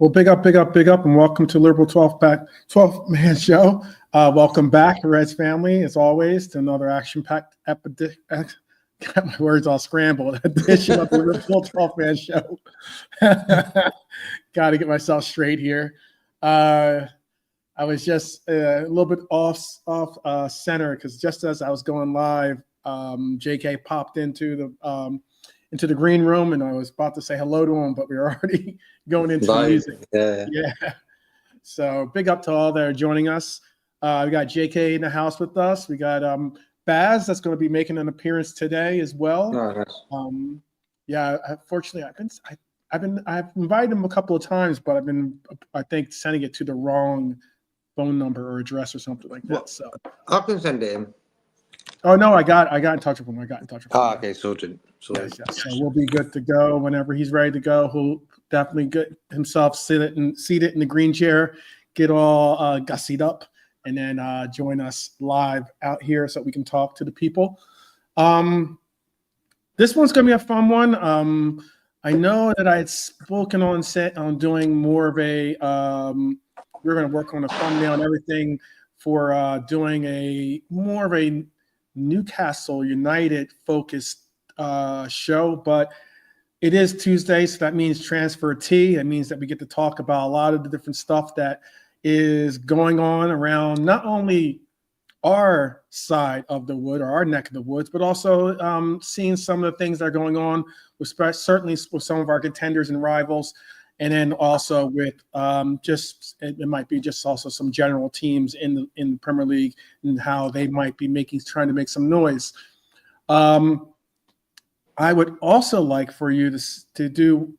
Well, big up, and welcome to Liverpool 12-man show. Welcome back, Reds family, as always, to another action-packed got my words all scrambled. Edition of the Liverpool 12-man show. Got to get myself straight here. I was just a little bit off center because just as I was going live, JK popped into the green room, and I was about to say hello to him, but we were already going into the music. Yeah. So big up to all that are joining us. We got JK in the house with us. We got Baz that's going to be making an appearance today as well. Oh, nice. Yeah, unfortunately, I've invited him a couple of times, but I think sending it to the wrong phone number or address or something like that. Well, so I can send it in. Oh no, I got in touch with him. Okay, sorted. Yes. So we'll be good to go whenever he's ready to go. He'll definitely get himself seated in the green chair, get all gussied up, and then join us live out here so we can talk to the people. This one's gonna be a fun one. I know that I had spoken on doing more of a. We're gonna work on a thumbnail and everything for doing more of a Newcastle United focused show, but it is Tuesday, so that means transfer tea. It means that we get to talk about a lot of the different stuff that is going on around not only our side of the wood or our neck of the woods, but also seeing some of the things that are going on certainly with some of our contenders and rivals. And then also with it might be just also some general teams in the Premier League and how they might be trying to make some noise. I would also like for you to do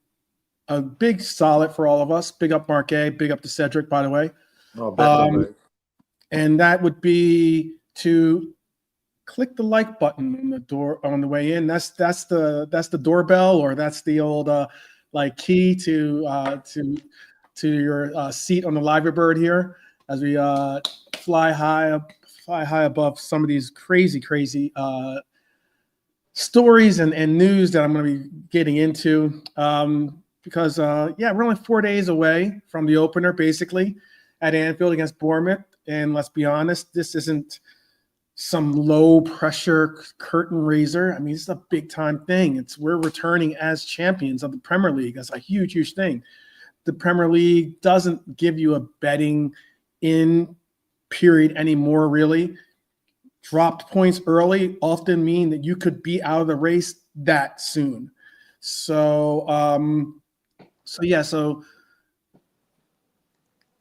a big solid for all of us. Big up Marc, big up to Cedric, by the way. Oh, and that would be to click the like button on the door on the way in. That's the doorbell, or that's the old key to your seat on the Liverbird here as we fly high above some of these crazy stories and news that I'm going to be getting into because we're only 4 days away from the opener basically at Anfield against Bournemouth, and let's be honest, this isn't some low pressure curtain raiser. I mean, it's a big time thing. We're returning as champions of the Premier League. That's a huge thing. The Premier League doesn't give you a betting in period anymore, really. Dropped points early often mean that you could be out of the race that soon. So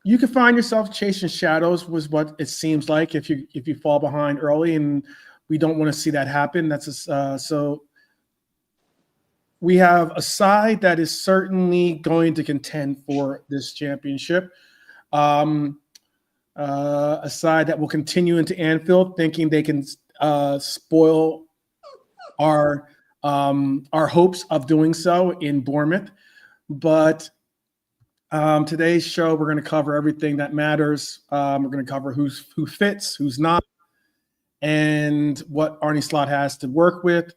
you can find yourself chasing shadows, was what it seems like if you fall behind early, and we don't want to see that happen. So we have a side that is certainly going to contend for this championship. A side that will continue into Anfield, thinking they can spoil our hopes of doing so in Bournemouth, but. Today's show, we're going to cover everything that matters. We're going to cover who fits, who's not, and what Arne Slot has to work with.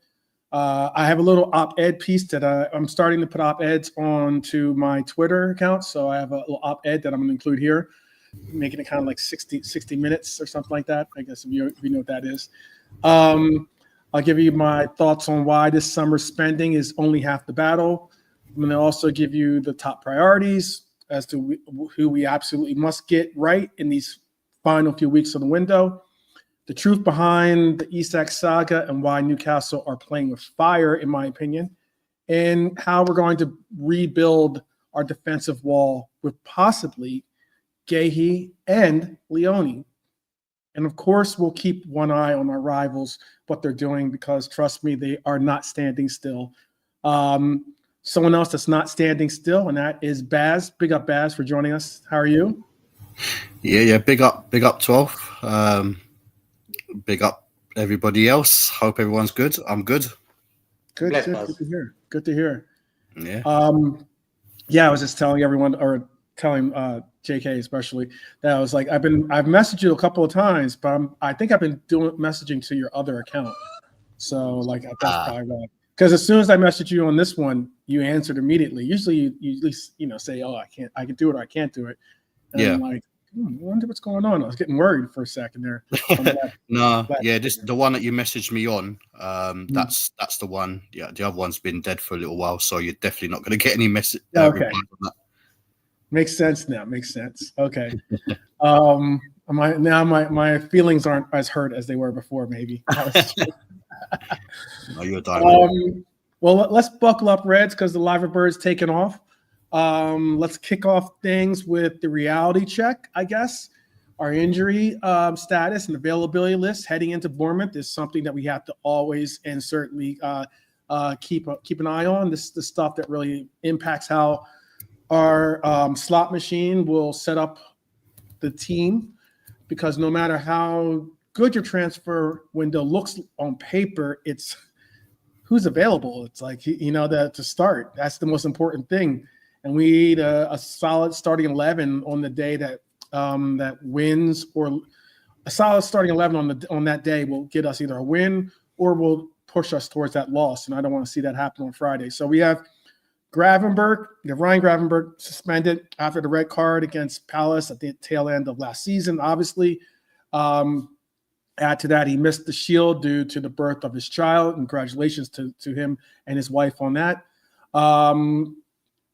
I have a little op-ed piece that I'm starting to put op-eds onto my Twitter account. So I have a little op-ed that I'm going to include here, making it kind of like 60 minutes or something like that. I guess if you know what that is. I'll give you my thoughts on why this summer spending is only half the battle. I'm going to also give you the top priorities as to who we absolutely must get right in these final few weeks of the window, the truth behind the Isak Saga and why Newcastle are playing with fire, in my opinion, and how we're going to rebuild our defensive wall with possibly Guehi and Leoni. And of course, we'll keep one eye on our rivals, what they're doing, because trust me, they are not standing still. Someone else that's not standing still, and that is Baz. Big up, Baz, for joining us. How are you? Yeah. Big up, 12. Big up everybody else. Hope everyone's good. I'm good. Good to hear. Yeah. I was just telling everyone, or telling JK especially, that I was like, I've messaged you a couple of times, but I think I've been doing messaging to your other account. So that's probably why. Because as soon as I messaged you on this one, you answered immediately. Usually you at least, say, oh, I can do it or I can't do it. And Yeah. I'm like, I wonder what's going on. I was getting worried for a second there. This the one that you messaged me on. That's the one. Yeah, the other one's been dead for a little while, so you're definitely not going to get any message. Okay. Reply from that. Makes sense now. Makes sense. Okay. My feelings aren't as hurt as they were before. Maybe. No, you're dying. Well, let's buckle up, Reds, because the Live Bird's taking off. Let's kick off things with the reality check, I guess. Our injury status and availability list heading into Bournemouth is something that we have to always and certainly keep an eye on. This is the stuff that really impacts how our slot machine will set up the team, because no matter how good your transfer window looks on paper, it's who's available. It's like, to start. That's the most important thing. And we need a solid starting 11 on the day that wins, or a solid starting 11 on that day will get us either a win or will push us towards that loss. And I don't want to see that happen on Friday. So we have Ryan Gravenberch suspended after the red card against Palace at the tail end of last season, obviously. Add to that, he missed the Shield due to the birth of his child. Congratulations to him and his wife on that.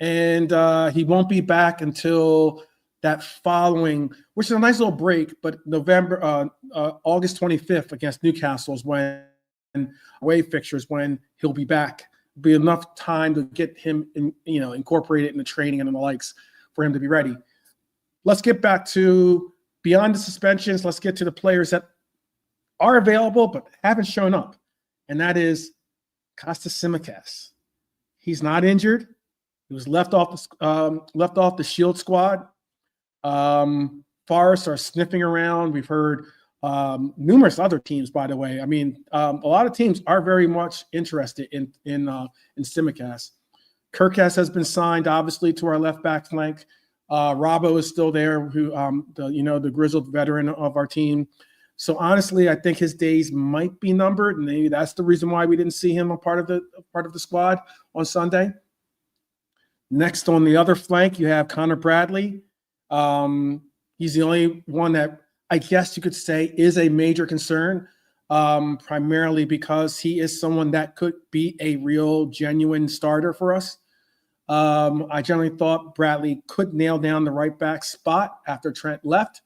And he won't be back until that following, which is a nice little break, but August 25th against Newcastle is when away fixtures when he'll be back. Be enough time to get him incorporated in the training and the likes for him to be ready. Let's get back to beyond the suspensions. Let's get to the players that are available but haven't shown up, and that is Kostas Tsimikas. He's not injured. He was left off the Shield squad. Forest are sniffing around. We've heard numerous other teams, by the way. I mean, a lot of teams are very much interested in Tsimikas. Kirkas has been signed, obviously, to our left back flank. Robbo is still there, who the grizzled veteran of our team. So honestly, I think his days might be numbered, and maybe that's the reason why we didn't see him a part of the squad on Sunday. Next on the other flank, you have Conor Bradley. He's the only one that I guess you could say is a major concern, primarily because he is someone that could be a real, genuine starter for us. I generally thought Bradley could nail down the right back spot after Trent left,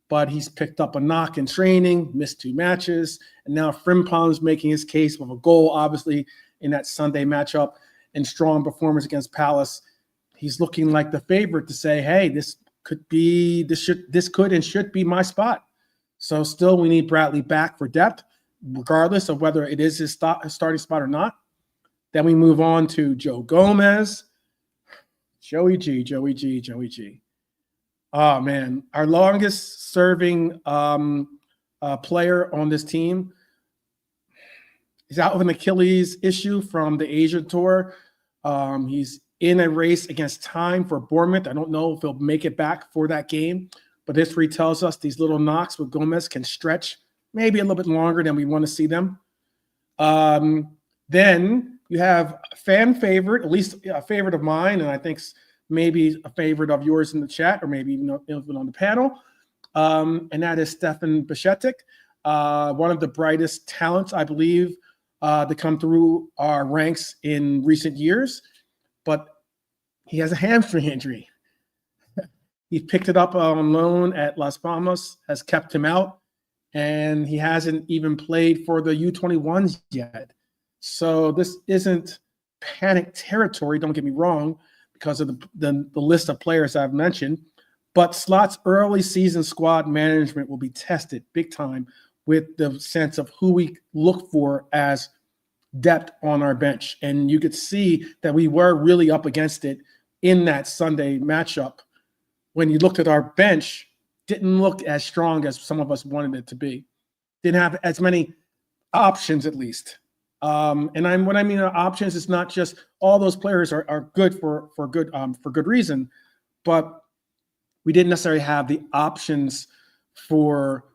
but he's picked up a knock in training, missed 2 matches, and now Frimpong's making his case with a goal, obviously, in that Sunday matchup and strong performance against Palace. He's looking like the favorite to say, hey, this could and should be my spot. So still, we need Bradley back for depth, regardless of whether it is his starting spot or not. Then we move on to Joe Gomez. Joey G. Oh, man. Our longest serving player on this team is out with an Achilles issue from the Asia tour. He's in a race against time for Bournemouth. I don't know if he'll make it back for that game, but history tells us these little knocks with Gomez can stretch maybe a little bit longer than we want to see them. Then you have a fan favorite, at least a favorite of mine, and I think maybe a favorite of yours in the chat, or maybe even on the panel, and that is Stefan Bajcetic, one of the brightest talents, I believe, to come through our ranks in recent years. But he has a hamstring injury. He picked it up on loan at Las Palmas, has kept him out, and he hasn't even played for the U21s yet. So this isn't panic territory, don't get me wrong, because of the list of players I've mentioned. But Slot's early season squad management will be tested big time with the sense of who we look for as depth on our bench. And you could see that we were really up against it in that Sunday matchup. When you looked at our bench, didn't look as strong as some of us wanted it to be. Didn't have as many options, at least. What I mean options is not just all those players are good for good reason, but we didn't necessarily have the options for.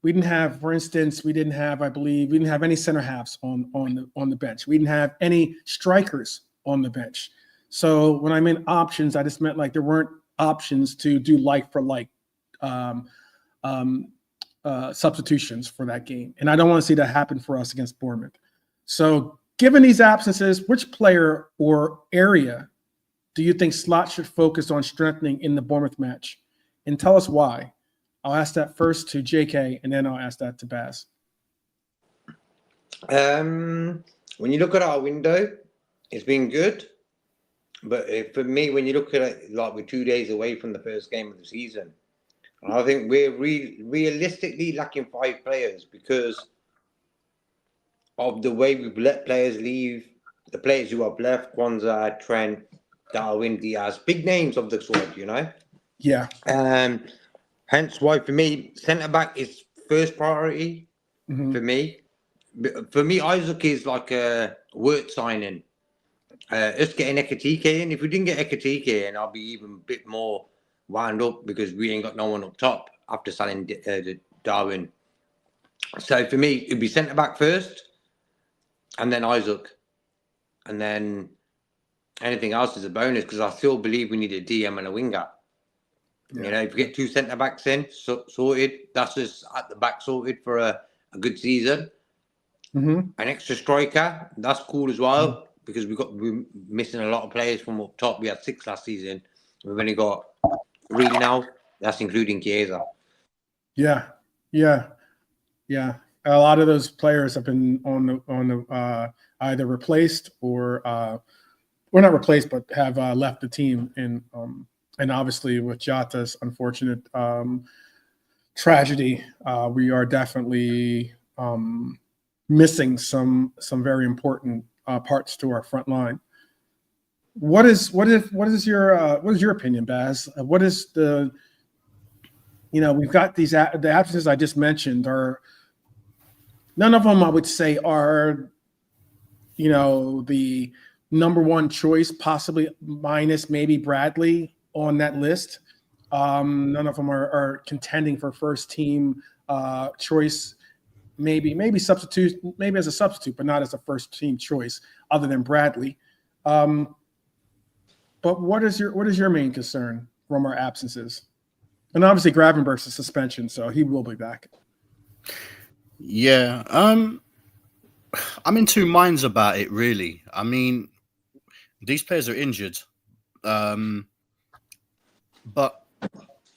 We didn't have, for instance, we didn't have any center halves on the bench. We didn't have any strikers on the bench. So when I meant options, I just meant like there weren't options to do like for like substitutions for that game. And I don't want to see that happen for us against Bournemouth. So given these absences, which player or area do you think Slot should focus on strengthening in the Bournemouth match? And tell us why. I'll ask that first to JK, and then I'll ask that to Baz. When you look at our window, it's been good. But for me, when you look at it, like we're 2 days away from the first game of the season, I think we're realistically lacking 5 players because of the way we've let players leave. The players who have left, Kwanzaa, Trent, Darwin, Diaz, big names of the squad, you know? Yeah. Hence why, for me, centre-back is first priority for me. For me, Isak is like a word signing. Us getting Ekatike in. If we didn't get Ekatike in, I'll be even a bit more wound up because we ain't got no one up top after selling Darwin. So for me, it'd be centre-back first and then Isak. And then anything else is a bonus because I still believe we need a DM and a winger. Yeah. You know, if we get 2 centre-backs in, sorted, that's just at the back sorted for a good season. An extra striker, that's cool as well because we're missing a lot of players from up top. We had 6 last season. We've only got 3 now. That's including Chiesa. Yeah. A lot of those players have been on the either replaced or not replaced, but have left the team. And obviously with Jota's unfortunate tragedy, we are definitely missing some very important parts to our front line. What is your opinion, Baz? What is the we've got the absences I just mentioned are none of them I would say are the number one choice, possibly minus maybe Bradley on that list. None of them are contending for first team choice. Maybe substitute, maybe as a substitute, but not as a first team choice, other than Bradley. But what is your main concern from our absences? And obviously Gravenberch's a suspension, so he will be back. Yeah, I'm in 2 minds about it, really. I mean, these players are injured, but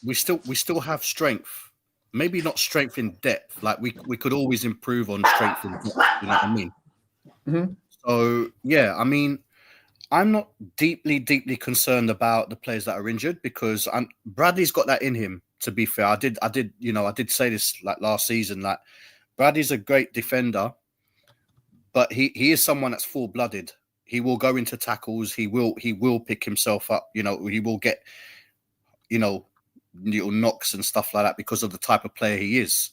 we still have strength. Maybe not strength in depth. Like we could always improve on strength in depth. You know what I mean? So yeah, I mean, I'm not deeply concerned about the players that are injured because Bradley's got that in him. To be fair, I did say this like last season. Like Bradley's a great defender, but he is someone that's full-blooded. He will go into tackles. He will pick himself up. He will get little knocks and stuff like that because of the type of player he is.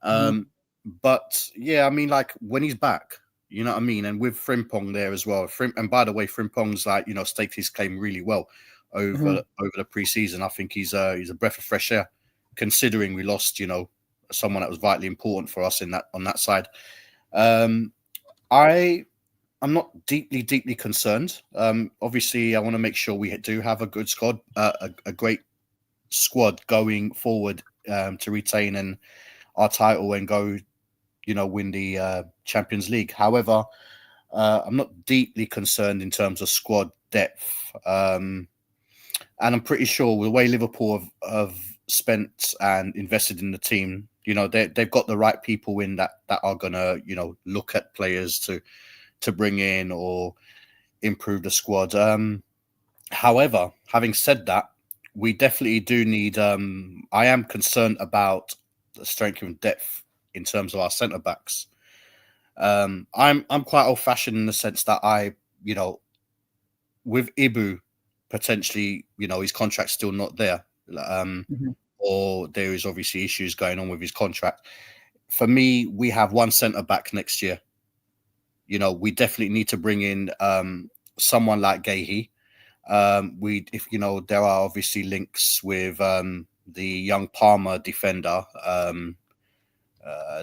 But yeah, I mean, like when he's back, you know what I mean? And with Frimpong there as well. And by the way, Frimpong's like, staked his claim really well over the preseason. I think he's a breath of fresh air, considering we lost, someone that was vitally important for us on that side. I'm not deeply concerned. Obviously, I want to make sure we do have a good squad, a great squad going forward to retain our title and go, win the Champions League. However, I'm not deeply concerned in terms of squad depth. And I'm pretty sure the way Liverpool have spent and invested in the team, they've got the right people in that are going to, look at players to bring in or improve the squad. However, having said that, we definitely do need. I am concerned about the strength and depth in terms of our centre backs. I'm quite old fashioned in the sense that with Ibu potentially, his contract's still not there, or there is obviously issues going on with his contract. For me, we have 1 centre back next year. We definitely need to bring in someone like Guehi. There are obviously links with the young Parma defender,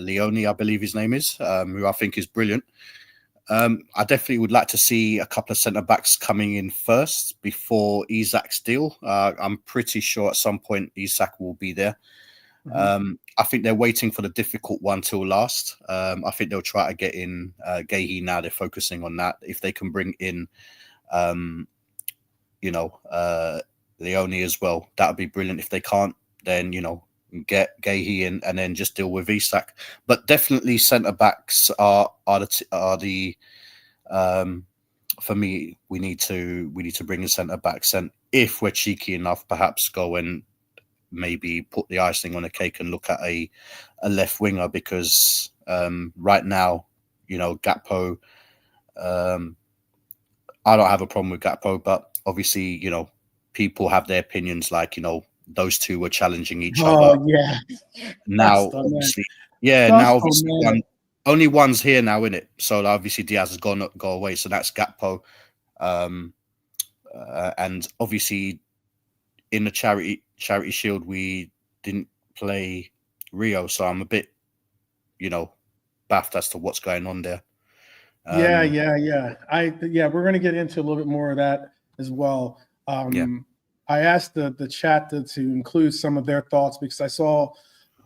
Leoni, I believe his name is, who I think is brilliant. I definitely would like to see a couple of centre backs coming in first before Isak's deal. I'm pretty sure at some point Isak will be there. I think they're waiting for the difficult one till last. I think they'll try to get in Guehi now. They're focusing on that. If they can bring in, Leoni as well, that would be brilliant. If they can't, then get Guehi in and then just deal with Isak. But definitely centre backs are the for me. We need to bring in centre backs, and if we're cheeky enough, perhaps go and maybe put the icing on a cake and look at a left winger, because right now, Gakpo, I don't have a problem with Gakpo, but obviously, people have their opinions, like, those two were challenging each other. Oh, yeah. Now, obviously, only one's here now, innit? So obviously Diaz has go away, so that's Gakpo. And obviously in the charity shield, we didn't play Rio, so I'm a bit, baffed as to what's going on there. Yeah. We're going to get into a little bit more of that as well. I asked the chat to include some of their thoughts, because I saw,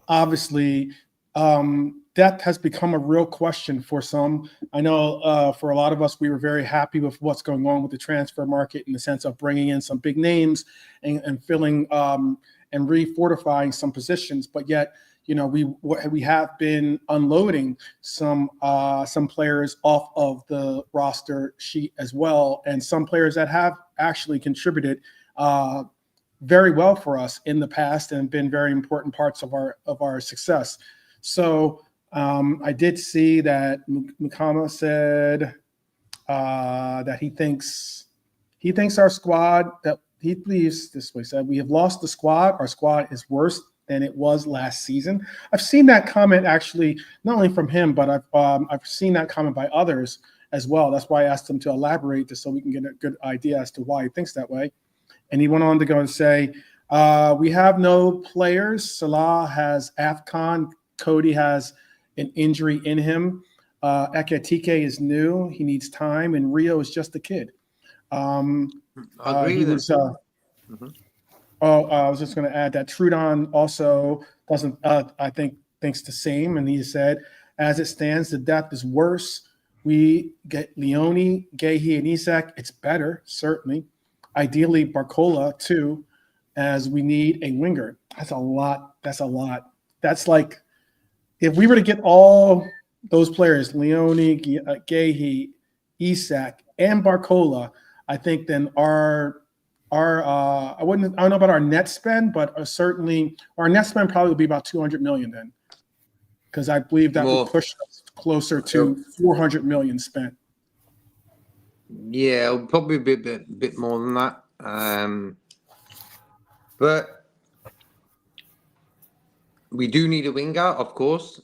obviously, depth has become a real question for some. I know for a lot of us, we were very happy with what's going on with the transfer market, in the sense of bringing in some big names and filling and refortifying some positions. But yet, we have been unloading some players off of the roster sheet as well, and some players that have actually contributed very well for us in the past and been very important parts of our success. So I did see that Mukama said that he thinks our squad, that he believes this way, said, we have lost the squad. Our squad is worse than it was last season. I've seen that comment, actually, not only from him, but I've seen that comment by others as well. That's why I asked him to elaborate, just so we can get a good idea as to why he thinks that way. And he went on to go and say, we have no players. Salah has AFCON. Cody has an injury in him. Ekitike is new. He needs time. And Rio is just a kid. I agree with I was just going to add that Trudon also doesn't, I think, thinks the same. And he said, as it stands, the depth is worse. We get Leoni, Guehi, and Isak. It's better, certainly. Ideally, Barcola, too, as we need a winger. That's a lot. That's like, if we were to get all those players, Leoni, Guehi, Isak, and Barcola, I think then I don't know about our net spend, but certainly our net spend probably would be about 200 million then, because I believe that would push us closer to 400 million spent. Yeah, it'll probably be a bit more than that. But we do need a winger, of course.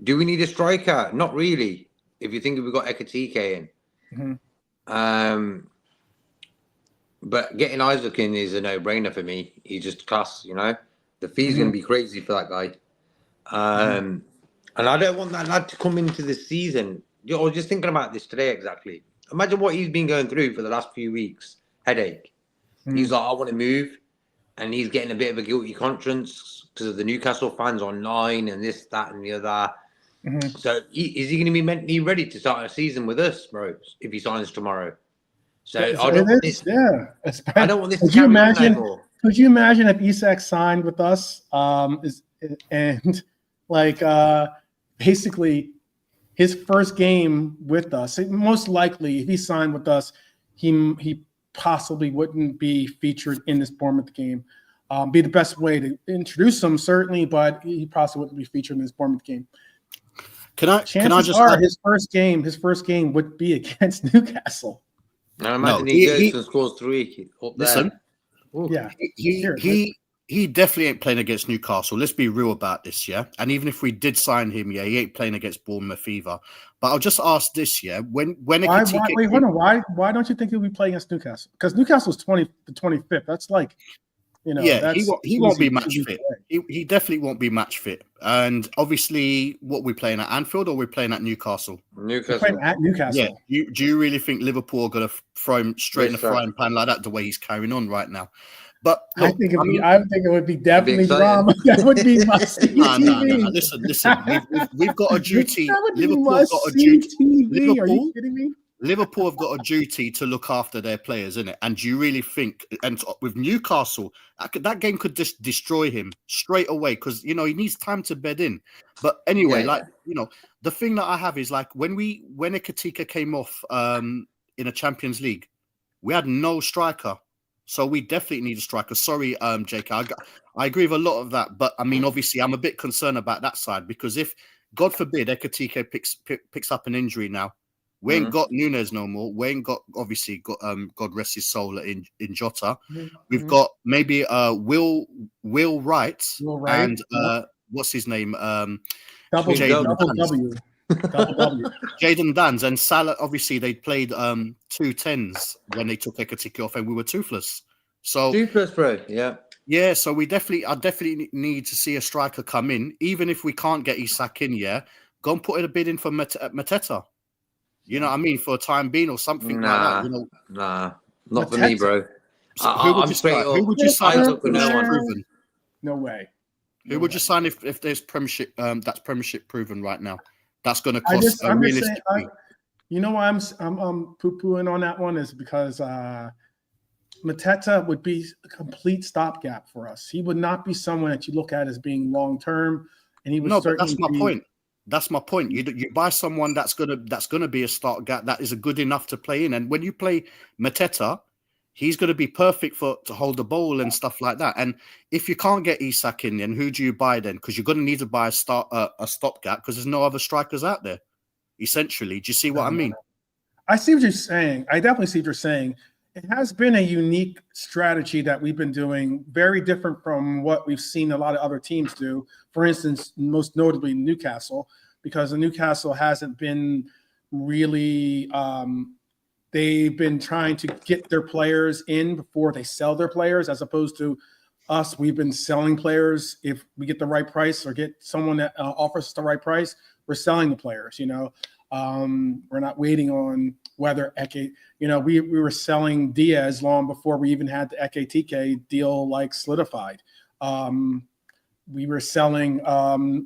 Do we need a striker? Not really, if you think we've got Ekitike in. Mm-hmm. But getting Isak in is a no-brainer for me. He's just class, The fee's going to be crazy for that guy. And I don't want that lad to come into the season. I was just thinking about this today, exactly. Imagine what he's been going through for the last few weeks. Headache. He's like, I want to move. And he's getting a bit of a guilty conscience because of the Newcastle fans online and this, that, and the other. So is he going to be mentally ready to start a season with us, bro, if he signs tomorrow? So I don't want this. Yeah, I don't want this. Could you imagine if Isak signed with us? Basically his first game with us. Most likely, if he signed with us, he possibly wouldn't be featured in this Bournemouth game. Be the best way to introduce him, certainly, but he possibly wouldn't be featured in this Bournemouth game. Can I just add, his first game would be against Newcastle. I imagine he goes and scores 3 up there. Listen, he definitely ain't playing against Newcastle. Let's be real about this, yeah. And even if we did sign him, he ain't playing against Bournemouth either. But I'll just ask this, yeah. Wait, hold on. Why don't you think he'll be playing against Newcastle? Because Newcastle's 20 to 25th. That's like You know, Yeah, that's he won't be easy match to fit. play. He definitely won't be match fit. And obviously, what we're playing at Anfield or we're playing at Newcastle? We're playing at Newcastle. Yeah. Do you really think Liverpool are going to throw him straight in the frying pan like that? The way he's carrying on right now. But look, I think it would be definitely drama. That would be must-see TV. No. Listen. We've got a duty. That would be Liverpool have got a duty. TV. Are you kidding me? Liverpool have got a duty to look after their players, innit? And do you really think? And with Newcastle, that game could just destroy him straight away because he needs time to bed in. But anyway, the thing that I have is like when Ekatika came off in a Champions League, we had no striker. So we definitely need a striker. Sorry, Jake. I agree with a lot of that. But I mean, obviously, I'm a bit concerned about that side because if, God forbid, Ekatika picks up an injury now, we ain't got Nunes no more. We ain't got, obviously, God rest his soul in Jota. We've got maybe Will Wright and what's his name? Double W. Jadon Dans and Salah. Obviously, they played 2 10s when they took Ekatika off, and we were toothless. So toothless, bro. Yeah. Yeah, so I definitely need to see a striker come in, even if we can't get Isak in. Yeah, go and put a bid in for Mateta. You know what I mean, for a time being or something like that. Nah, not for me, bro. So who would you sign? No way. Who would you sign if there's Premiership? That's Premiership proven right now. That's going to cost realistically. You know why I'm poo-pooing on that one is because Mateta would be a complete stopgap for us. He would not be someone that you look at as being long term, and he would. No, but that's my point. That's my point. You buy someone that's gonna be a stopgap that is good enough to play in, and when you play Mateta, he's going to be perfect to hold the ball and stuff like that. And if you can't get Isak in, then who do you buy then? Because you're going to need to buy a stopgap because there's no other strikers out there. Essentially, do you see what I mean? I see what you're saying. I definitely see what you're saying. It has been a unique strategy that we've been doing, very different from what we've seen a lot of other teams do. For instance, most notably Newcastle, because the Newcastle hasn't been really they've been trying to get their players in before they sell their players, as opposed to us. We've been selling players if we get the right price or get someone that offers us the right price. We're selling the players, We're not waiting on whether Eke, we were selling Diaz long before we even had the Eketike deal solidified. We were selling,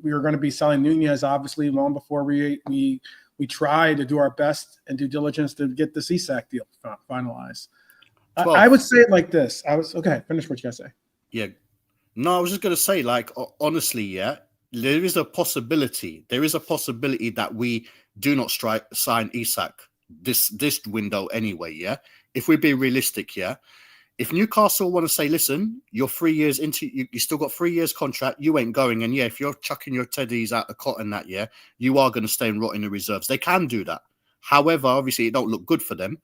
we were going to be selling Nunez obviously long before we tried to do our best and due diligence to get the Isak deal finalized. I would say it like this. Finish what you guys say. Yeah. No, I was just going to say, honestly, yeah, there is a possibility that we do not sign Isak this window anyway, yeah? If we be realistic, yeah? If Newcastle want to say, listen, you're 3 years into, you still got 3 years contract, you ain't going. And yeah, if you're chucking your teddies out the cotton that year, you are going to stay and rot in the reserves. They can do that. However, obviously, it don't look good for them.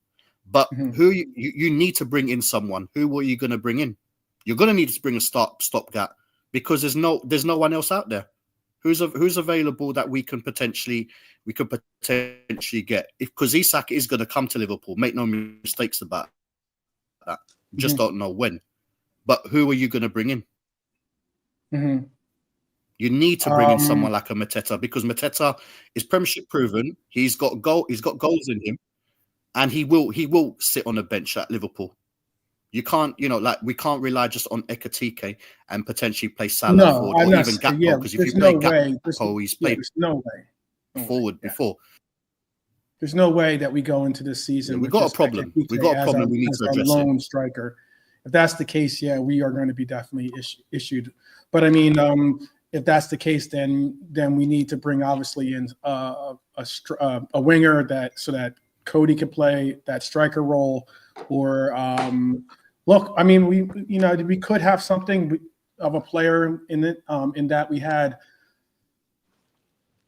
But who you need to bring in someone. Who are you going to bring in? You're going to need to bring a stopgap because there's no one else out there. Who's available that we could potentially get? Because Isak is going to come to Liverpool. Make no mistakes about that. Just don't know when. But who are you going to bring in? You need to bring in someone like a Mateta because Mateta is Premiership proven. He's got goals in him, and he will sit on a bench at Liverpool. You can't, we can't rely just on Eketike and potentially play Salah forward or even Gakpo because if you play Gakpo, he's played forward before. There's no way that we go into this season. We got a problem. We got a problem. We need to address lone striker. If that's the case, yeah, we are going to be definitely issued. But I mean, if that's the case, then we need to bring obviously in a winger so that Cody can play that striker role. Or look, I mean, we could have something of a player in it. In that we had.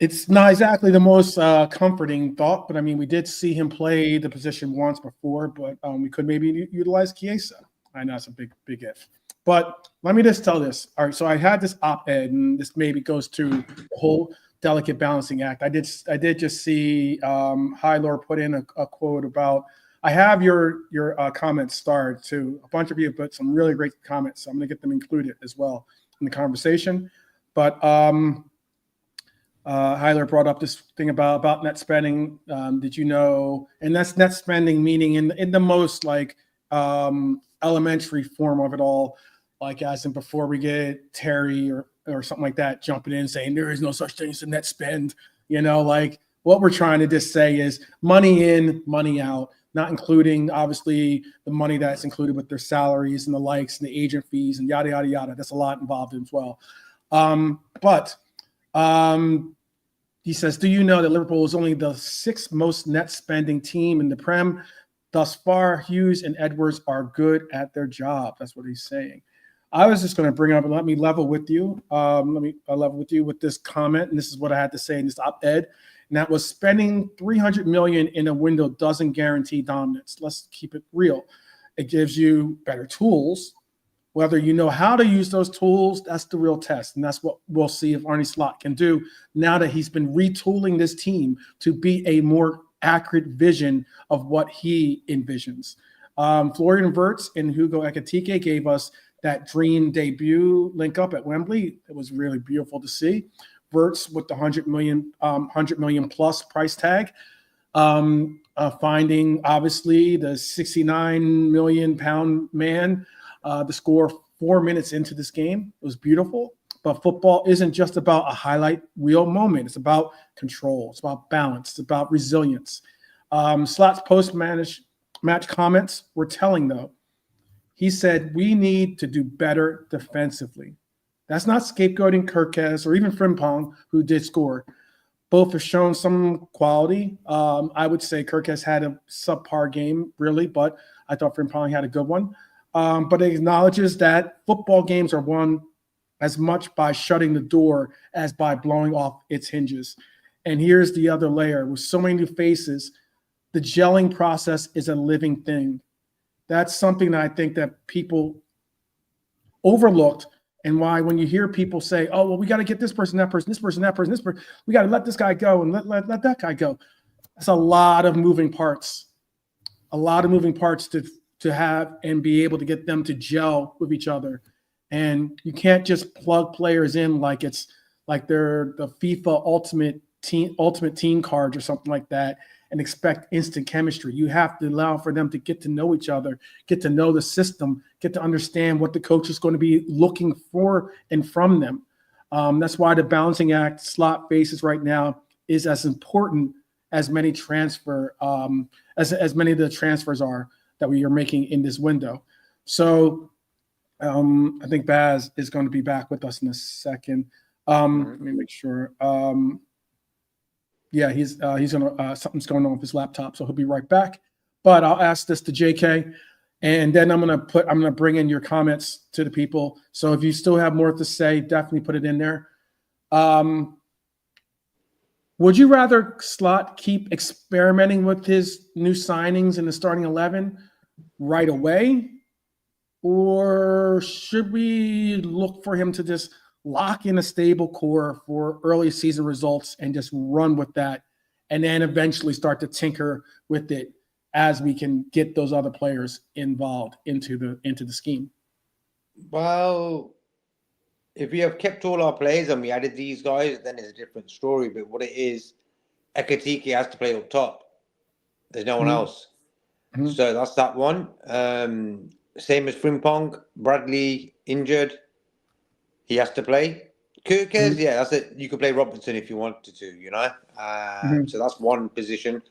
It's not exactly the most comforting thought, but I mean, we did see him play the position once before, but we could maybe utilize Chiesa. I know it's a big if. But let me just tell this. All right, so I had this op-ed, and this maybe goes to the whole delicate balancing act. I did just see High Lord put in a quote about I have your comments starred too. A bunch of you put some really great comments, so I'm going to get them included as well in the conversation. But Hyler brought up this thing about net spending. Did you know? And that's net spending, meaning in the most like elementary form of it all, like as in before we get Terry or something like that jumping in saying there is no such thing as a net spend. Like what we're trying to just say is money in, money out, not including obviously the money that's included with their salaries and the likes and the agent fees and yada yada yada. That's a lot involved as well. But he says, do you know that Liverpool is only the 6th most net spending team in the Prem? Thus far, Hughes and Edwards are good at their job. That's what he's saying. I was just going to bring up and let me level with you. Let me level with you with this comment. And this is what I had to say in this op-ed. And that was spending $300 million in a window doesn't guarantee dominance. Let's keep it real. It gives you better tools. Whether you know how to use those tools, that's the real test. And that's what we'll see if Arne Slot can do now that he's been retooling this team to be a more accurate vision of what he envisions. Florian Wirtz and Hugo Ekitike gave us that dream debut link up at Wembley. It was really beautiful to see. Wirtz with the 100 million plus price tag, finding obviously the 69 million pound man. The score 4 minutes into this game. It was beautiful, but football isn't just about a highlight reel moment. It's about control. It's about balance. It's about resilience. Slot's post-match comments were telling, though. He said, we need to do better defensively. That's not scapegoating Kostas or even Frimpong, who did score. Both have shown some quality. I would say Kostas had a subpar game, really, but I thought Frimpong had a good one. But it acknowledges that football games are won as much by shutting the door as by blowing off its hinges. And here's the other layer. With so many new faces, the gelling process is a living thing. That's something that I think that people overlooked, and why when you hear people say, oh, well, we got to get this person, that person, this person, that person, this person, we got to let this guy go and let that guy go. That's a lot of moving parts. A lot of moving parts to have and be able to get them to gel with each other. And you can't just plug players in like it's like they're the FIFA ultimate team cards or something like that and expect instant chemistry. You have to allow for them to get to know each other, get to know the system, get to understand what the coach is going to be looking for and from them. That's why the balancing act Slot faces right now is as important as many as many of the transfers are that we are making in this window. So I think Baz is going to be back with us in a second. Let me make sure. Yeah, he's gonna something's going on with his laptop, so he'll be right back. But I'll ask this to JK, and then I'm gonna bring in your comments to the people. So if you still have more to say, definitely put it in there. Would you rather Slot keep experimenting with his new signings in the starting 11 right away? Or should we look for him to just lock in a stable core for early season results and just run with that, and then eventually start to tinker with it as we can get those other players involved into the scheme? Well, if we have kept all our players and we added these guys, then it's a different story. But what it is, Ekitike has to play up top. There's no one else. So that's that one. Same as Frimpong. Bradley injured. He has to play. Kostas, yeah, that's it. You could play Robertson if you wanted to, you know. So that's one position.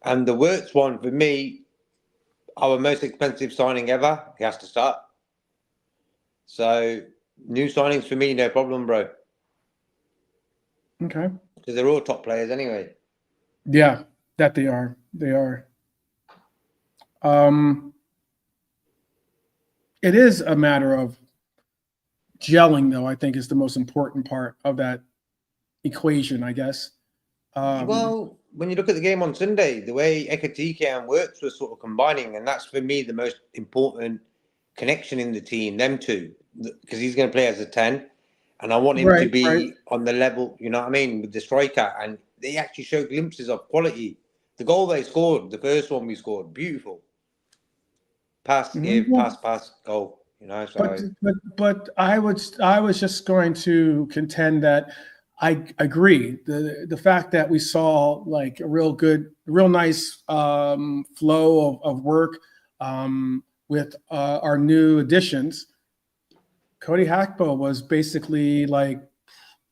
And the Wirtz one, for me, our most expensive signing ever, he has to start. So new signings for me, no problem, bro. Okay. Because they're all top players anyway. Yeah, that they are. They are. It is a matter of gelling, though, I think is the most important part of that equation, I guess. Well, when you look at the game on Sunday, the way Ekitike and Wirtz were sort of combining, and that's for me the most important connection in the team, them two, because he's going to play as a 10, and I want him to be on the level, you know what I mean, with the striker, and they actually show glimpses of quality The goal they scored, the first one we scored, beautiful. Pass, give, pass, goal. You know, so. But I was just going to contend that I agree. The fact that we saw like a real nice flow of work with our new additions. Cody Hakpo was basically like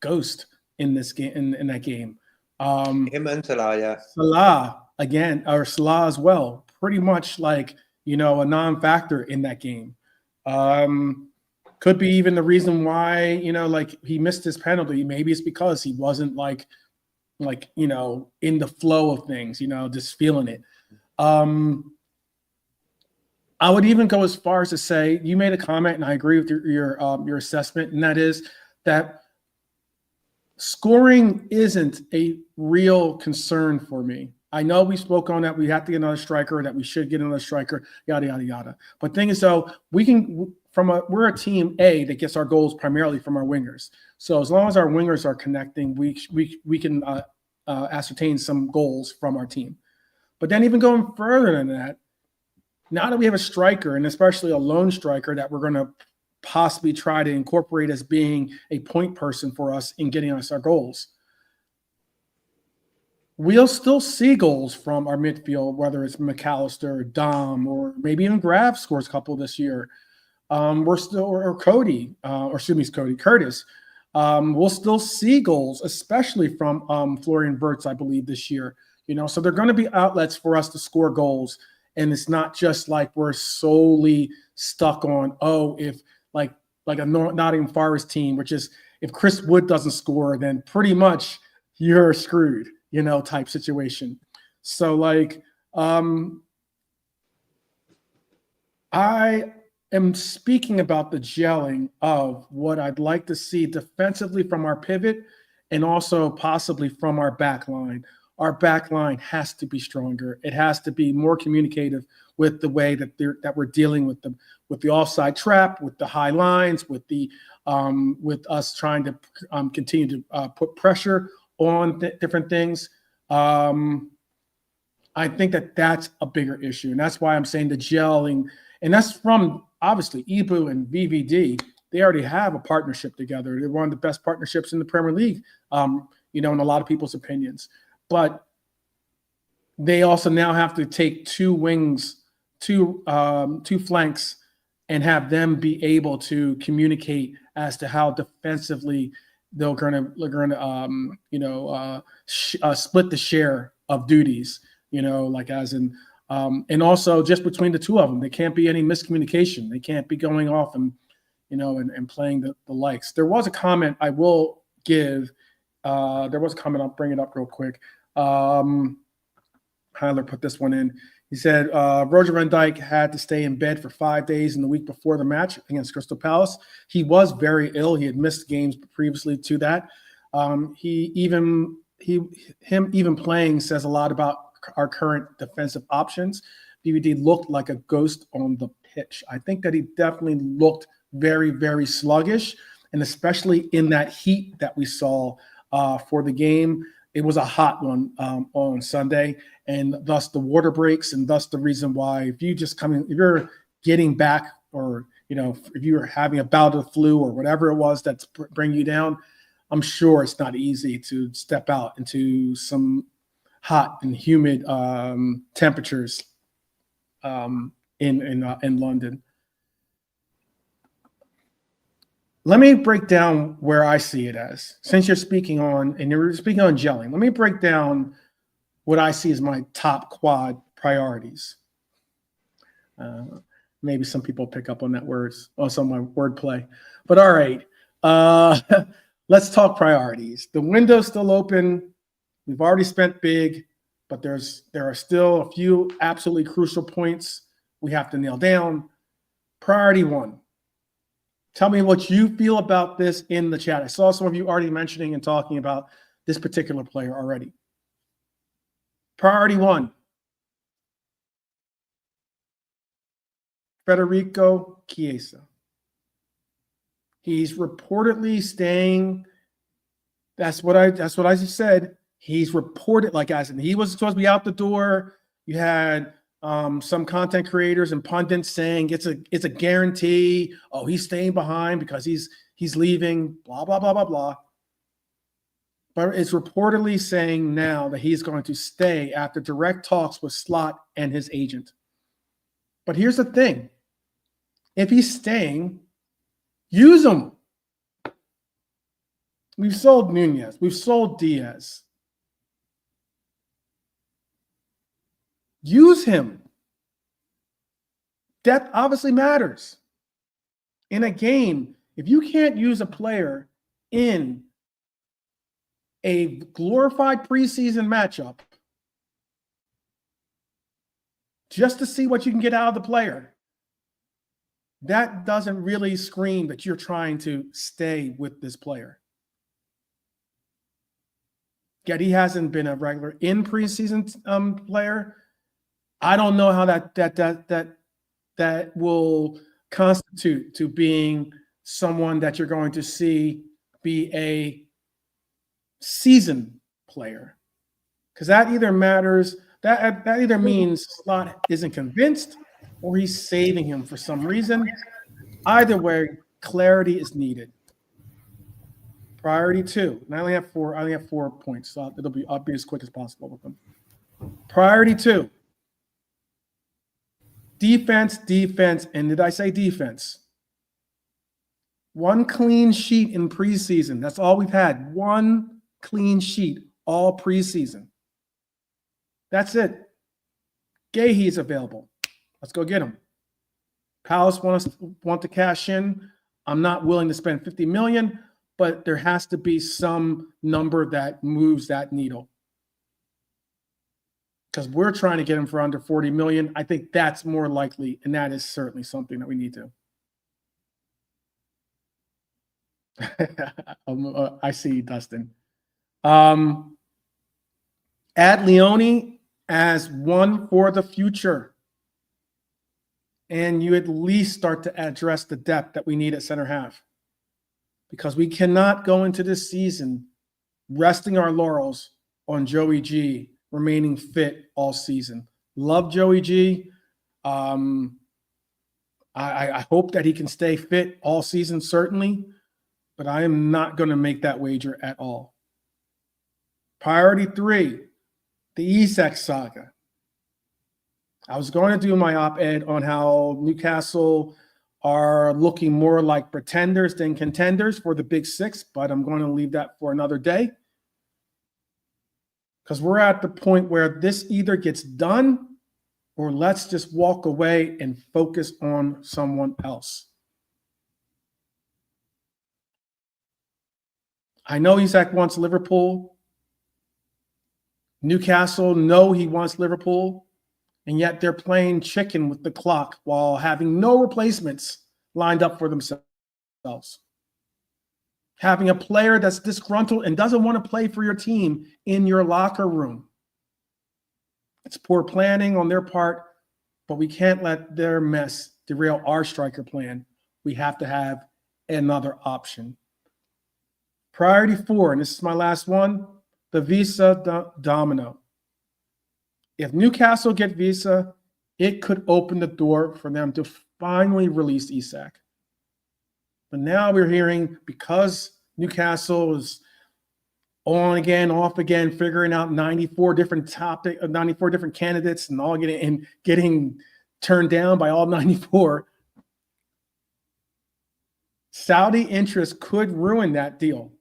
ghost in this game in that game. Him and Salah, yeah. Salah again, or Salah as well, pretty much like a non-factor in that game. Could be even the reason why like he missed his penalty. Maybe it's because he wasn't like in the flow of things, just feeling it. I would even go as far as to say you made a comment, and I agree with your assessment, and that is that scoring isn't a real concern for me. I know we spoke on that. We have to get another striker, that we should get another striker, yada, yada, yada. But thing is, though, we're a team A that gets our goals primarily from our wingers. So as long as our wingers are connecting, we can ascertain some goals from our team. But then even going further than that, now that we have a striker, and especially a lone striker that we're going to possibly try to incorporate as being a point person for us in getting us our goals, we'll still see goals from our midfield, whether it's McAllister, Dom, or maybe even Grav scores a couple this year. We're still, or Cody, Curtis. We'll still see goals, especially from Florian Wirtz, I believe, this year. So they're going to be outlets for us to score goals. And it's not just like we're solely stuck on, if like a Nottingham Forest team, which is if Chris Wood doesn't score, then pretty much you're screwed, type situation. So like I am speaking about the gelling of what I'd like to see defensively from our pivot and also possibly from our back line. Our back line has to be stronger. It has to be more communicative with the way that we're dealing with the offside trap, with the high lines, with us trying to continue to put pressure on different things. I think that's a bigger issue, and that's why I'm saying the gelling, and that's from obviously Ibu and VVD. They already have a partnership together. They're one of the best partnerships in the Premier League, in a lot of people's opinions. But they also now have to take two wings, two flanks, and have them be able to communicate as to how defensively they're going to split the share of duties. Like as in, and also just between the two of them, there can't be any miscommunication. They can't be going off and and playing the likes. There was a comment I will give. There was a comment. I'll bring it up real quick. Hyler put this one in. He said Roger Van Dijk had to stay in bed for 5 days in the week before the match against Crystal Palace. He was very ill. He had missed games previously to that. Him even playing says a lot about our current defensive options. BVD looked like a ghost on the pitch. I think that he definitely looked very, very sluggish, and especially in that heat that we saw for the game. It was a hot one on Sunday, and thus the water breaks, and thus the reason why if you're getting back, or if you're having a bout of the flu or whatever it was that's bringing you down, I'm sure it's not easy to step out into some hot and humid temperatures in London. Let me break down where I see it as. Since you're speaking on gelling, let me break down what I see as my top quad priorities. Maybe some people pick up on that words, also my wordplay. But all right, let's talk priorities. The window's still open. We've already spent big, but there are still a few absolutely crucial points we have to nail down. Priority one. Tell me what you feel about this in the chat. I saw some of you already mentioning and talking about this particular player already. Priority one. Federico Chiesa. He's reportedly staying. That's what I just said. He's reported like as he was supposed to be out the door. You had some content creators and pundits saying it's a guarantee. Oh, he's staying behind because he's leaving. Blah blah blah blah blah. But it's reportedly saying now that he's going to stay after direct talks with Slot and his agent. But here's the thing: if he's staying, use him. We've sold Nunez. We've sold Diaz. Use him. Depth obviously matters. In a game, if you can't use a player in a glorified preseason matchup just to see what you can get out of the player, that doesn't really scream that you're trying to stay with this player. Guehi hasn't been a regular in preseason player. I don't know how that will constitute to being someone that you're going to see be a season player, because that either matters. That either means Slot isn't convinced or he's saving him for some reason. Either way, clarity is needed. Priority 2. And I only have 4 points, so I'll be as quick as possible with them. Priority 2. Defense, and did I say defense? 1 clean sheet in preseason. That's all we've had. 1 clean sheet all preseason. That's it. Guehi is available. Let's go get him. Palace want to cash in. I'm not willing to spend $50 million, but there has to be some number that moves that needle. Because we're trying to get him for under $40 million. I think that's more likely, and that is certainly something that we need to. I see you, Dustin. Add Leoni as one for the future. And you at least start to address the depth that we need at center half. Because we cannot go into this season resting our laurels on Joey G remaining fit all season. Love Joey G. I hope that he can stay fit all season, certainly, but I am not going to make that wager at all. Priority 3, the Isak saga. I was going to do my op-ed on how Newcastle are looking more like pretenders than contenders for the Big Six, but I'm going to leave that for another day. Because we're at the point where this either gets done or let's just walk away and focus on someone else. I know Isak wants Liverpool. Newcastle know he wants Liverpool. And yet they're playing chicken with the clock while having no replacements lined up for themselves. Having a player that's disgruntled and doesn't want to play for your team in your locker room. It's poor planning on their part, but we can't let their mess derail our striker plan. We have to have another option. Priority 4, and this is my last one, the Wissa domino. If Newcastle get Wissa, it could open the door for them to finally release Isak. But now we're hearing, because Newcastle is on again, off again, figuring out 94 different candidates and all getting turned down by all 94. Saudi interest could ruin that deal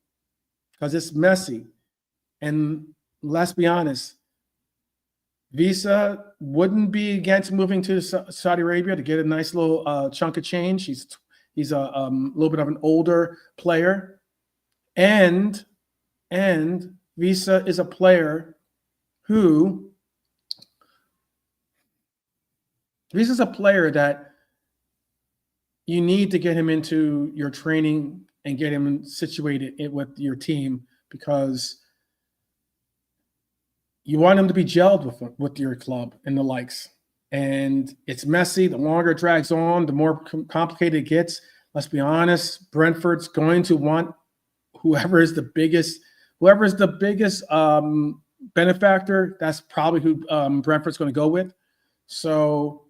because it's messy. And let's be honest, Wissa wouldn't be against moving to Saudi Arabia to get a nice little chunk of change. He's a little bit of an older player, and Wissa is a player that you need to get him into your training and get him situated with your team, because you want him to be gelled with your club and the likes. And it's messy. The longer it drags on, the more complicated it gets. Let's be honest, Brentford's going to want whoever is the biggest whoever's the biggest benefactor, that's probably who Brentford's going to go with. So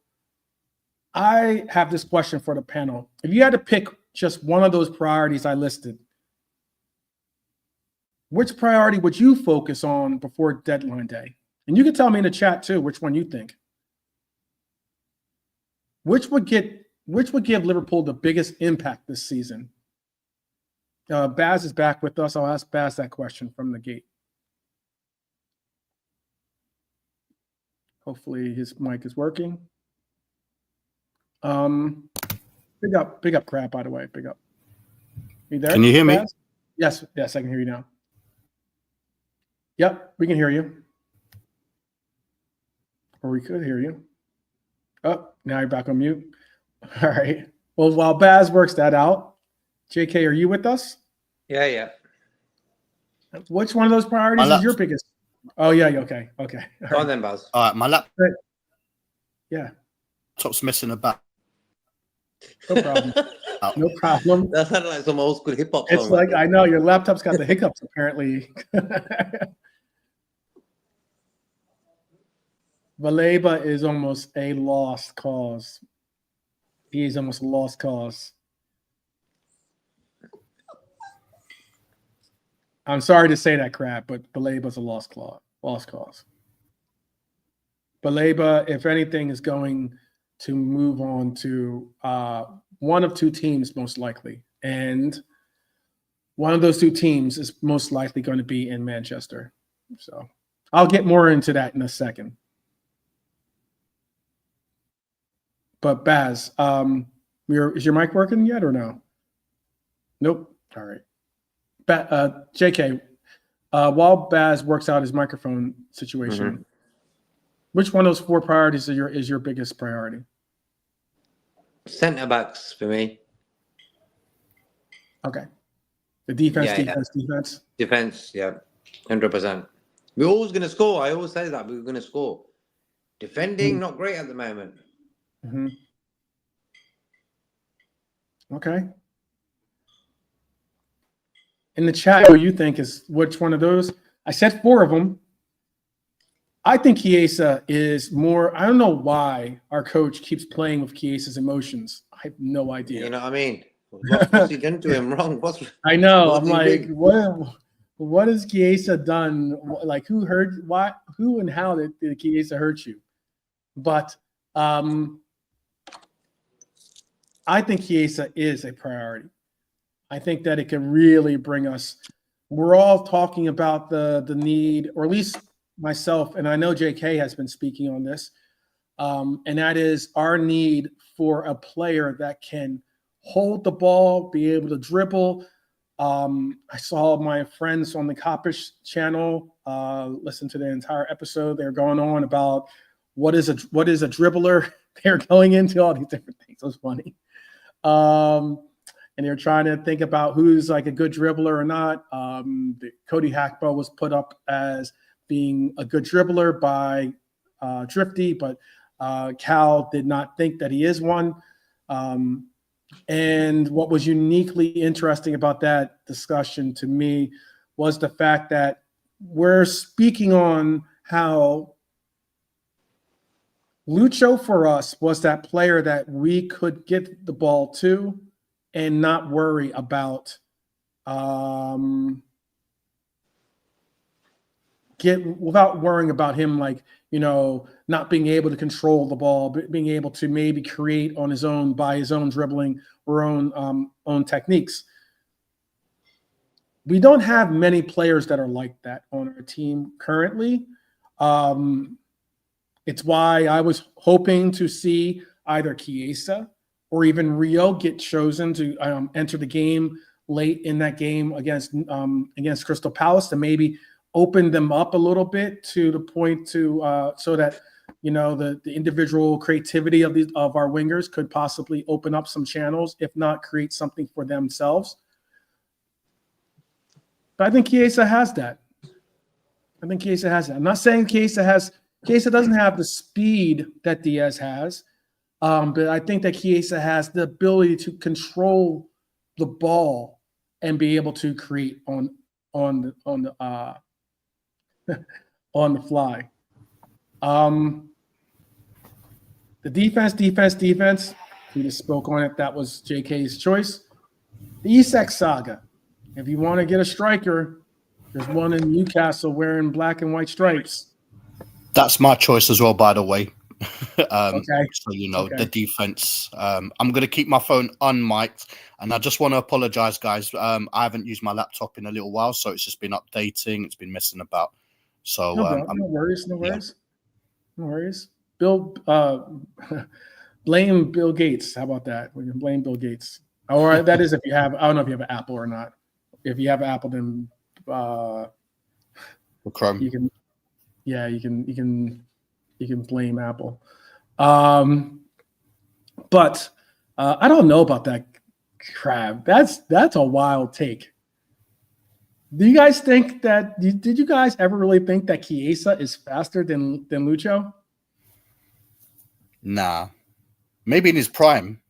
I have this question for the panel. If you had to pick just one of those priorities I listed, which priority would you focus on before deadline day? And you can tell me in the chat too which one you think. Which would give Liverpool the biggest impact this season? Baz is back with us. I'll ask Baz that question from the gate. Hopefully his mic is working. Big up, crap. By the way, big up. You there? Can you hear me? Baz? Yes, I can hear you now. Yep, we can hear you. Or we could hear you. Oh, now you're back on mute. All right. Well, while Baz works that out, JK, are you with us? Yeah. Which one of those priorities is your biggest? Oh, yeah. Okay. All Go on then, Baz. All right, my laptop's Yeah. missing a back. No problem. No problem. That sounded like some old school hip hop It's song. like, I know your laptop's got the hiccups apparently. Baleba is almost a lost cause. He is almost a lost cause. I'm sorry to say that, crap, but Baleba's a lost cause. Baleba, if anything, is going to move on to one of two teams, most likely. And one of those two teams is most likely going to be in Manchester. So I'll get more into that in a second. But Baz, is your mic working yet or no? Nope. All right. JK, while Baz works out his microphone situation, which one of those four priorities is your biggest priority? Centre backs for me. Okay. The defense. Defense, yeah. 100%. We're always going to score. I always say that. We're going to score. Defending, not great at the moment. Mm-hmm. Okay. In the chat, what you think is which one of those? I said four of them. I think Chiesa is more. I don't know why our coach keeps playing with Chiesa's emotions. I have no idea. You know what I mean? What's he done to him wrong? I know. I'm like, what has Chiesa done? Like, who and how did Chiesa hurt you? But I think Chiesa is a priority. I think that it can really bring us. We're all talking about the need, or at least myself, and I know JK has been speaking on this, and that is our need for a player that can hold the ball, be able to dribble. I saw my friends on the Kopish channel listen to the entire episode. They're going on about what is a dribbler. They're going into all these different things. It was funny. And they're trying to think about who's like a good dribbler or not. Cody Hackbo was put up as being a good dribbler by Drifty, but Cal did not think that he is one. And what was uniquely interesting about that discussion to me was the fact that we're speaking on how Lucho for us was that player that we could get the ball to and not worry about without worrying about him, like, not being able to control the ball, but being able to maybe create on his own by his own dribbling or own techniques. We don't have many players that are like that on our team currently. It's why I was hoping to see either Chiesa or even Rio get chosen to enter the game late in that game against Crystal Palace to maybe open them up a little bit to the point to so that the individual creativity of our wingers could possibly open up some channels, if not create something for themselves. But I think Chiesa has that. I'm not saying Chiesa doesn't have the speed that Diaz has, but I think that Chiesa has the ability to control the ball and be able to create on on the on the fly. The defense. We just spoke on it. That was JK's choice. The Isak Saga. If you want to get a striker, there's one in Newcastle wearing black and white stripes. That's my choice as well, by the way. Okay. So, the defense. I'm going to keep my phone unmiked, and I just want to apologize, guys. I haven't used my laptop in a little while, so it's just been updating. It's been messing about. So, no worries. No worries. Bill, blame Bill Gates. How about that? We can blame Bill Gates. Or that is if you have. I don't know if you have an Apple or not. If you have Apple, then Chrome. You can. Yeah, you can blame Apple. But I don't know about that crab. That's a wild take. Do you guys think that? Did you guys ever really think that Chiesa is faster than Lucho? Nah. Maybe in his prime.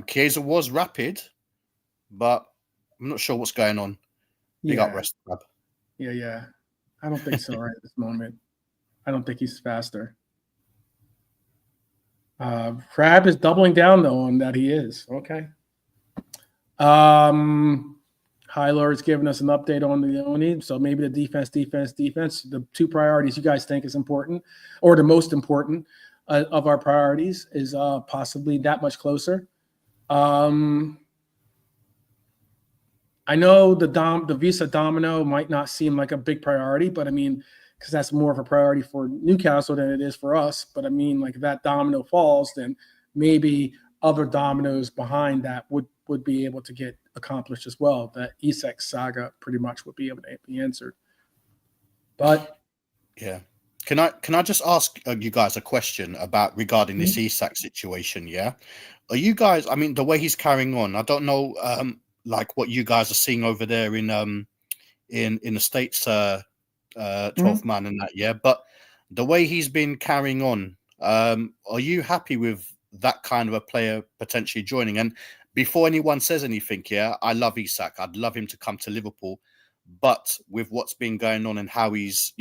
Chiesa was rapid, but I'm not sure what's going on. Big up rest crab. Yeah. I don't think so right at this moment. I don't think he's faster. Crab is doubling down though on that he is. Okay. Hyler is giving us an update on the Leoni. So maybe the defense. The two priorities you guys think is important, or the most important of our priorities, is possibly that much closer. I know the Wissa domino might not seem like a big priority, but I mean, because that's more of a priority for Newcastle than it is for us. But I mean, like if that domino falls, then maybe other dominoes behind that would be able to get accomplished as well. That Isak Saga pretty much would be able to be answered. But yeah, can I just ask you guys a question regarding this Isak situation? Yeah, are you guys? I mean, the way he's carrying on, I don't know, like what you guys are seeing over there in the States, 12th man and that. Yeah, but the way he's been carrying on, are you happy with that kind of a player potentially joining? And before anyone says anything, yeah, I love Isak. I'd love him to come to Liverpool. But with what's been going on and how he's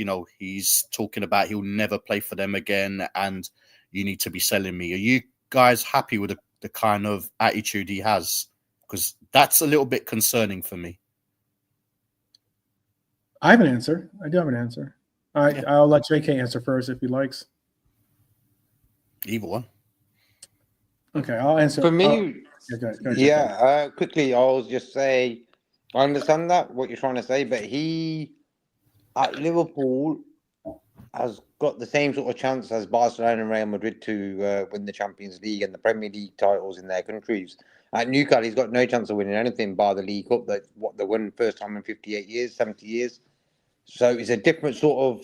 talking about he'll never play for them again and you need to be selling me. Are you guys happy with the kind of attitude he has? Because that's a little bit concerning for me. I have an answer. I do have an answer. All right, I'll let JK answer first if he likes. Either one. Okay, I'll answer. For me, go ahead. quickly, I'll just say, I understand what you're trying to say, but he, at Liverpool, has got the same sort of chance as Barcelona and Real Madrid to win the Champions League and the Premier League titles in their countries. At Newcastle, he's got no chance of winning anything bar the League Cup. That's what they won first time in 58 years, 70 years. So it's a different sort of...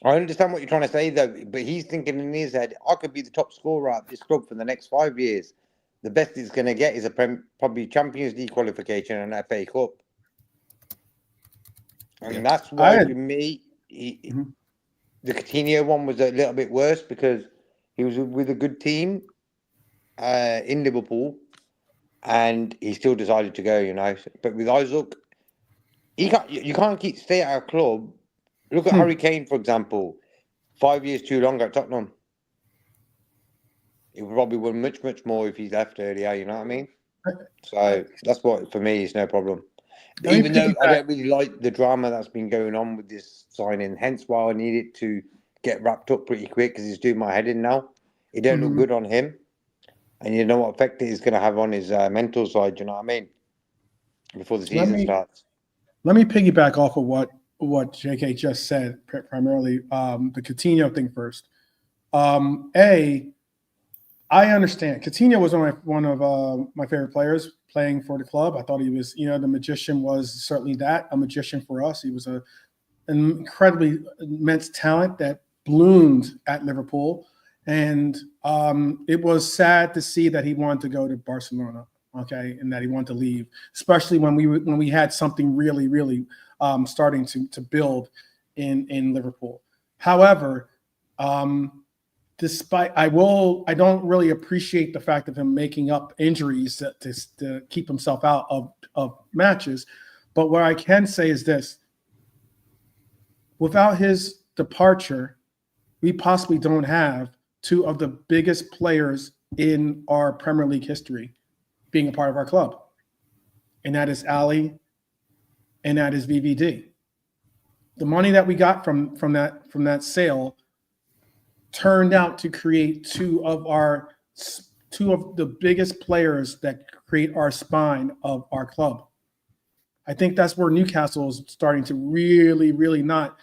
I understand what you're trying to say, though, but he's thinking in his head, I could be the top scorer at this club for the next 5 years. The best he's going to get is probably Champions League qualification and an FA Cup. And that's why, for me, the Coutinho one was a little bit worse because he was with a good team in Liverpool and he still decided to go, But with Isak, you can't stay at a club. Look at Harry Kane, for example. 5 years too long at Tottenham. He would probably win much, much more if he left earlier, you know what I mean? So that's what, for me, is no problem. Even though I don't really like the drama that's been going on with this signing, hence why I need it to get wrapped up pretty quick because he's doing my head in now. It don't look good on him. And you know what effect it is going to have on his mental side, you know what I mean? Before the season starts. Let me piggyback off of what JK just said, primarily the Coutinho thing first. I understand. Coutinho was one of my favorite players playing for the club. I thought he was, the magician was certainly a magician for us. He was an incredibly immense talent that bloomed at Liverpool. And it was sad to see that he wanted to go to Barcelona, okay, and that he wanted to leave, especially when we had something really, really starting to build in Liverpool. However, I don't really appreciate the fact of him making up injuries to keep himself out of matches, But what I can say is this. Without his departure, we possibly don't have two of the biggest players in our Premier League history being a part of our club. And that is Ali and that is VVD. The money that we got from that sale turned out to create two of the biggest players that create our spine of our club. I think that's where Newcastle is starting to really, really not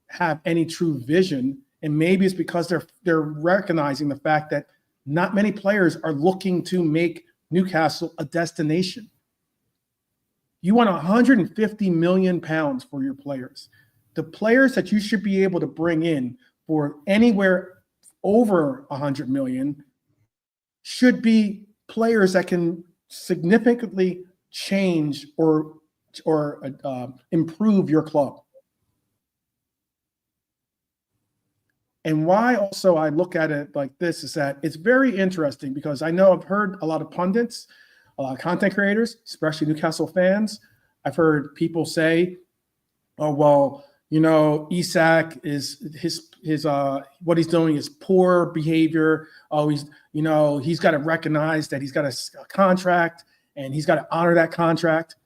have any true vision. And maybe it's because they're recognizing the fact that not many players are looking to make Newcastle a destination. You want 150 million pounds for your players. The players that you should be able to bring in for anywhere over 100 million should be players that can significantly change or improve your club. And why also I look at it like this is that it's very interesting because I know I've heard a lot of pundits, a lot of content creators, especially Newcastle fans. I've heard people say, oh, well, Isak is his what he's doing is poor behavior. Oh, he's got to recognize that he's got a contract and he's got to honor that contract.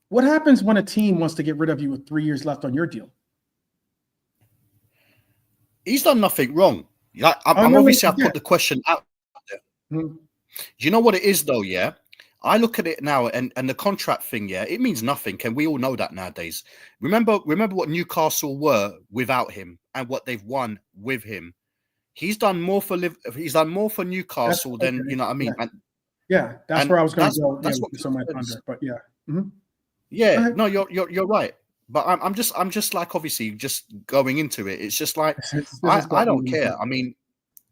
What happens when a team wants to get rid of you with 3 years left on your deal? He's done nothing wrong. I'm obviously I put the question out there. Mm-hmm. Do you know what it is though? Yeah. I look at it now and the contract thing, yeah, it means nothing. And we all know that nowadays. Remember what Newcastle were without him and what they've won with him. He's done more for Newcastle than, you know what I mean? Yeah, that's where I was going to go. That's what my thunder, but yeah. Mm-hmm. Yeah, no, you're right. But I'm just like obviously just going into it. It's just like I don't care. I mean,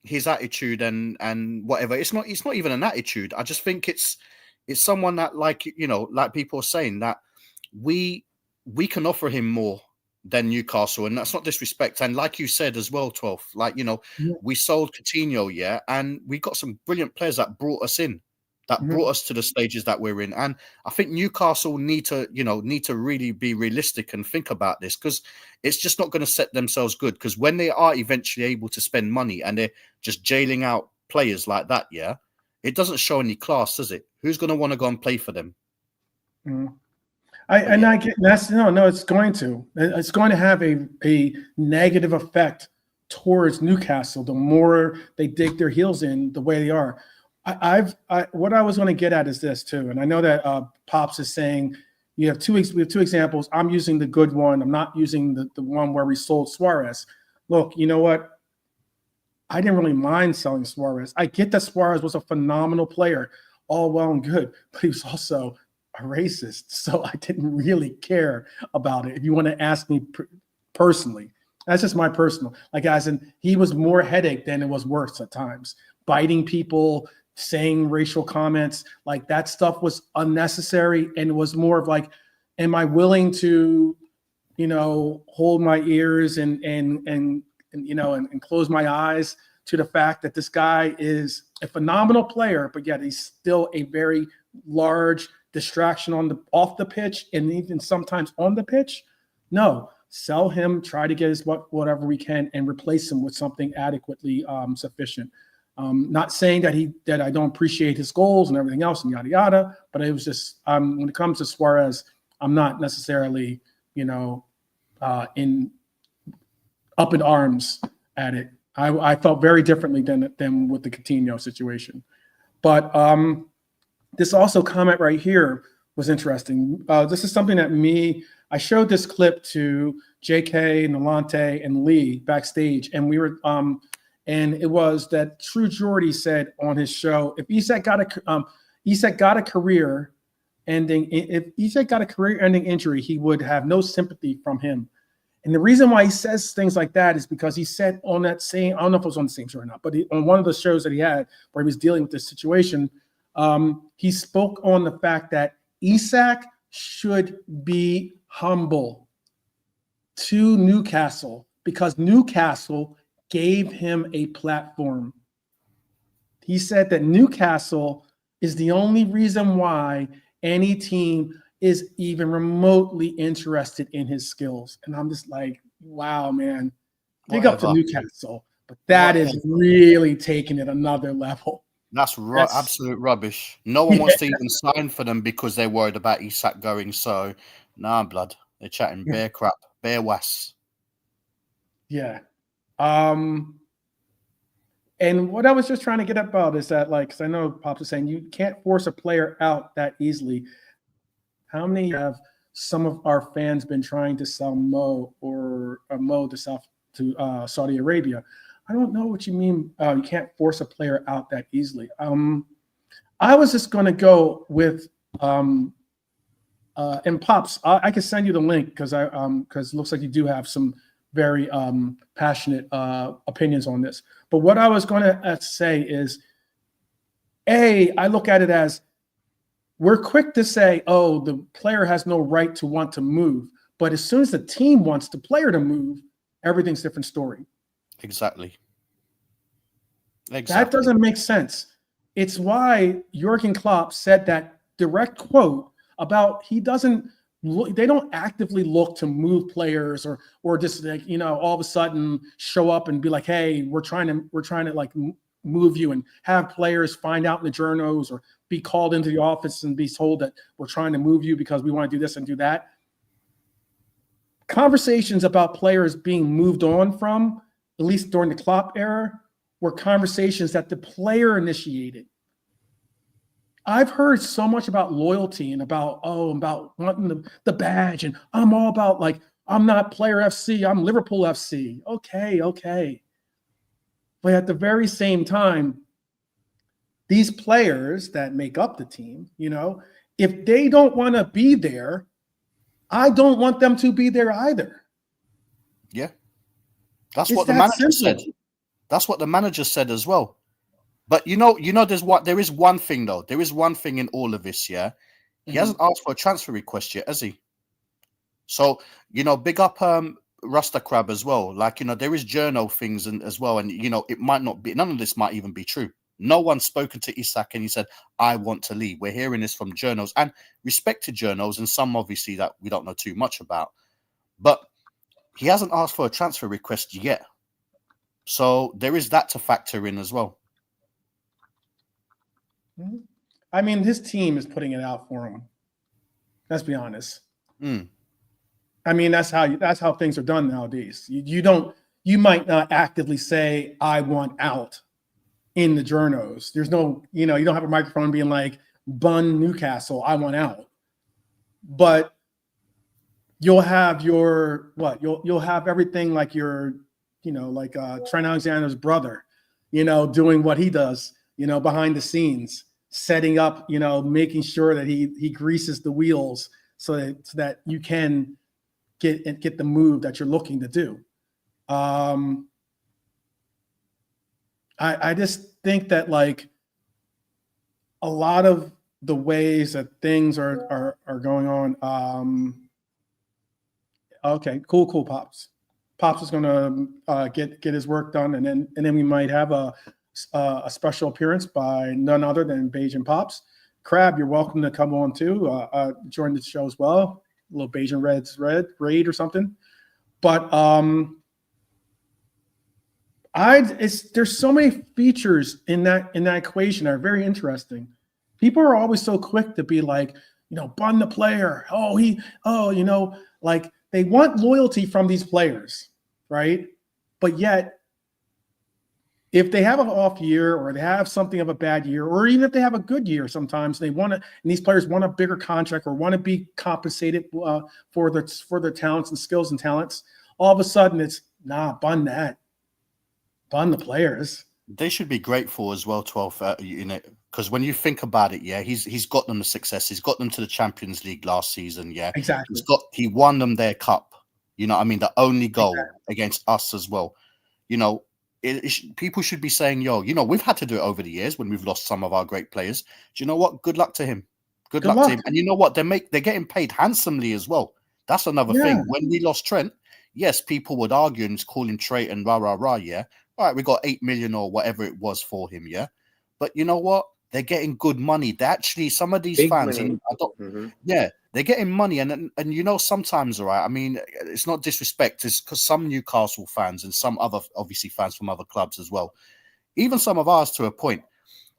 his attitude and whatever. It's not even an attitude. I just think it's someone that like people are saying that we can offer him more than Newcastle, and that's not disrespect. And like you said as well, 12, we sold Coutinho, yeah, and we got some brilliant players that brought us in. That brought us to the stages that we're in. And I think Newcastle need to really be realistic and think about this because it's just not going to set themselves good. Because when they are eventually able to spend money and they're just jailing out players like that, yeah, it doesn't show any class, does it? Who's going to want to go and play for them? Mm. I get that's no, it's going to. It's going to have a negative effect towards Newcastle the more they dig their heels in the way they are. What I was going to get at is this too, and I know that Pops is saying we have two examples. I'm using the good one. I'm not using the one where we sold Suarez. Look, you know what? I didn't really mind selling Suarez. I get that Suarez was a phenomenal player, all well and good, but he was also a racist, so I didn't really care about it. If you want to ask me personally, that's just my personal. Like, as in, he was more headache than it was worth at times, biting people, saying racial comments, like that stuff was unnecessary, and it was more of like, am I willing to, hold my ears and close my eyes to the fact that this guy is a phenomenal player, but yet he's still a very large distraction off the pitch and even sometimes on the pitch? No, sell him, try to get whatever we can and replace him with something adequately sufficient. Not saying that I don't appreciate his goals and everything else and yada yada, but it was just when it comes to Suarez, I'm not necessarily up in arms at it. I felt very differently than with the Coutinho situation. But this also comment right here was interesting. This is something that I showed this clip to JK, Nalante, and Lee backstage, and we were and it was that True Jordy said on his show, if Isak got a career-ending injury, he would have no sympathy from him. And the reason why he says things like that is because he said on that same, I don't know if it was on the same show or not, but on one of the shows that he had where he was dealing with this situation, he spoke on the fact that Isak should be humble to Newcastle because Newcastle gave him a platform. He said that Newcastle is the only reason why any team is even remotely interested in his skills. And I'm just like, wow, man. Big up to Newcastle. But that is really taking it another level. That's absolute rubbish. No one wants to even sign for them because they're worried about Isak going. So, nah, blood. They're chatting bare crap, bare was. Yeah. And what I was just trying to get about is that, like, because I know Pops was saying you can't force a player out that easily. How many have some of our fans been trying to sell Mo to Saudi Arabia? I don't know what you mean. You can't force a player out that easily. I was just going to go with and Pops. I can send you the link because it looks like you do have some very passionate opinions on this. But what I was going to say is, I look at it as we're quick to say, oh, the player has no right to want to move. But as soon as the team wants the player to move, everything's a different story. Exactly. That doesn't make sense. It's why Jurgen Klopp said that direct quote about they don't actively look to move players or just like, all of a sudden show up and be like, hey, we're trying to like move you, and have players find out in the journals or be called into the office and be told that we're trying to move you because we want to do this and do that. Conversations about players being moved on from, at least during the Klopp era, were conversations that the player initiated. I've heard so much about loyalty and about wanting the badge, and I'm all about, like, I'm not Player FC, I'm Liverpool FC. Okay. But at the very same time, these players that make up the team, if they don't want to be there, I don't want them to be there either. Yeah. That's what the manager said. That's what the manager said as well. But there is one thing though. There is one thing in all of this, yeah. He hasn't asked for a transfer request yet, has he? So, big up Rasta Crab as well. Like, there is journal things as well, and it might not be, none of this might even be true. No one's spoken to Isak and he said, I want to leave. We're hearing this from journals and respected journals, and some obviously that we don't know too much about. But he hasn't asked for a transfer request yet. So there is that to factor in as well. I mean, his team is putting it out for him. Let's be honest. I mean, that's how things are done nowadays. You might not actively say, I want out in the journos. There's no, you don't have a microphone being like, bun Newcastle, I want out. But you'll have you'll have everything like your, like Trent Alexander's brother, doing what he does, behind the scenes, setting up, making sure that he greases the wheels so that you can get the move that you're looking to do. I just think that, like, a lot of the ways that things are going on. Okay, cool, Pops. Pops is going to get his work done, and then we might have a special appearance by none other than Bajan Pops. Crab, you're welcome to come on too. Join the show as well. A little Bajan Reds raid or something. But there's so many features in that equation that are very interesting. People are always so quick to be like, bun the player. Like, they want loyalty from these players, right? But yet, if they have an off year or they have something of a bad year, or even if they have a good year, sometimes and these players want a bigger contract or want to be compensated for their talents and skills and talents, all of a sudden it's, bun that. Bun the players. They should be grateful as well, 12, because when you think about it, yeah, he's got them the success. He's got them to the Champions League last season, yeah. Exactly. He won them their cup. The only goal against us as well. People should be saying, we've had to do it over the years when we've lost some of our great players. Do you know what? Good luck to him. Good luck to him. And you know what? They're getting paid handsomely as well. That's another thing. When we lost Trent, yes, people would argue and call him trait and rah, yeah. All right, we got 8 million or whatever it was for him, yeah. But you know what? they're getting good money. They actually, some of these Big fans, money. and I don't, yeah, they're getting money, and you know, sometimes, all right. I mean, it's not disrespect, it's because some Newcastle fans and some other, obviously, fans from other clubs as well, even some of ours to a point,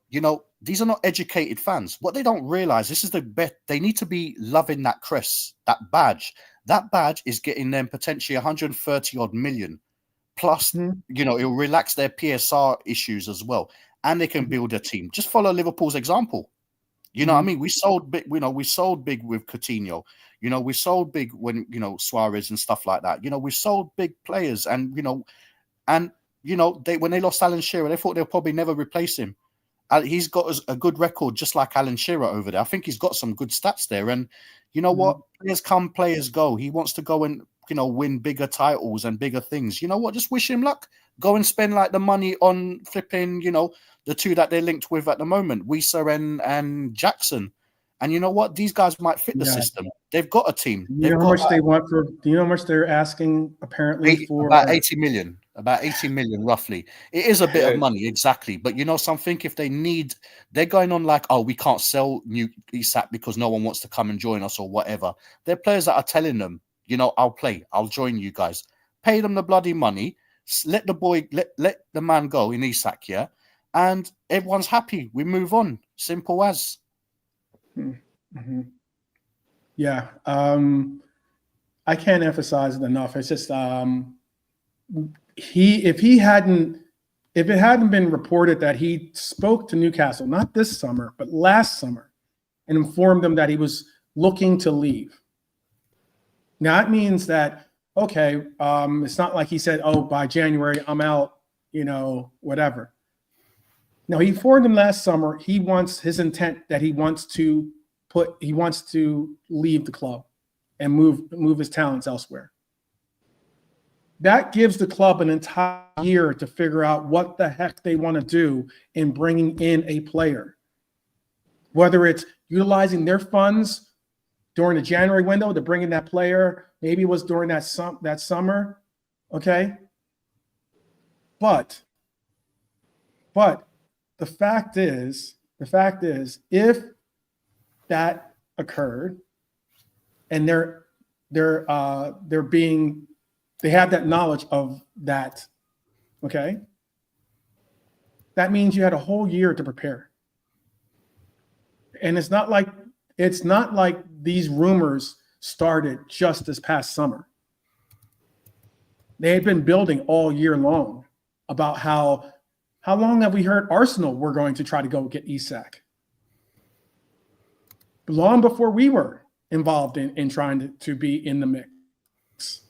you know, these are not educated fans. What they don't realize, this is the best. They need to be loving that crest, that badge. That badge is getting them potentially 130 odd million. Plus, you know, it'll relax their PSR issues as well, and they can build a team. Just follow Liverpool's example. You know what I mean? We sold big, you know, we sold big with Coutinho. You know, we sold big when, you know, Suarez and stuff like that. You know, we sold big players, and they, when they lost Alan Shearer, they thought they'll probably never replace him. He's got a good record, just like Alan Shearer over there. I think he's got some good stats there. And you know what? Players come, players go. He wants to go and, you know, win bigger titles and bigger things. You know what? Just wish him luck. Go and spend like the money on flipping, you know, the two that they're linked with at the moment, Wissa and Jackson. And you know what? These guys might fit the system. They've got a team. Do you know how much they want for? Do you know how much they're asking apparently for? About 80 million. About 80 million, roughly. It is a bit of money, exactly. But you know something? If they need, they're going on like, oh, we can't sell new Isak because no one wants to come and join us or whatever. They're players that are telling them, you know, I'll play, I'll join you guys. Pay them the bloody money. Let the boy, let the man go in Isak, yeah, and everyone's happy. We move on. Simple as. Yeah, I can't emphasize it enough. It's just if it hadn't been reported that he spoke to Newcastle, not this summer but last summer, and informed them that he was looking to leave. Now that means that, okay, it's not like he said, oh, by January I'm out, you know, whatever. No, he informed them last summer he wants his intent that he wants to leave the club and move his talents elsewhere. That gives the club an entire year to figure out what the heck they want to do in bringing in a player. Whether it's utilizing their funds during the January window to bring in that player, maybe it was during that summer, okay? But the fact is, if that occurred, and they have that knowledge of that, okay? That means you had a whole year to prepare. And it's not like these rumors started just this past summer. They had been building all year long about how long have we heard Arsenal were going to try to go get Isak? Long before we were involved in trying to be in the mix.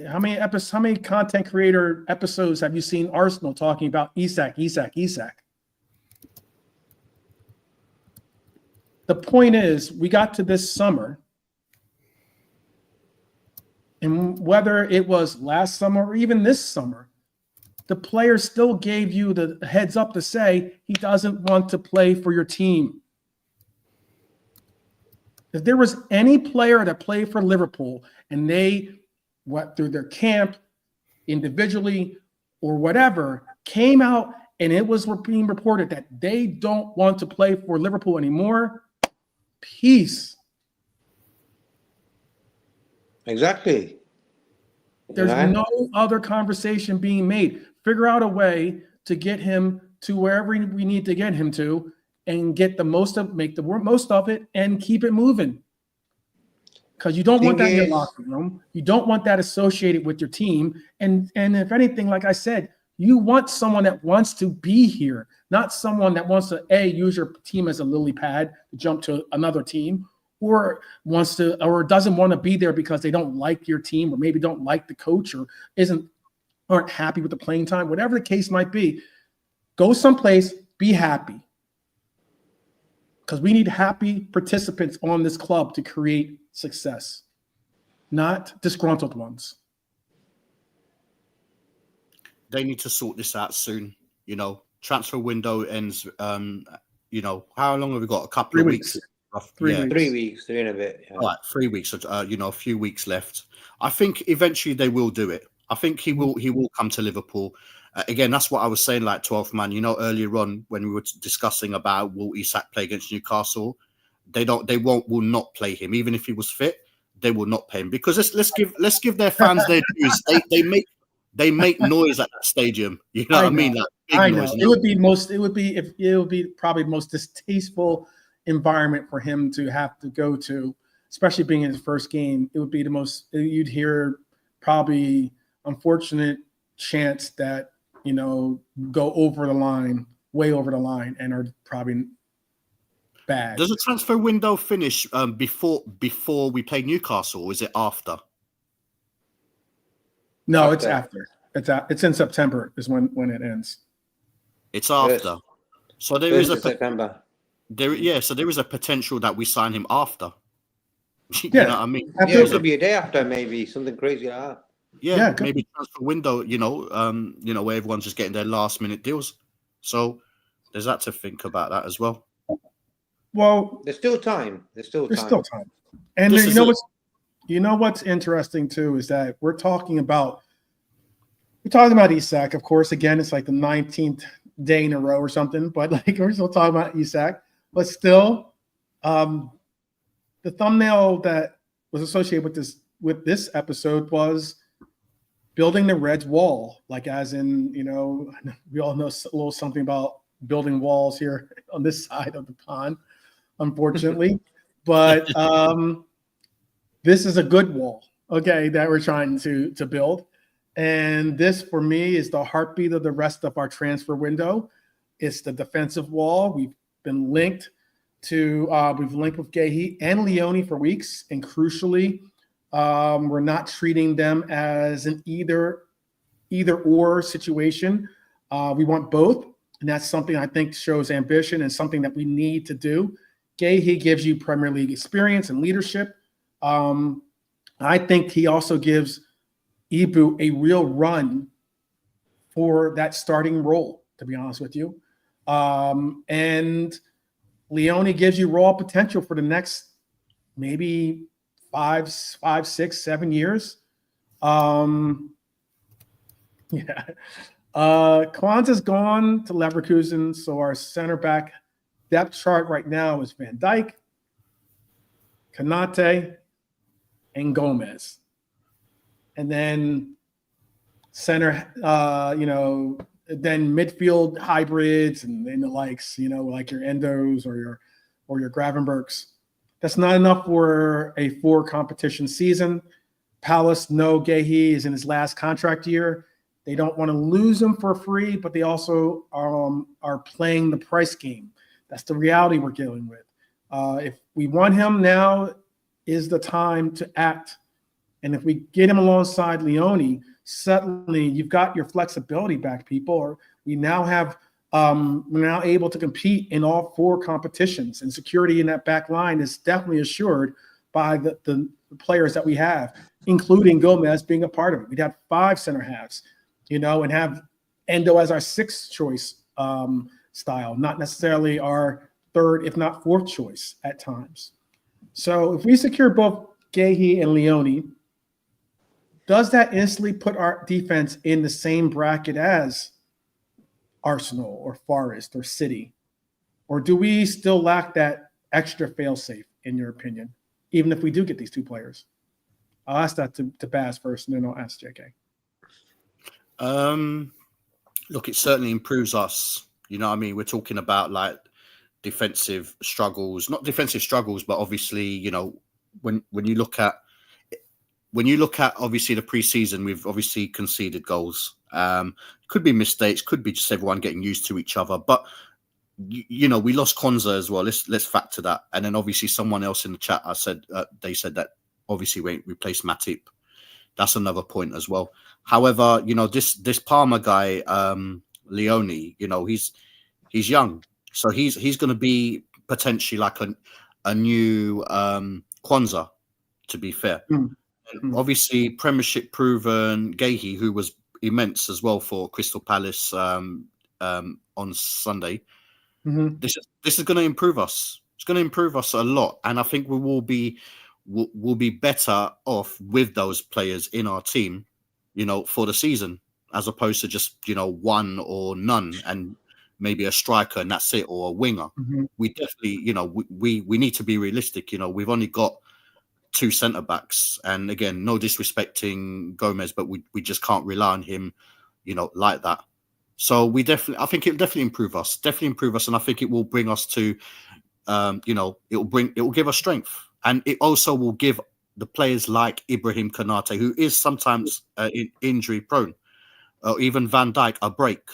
How many content creator episodes have you seen Arsenal talking about Isak? The point is, we got to this summer, and whether it was last summer or even this summer, the player still gave you the heads up to say he doesn't want to play for your team. If there was any player that played for Liverpool and they went through their camp individually or whatever, came out and it was being reported that they don't want to play for Liverpool anymore, peace. Exactly. There's no other conversation being made. Figure out a way to get him to wherever we need to get him to, and make the most of it and keep it moving. Because you don't want that in your locker room. You don't want that associated with your team. And if anything, like I said, you want someone that wants to be here, not someone that wants to use your team as a lily pad to jump to another team, or doesn't want to be there because they don't like your team, or maybe don't like the coach, or aren't happy with the playing time. Whatever the case might be, go someplace, be happy. Because we need happy participants on this club to create success, not disgruntled ones. They need to sort this out soon. You know, transfer window ends. You know, how long have we got? A couple of weeks. 3 weeks, 3 and a bit. Yeah. All right, 3 weeks. You know, a few weeks left. I think eventually they will do it. I think he will come to Liverpool. Again, that's what I was saying, like 12th man. Earlier on when we were discussing about will Isak play against Newcastle, will not play him, even if he was fit. They will not pay him because let's give their fans their dues. They make noise at that stadium. You know what I mean? Like big noise. It would be probably the most distasteful environment for him to have to go to, especially being in his first game. It would be the most, you'd hear probably unfortunate chants that, go over the line, way over the line, and are probably bad. Does the transfer window finish before we play Newcastle, or is it after? No, it's after. It's in September is when it ends. It's after. So there is a September. So there is a potential that we sign him after. You Yeah. know what I mean? Yeah, it could be a day after, maybe something crazy like that. Yeah, maybe transfer window. Where everyone's just getting their last minute deals. So there's that to think about that as well. Well, there's still time. There's still time. And what's interesting too is that we're talking about Isak. Of course, again, it's like the 19th day in a row or something. But like we're still talking about Isak. But still, the thumbnail that was associated with this episode was building the Reds wall. Like as in, we all know a little something about building walls here on this side of the pond, unfortunately. But this is a good wall, okay, that we're trying to build. And this, for me, is the heartbeat of the rest of our transfer window. It's the defensive wall. We've linked with Guehi and Leoni for weeks. And crucially, we're not treating them as an either or situation. We want both. And that's something I think shows ambition and something that we need to do. Guehi gives you Premier League experience and leadership. I think he also gives Ibu a real run for that starting role, to be honest with you. And Leoni gives you raw potential for the next maybe 5, 6, 7 years. Kwanzaa's gone to Leverkusen, so our center back depth chart right now is Van Dijk, Konate, and Gomez. And then center, then midfield hybrids and the likes, like your Endos or your Gravenberchs. That's not enough for a 4 competition season. Palace know Guehi is in his last contract year. They don't want to lose him for free, but they also are playing the price game. That's the reality we're dealing with. If we want him, now is the time to act. And if we get him alongside Leoni, suddenly you've got your flexibility back, people. Or we now have we're now able to compete in all 4 competitions, and security in that back line is definitely assured by the players that we have, including Gomez being a part of it. We'd have 5 center halves, and have Endo as our 6th choice style, not necessarily our 3rd, if not 4th choice at times. So if we secure both Guehi and Leoni, does that instantly put our defense in the same bracket as Arsenal or Forest or City? Or do we still lack that extra fail-safe, in your opinion, even if we do get these 2 players? I'll ask that to Baz first, and then I'll ask JK. Look, it certainly improves us. You know what I mean? We're talking about like defensive struggles, not defensive struggles, but obviously, when you look at obviously the preseason, we've obviously conceded goals. Could be mistakes, could be just everyone getting used to each other. But we lost Konza as well. Let's factor that. And then obviously someone else in the chat, they said that obviously we replaced Matip. That's another point as well. However, this Palmer guy, Leoni, he's young, so he's going to be potentially like a new Kwanzaa, to be fair. Mm-hmm. Obviously, Premiership proven Guehi, who was immense as well for Crystal Palace on Sunday. Mm-hmm. This is going to improve us. It's going to improve us a lot, and I think we will be better off with those players in our team, for the season. as opposed to just, one or none and maybe a striker and that's it, or a winger. We definitely, we need to be realistic. We've only got 2 centre backs, and again, no disrespecting Gomez, but we just can't rely on him, like that. So I think it'll definitely improve us, and I think it will bring us to, it will give us strength, and it also will give the players like Ibrahim Konate, who is sometimes injury prone, or even Van Dijk, a break.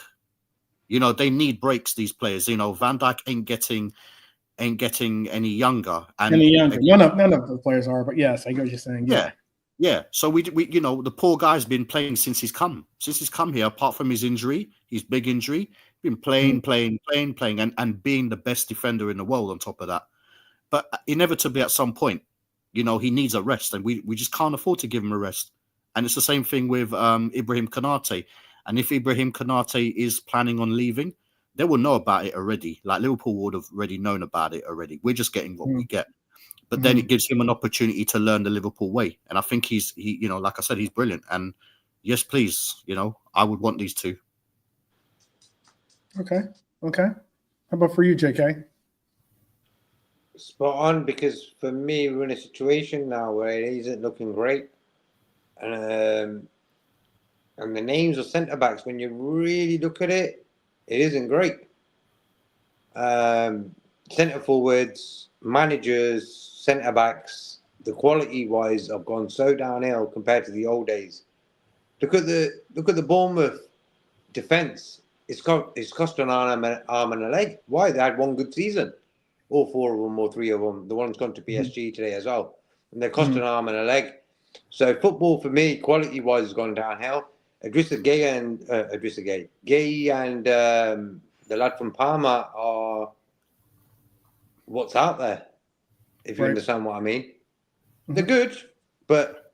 They need breaks, these players. Van Dijk ain't getting any younger. None of the players are, but yes, I get what you're saying. Yeah. So we the poor guy's been playing since he's come here. Apart from his injury, his big injury, been playing, and being the best defender in the world on top of that. But inevitably, at some point, he needs a rest, and we just can't afford to give him a rest. And it's the same thing with Ibrahim Konate. And if Ibrahim Konate is planning on leaving, they will know about it already. Like Liverpool would have already known about it already. We're just getting what we get. But then it gives him an opportunity to learn the Liverpool way. And I think he, like I said, he's brilliant. And yes, please, I would want these 2. Okay. How about for you, JK? Spot on, because for me, we're in a situation now where it isn't looking great. And the names of centre-backs, when you really look at it, it isn't great. Centre-forwards, managers, centre-backs, the quality-wise have gone so downhill compared to the old days. Look at the Bournemouth defence. It's cost an arm and a leg. Why? They had one good season. All 4 of them or 3 of them. The one's gone to PSG today as well. And they cost an arm and a leg. So football, for me, quality-wise, has gone downhill. Guehi and the lad from Parma are what's out there, if you understand what I mean. They're good, but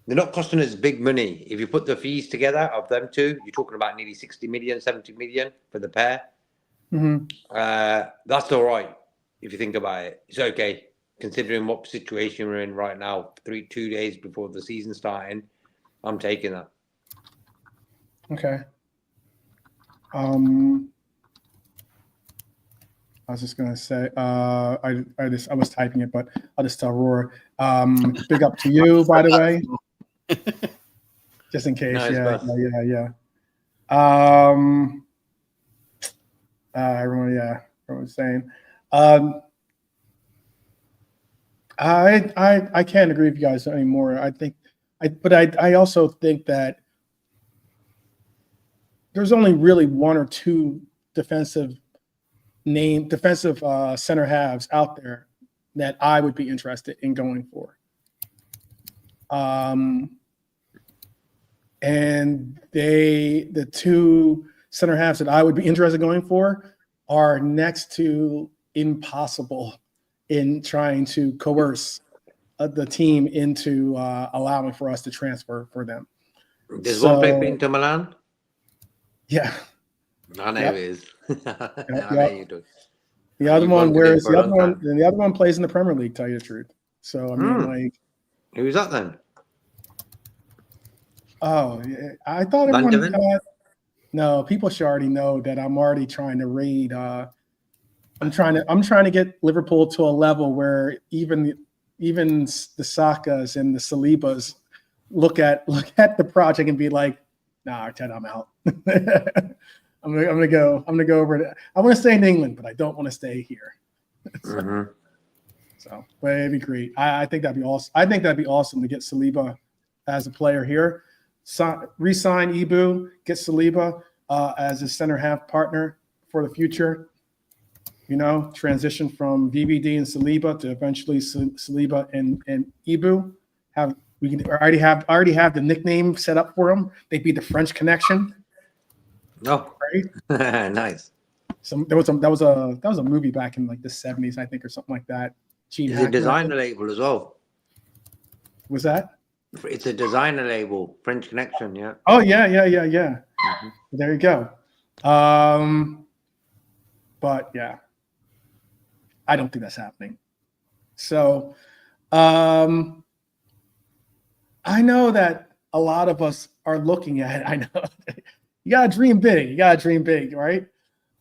they're not costing us big money. If you put the fees together of them 2, you're talking about nearly 60 million, 70 million for the pair. That's all right, if you think about it. It's okay, considering what situation we're in right now, 2 days before the season starting. I'm taking that. Okay. I was just gonna say, I was typing it, but I'll just tell Roar. Big up to you, by the way, just in case. Nice, yeah. Everyone's saying. I can't agree with you guys anymore. I also think that there's only really 1 or 2 defensive center halves out there that I would be interested in going for. And the 2 center halves that I would be interested in going for are next to impossible in trying to coerce the team into allowing for us to transfer for them. There's one play for Inter Milan. Yeah. I know it is. I know you do. The other one, whereas the other one, and the other one plays in the Premier League, tell you the truth. So I mean, who's that then? Oh, I thought everyone. No, people should already know that I'm already trying to raid. I'm trying to get Liverpool to a level where even the Sakas and the Salibas look at the project and be like, "Nah, Arteta, I'm out. I'm gonna go over to. I want to stay in England, but I don't want to stay here." So, but it'd be great. I think that'd be awesome. I think that'd be awesome to get Saliba as a player here. Resign Ibu, get Saliba as a center half partner for the future. Transition from VVD and Saliba to eventually Saliba and Ibu. I already have the nickname set up for them. They'd be the French Connection. Oh, right, nice. So that was a movie back in like the 70s, I think, or something like that. It's a designer label as well. Was that? It's a designer label, French Connection, yeah. Oh yeah. There you go. But yeah, I don't think that's happening. So I know that a lot of us are looking at. I know you gotta dream big. You gotta dream big, right?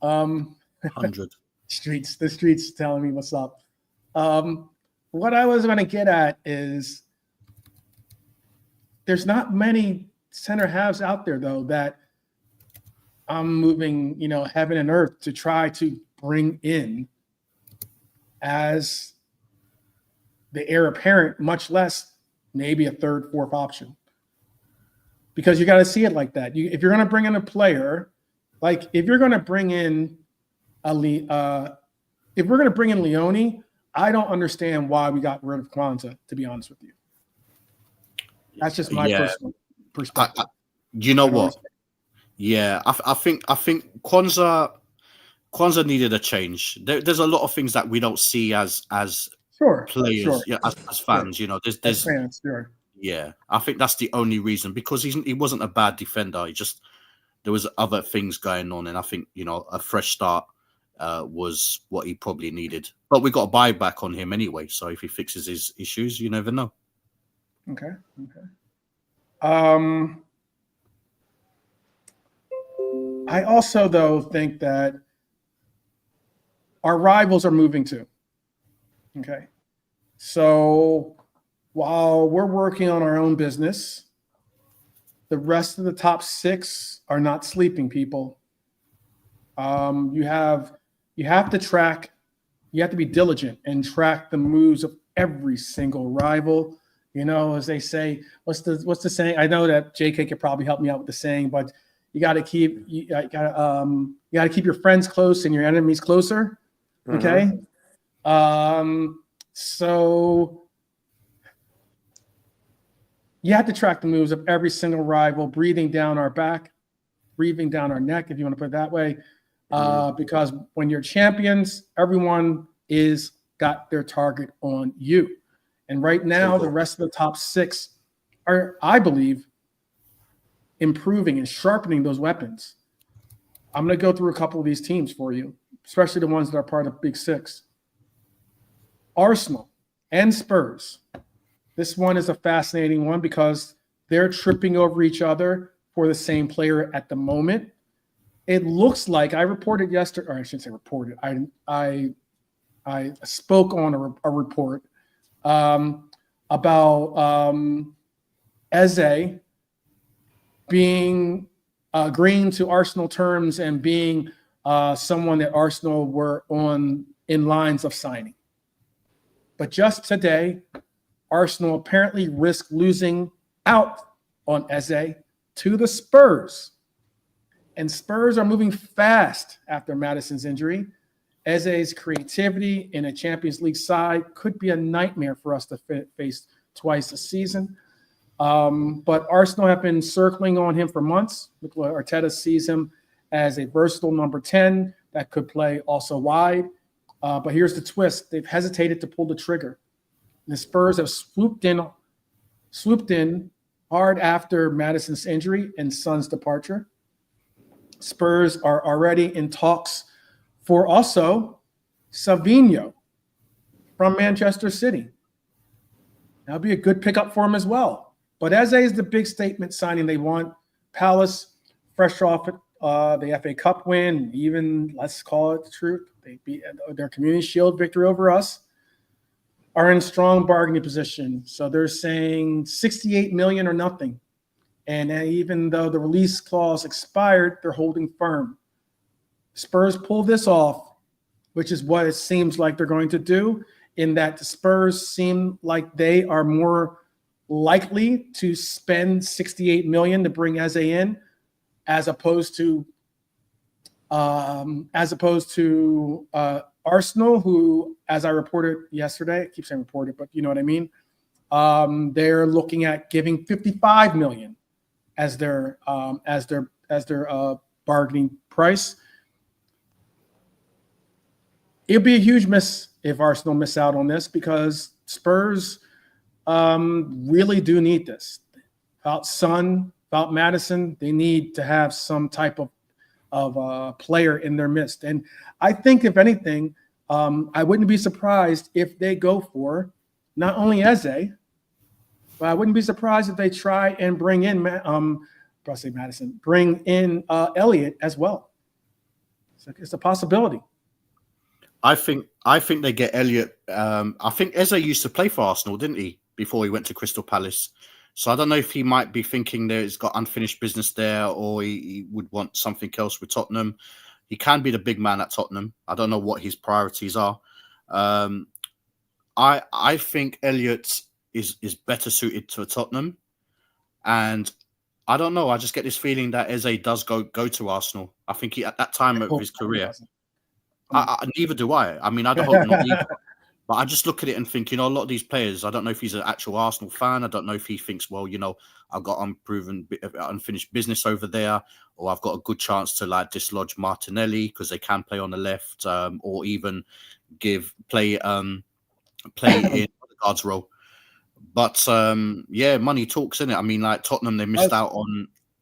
100. The streets telling me what's up. What I was going to get at is there's not many center halves out there, though, that I'm moving, heaven and earth to try to bring in as the heir apparent, much less maybe a third, fourth option. Because you got to see it like that. If you're going to bring in a player, like if you're going to bring in if we're going to bring in Leoni, I don't understand why we got rid of Kwanzaa, to be honest with you. That's just my personal perspective. You know what? Yeah, I think Kwanzaa needed a change. There's a lot of things that we don't see as players, as fans. There's fans, sure. Yeah, I think that's the only reason, because he wasn't a bad defender. There was other things going on, and I think a fresh start was what he probably needed. But we got a buyback on him anyway, so if he fixes his issues, you never know. Okay. I also, though, think that our rivals are moving too. Okay. So while we're working on our own business, the rest of the top 6 are not sleeping, people. You have to be diligent and track the moves of every single rival. As they say, what's the saying? I know that JK could probably help me out with the saying, but you got to keep your friends close and your enemies closer. Okay. So you have to track the moves of every single rival, breathing down our back, breathing down our neck, if you want to put it that way. Because when you're champions, everyone is got their target on you. And right now, the rest of the top 6 are, I believe, improving and sharpening those weapons. I'm going to go through a couple of these teams for you, especially the ones that are part of Big 6. Arsenal and Spurs. This one is a fascinating one because they're tripping over each other for the same player at the moment. It looks like I reported yesterday, or I shouldn't say reported. I spoke on a report about Eze being agreeing to Arsenal terms and being someone that Arsenal were in lines of signing. But just today, Arsenal apparently risked losing out on Eze to the Spurs. And Spurs are moving fast after Maddison's injury. Eze's creativity in a Champions League side could be a nightmare for us to face twice a season. But Arsenal have been circling on him for months. Arteta sees him as a versatile number 10 that could play also wide. But here's the twist. They've hesitated to pull the trigger. The Spurs have swooped in hard after Maddison's injury and Son's departure. Spurs are already in talks for also Savinho from Manchester City. That'll be a good pickup for him as well. But Eze is the big statement signing they want. Palace, fresh off the FA Cup win, even, let's call it the truth, they beat their Community Shield victory over us, are in strong bargaining position. So they're saying 68 million or nothing. And even though the release clause expired, they're holding firm. Spurs pull this off, which is what it seems like they're going to do, in that the Spurs seem like they are more likely to spend 68 million to bring Eze in, as opposed to Arsenal, who, as I reported yesterday, I keep saying reported, but you know what I mean. They're looking at giving 55 million as their bargaining price. It'll be a huge miss if Arsenal miss out on this, because Spurs really do need this. Without Son, without Maddison, they need to have some type of player in their midst. And I think, if anything, I wouldn't be surprised if they go for not only Eze, But I wouldn't be surprised if they try and bring in bring in Elliott as well. It's a possibility. I think they get Elliott. I think Eze used to play for Arsenal, didn't he, before he went to Crystal Palace? So I don't know if he might be thinking that he's got unfinished business there, or he would want something else with Tottenham. He can be the big man at Tottenham. I don't know what his priorities are. I think Elliott is better suited to Tottenham, and I don't know. I just get this feeling that Eze does go to Arsenal. I think he, at that time of his career. Neither do I. I mean, I don't hope not either. But I just look at it and think, a lot of these players, I don't know if he's an actual Arsenal fan. I don't know if he thinks, well, I've got unfinished business over there, or I've got a good chance to dislodge Martinelli because they can play on the left, or even play in the guards role. But money talks, innit? I mean, Tottenham, they missed out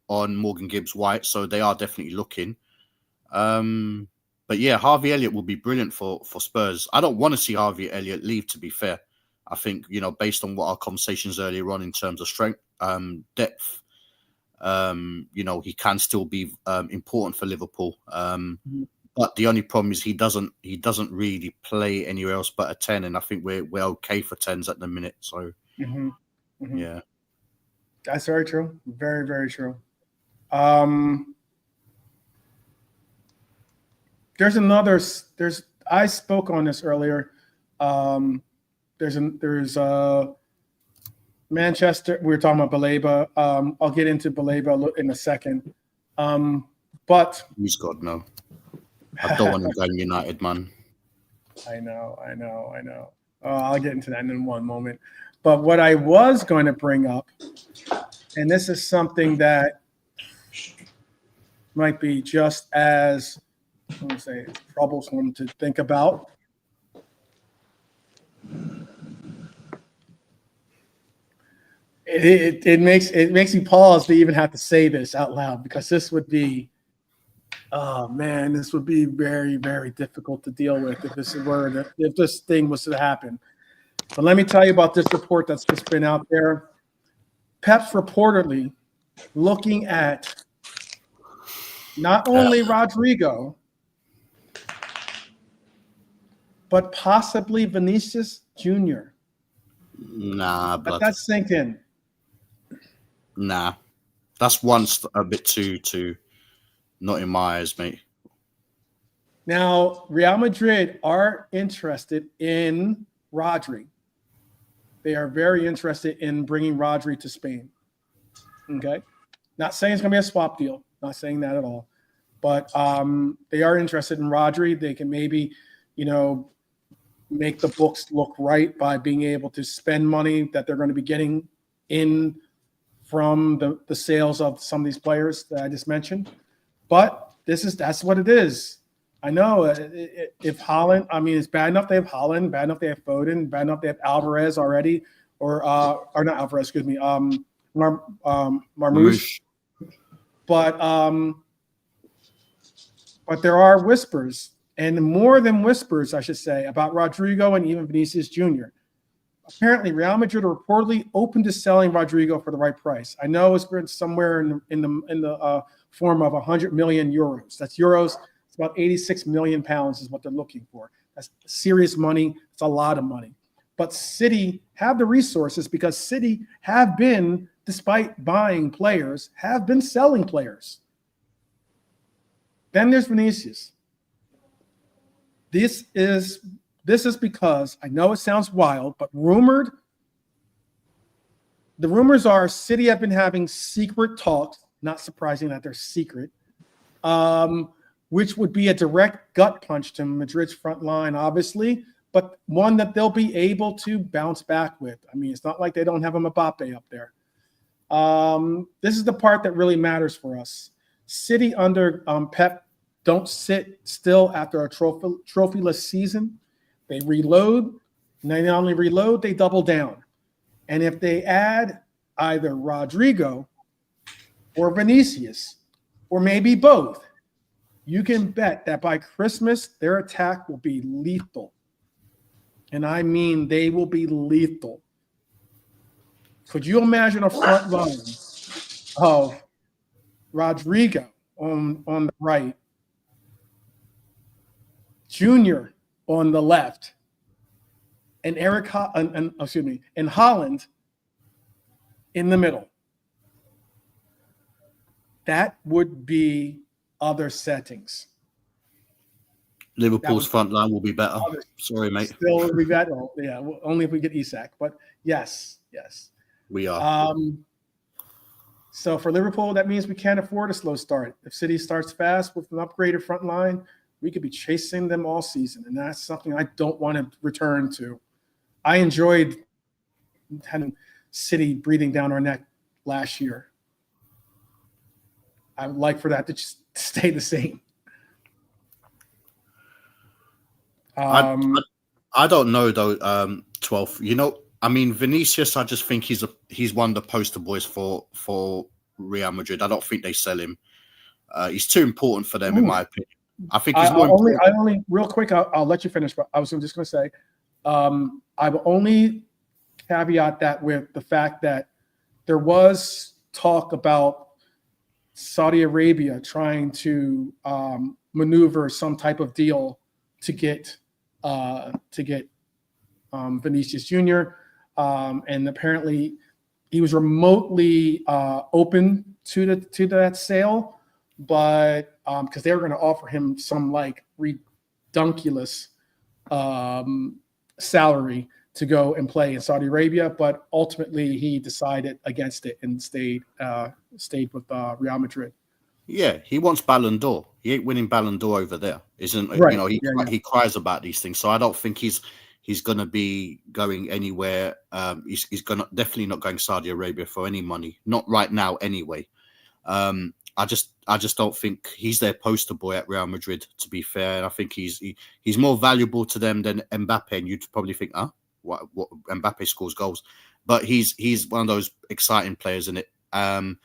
on Morgan Gibbs-White, so they are definitely looking. But yeah, Harvey Elliott will be brilliant for Spurs. I don't want to see Harvey Elliott leave, to be fair. I think, based on what our conversations earlier on in terms of strength, depth, he can still be important for Liverpool. But the only problem is he doesn't really play anywhere else but a 10, and I think we're okay for 10s at the minute. So yeah. That's very true. Very, very true. I spoke on this earlier. There's Manchester. We were talking about Baleba. I'll get into Baleba in a second. But please God, no. I don't want to go United, man. I know. I'll get into that in one moment. But what I was going to bring up, and this is something that might be just as troublesome to think about. It makes me pause to even have to say this out loud, because this would be, this would be very, very difficult to deal with if this thing was to happen. But let me tell you about this report that's just been out there. Pep's reportedly looking at not only Rodrigo, but possibly Vinicius Jr. Nah, but that's sinking. Nah, that's a bit too not in my eyes, mate. Now, Real Madrid are interested in Rodri. They are very interested in bringing Rodri to Spain. Okay, not saying it's going to be a swap deal. Not saying that at all. But they are interested in Rodri. They can maybe, make the books look right by being able to spend money that they're going to be getting in from the sales of some of these players that I just mentioned. But that's what it is. I know if Haaland, it's bad enough they have Haaland, bad enough they have Foden, bad enough they have Alvarez already, or not Alvarez, excuse me, Marmoush. But there are whispers, and more than whispers, I should say, about Rodrigo and even Vinicius Jr. Apparently, Real Madrid are reportedly open to selling Rodrigo for the right price. I know it's been somewhere in the form of 100 million euros. That's euros. It's about 86 million pounds is what they're looking for. That's serious money. It's a lot of money. But City have the resources, because City have been, despite buying players, have been selling players. Then there's Vinicius. This is because, I know it sounds wild, but the rumors are City have been having secret talks, not surprising that they're secret, which would be a direct gut punch to Madrid's front line, obviously, but one that they'll be able to bounce back with. It's not like they don't have a Mbappe up there. This is the part that really matters for us. City under Pep don't sit still after a trophyless season. They reload. And they not only reload, they double down. And if they add either Rodrigo or Vinicius, or maybe both, you can bet that by Christmas, their attack will be lethal. And I mean, they will be lethal. Could you imagine a front line of Rodrigo on the right, Junior on the left, and and Holland in the middle? That would be other settings. Liverpool's front line will be better. Sorry, mate. Still will be better. Yeah, only if we get Isak. But yes. We are. So for Liverpool, that means we can't afford a slow start. If City starts fast with an upgraded front line, we could be chasing them all season, and that's something I don't want to return to. I enjoyed having City breathing down our neck last year. I would like for that to just stay the same. I don't know though. 12. You know, I mean, Vinicius. I just think he's one of the poster boys for Real Madrid. I don't think they sell him. He's too important for them, in my opinion. I think he's more. I only real quick. I'll let you finish. But I was just going to say, I will only caveat that with the fact that there was talk about Saudi Arabia trying to maneuver some type of deal to get Vinicius Jr. And apparently he was remotely open to that sale, but because they were going to offer him some like redunculous salary to go and play in Saudi Arabia, but ultimately he decided against it and stayed with Real Madrid. Yeah, he wants Ballon d'Or. He ain't winning Ballon d'Or over there, isn't? Right. You know, he cries about these things. So I don't think he's going to be going anywhere. He's definitely not going Saudi Arabia for any money. Not right now, anyway. I just don't think he's their poster boy at Real Madrid. To be fair, and I think he's more valuable to them than Mbappe. And you'd probably think, what Mbappe scores goals, but he's one of those exciting players in it. And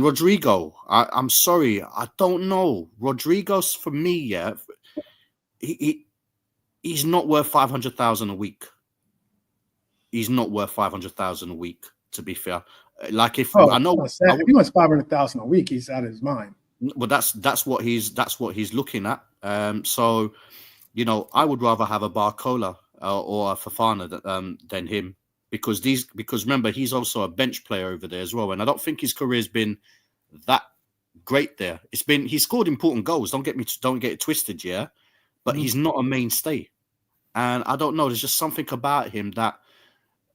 Rodrigo, I'm sorry, I don't know. Rodrigo's for me, yeah, he's not worth 500,000 a week. He's not worth 500,000 a week. To be fair, like if I know if he wants 500,000 a week, he's out of his mind. Well, that's what he's looking at. So, you know, I would rather have a Barcola or a Fofana than him. Because remember, he's also a bench player over there as well, and I don't think his career's been that great there. He's scored important goals. Don't get it twisted, yeah, but he's not a mainstay, and I don't know. There's just something about him that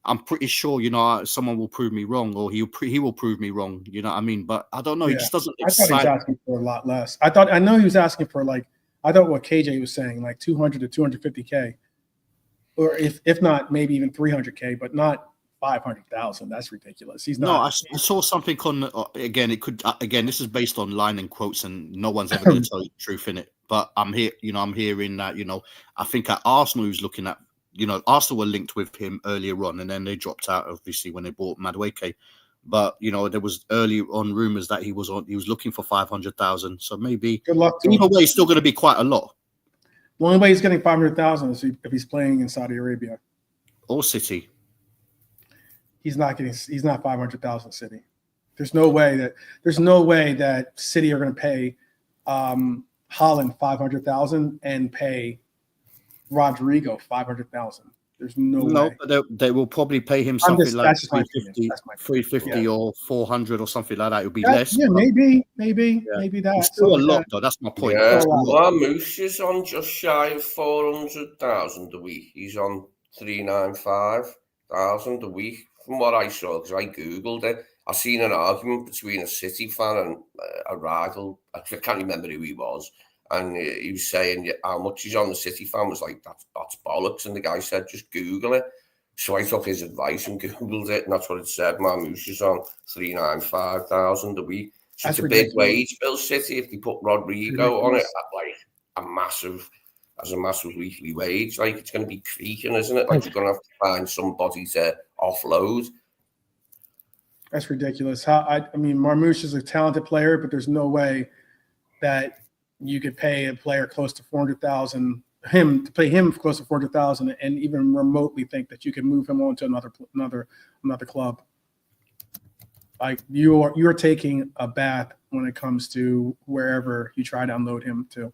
I'm pretty sure, you know, someone will prove me wrong, or he will prove me wrong. You know what I mean? But I don't know. He just doesn't excite. I thought he was asking for a lot less. I know he was asking for I thought what KJ was saying, like 200 to 250K. Or if not, maybe even 300K, but not 500,000. That's ridiculous. He's not. No, I saw something on again. This is based on line and quotes, and no one's ever going to tell you the truth in it. But I'm hearing that, you know, I think at Arsenal, who's looking at, you know, Arsenal were linked with him earlier on, and then they dropped out, obviously, when they bought Madueke. But you know, there was early on rumors that he was looking for 500,000. So maybe good luck. Either way, it's still going to be quite a lot. The only way he's getting 500,000 is if he's playing in Saudi Arabia or City. He's not 500,000 City. There's no way that City are going to pay Holland 500,000 and pay Rodrigo 500,000. There's no way. But they will probably pay him something like 350 or 400 or something like that. It would be less. Yeah, maybe that. It's still a lot, though. That's my point. Yeah, Marmouche is on just shy of 400,000 a week. He's on 395,000 a week, from what I saw, because I googled it. I seen an argument between a City fan and a rival. I can't remember who he was. And he was saying how much he's on. The City fan was like, that's bollocks. And the guy said, just Google it. So I took his advice and Googled it. And that's what it said. Marmouche is on 395,000 a week. So it's a big wage bill, City, if they put Rodrigo on it at like a massive weekly wage. Like, it's going to be creaking, isn't it? Like, you're going to have to find somebody to offload. That's ridiculous. I mean, Marmouche is a talented player, but there's no way that you could pay a player close to 400,000, him close to 400,000, and even remotely think that you can move him on to another club. like you're taking a bath when it comes to wherever you try to unload him to,